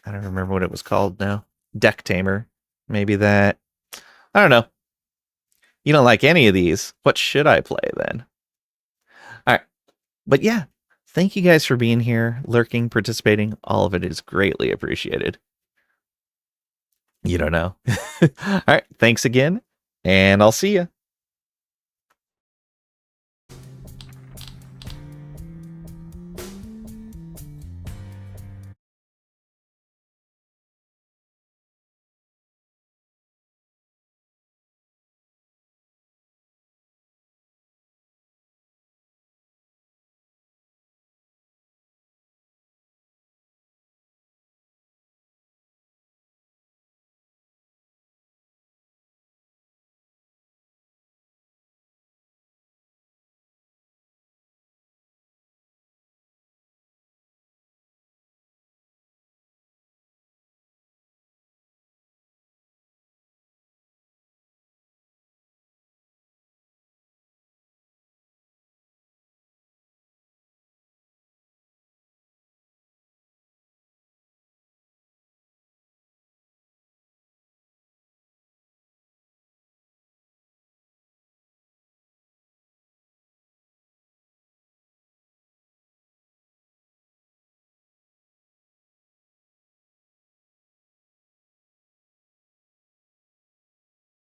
I don't remember what it was called now. Deck Tamer. Maybe that. I don't know. You don't like any of these. What should I play then? All right. But yeah, thank you guys for being here, lurking, participating. All of it is greatly appreciated. You don't know. All right. Thanks again, and I'll see you.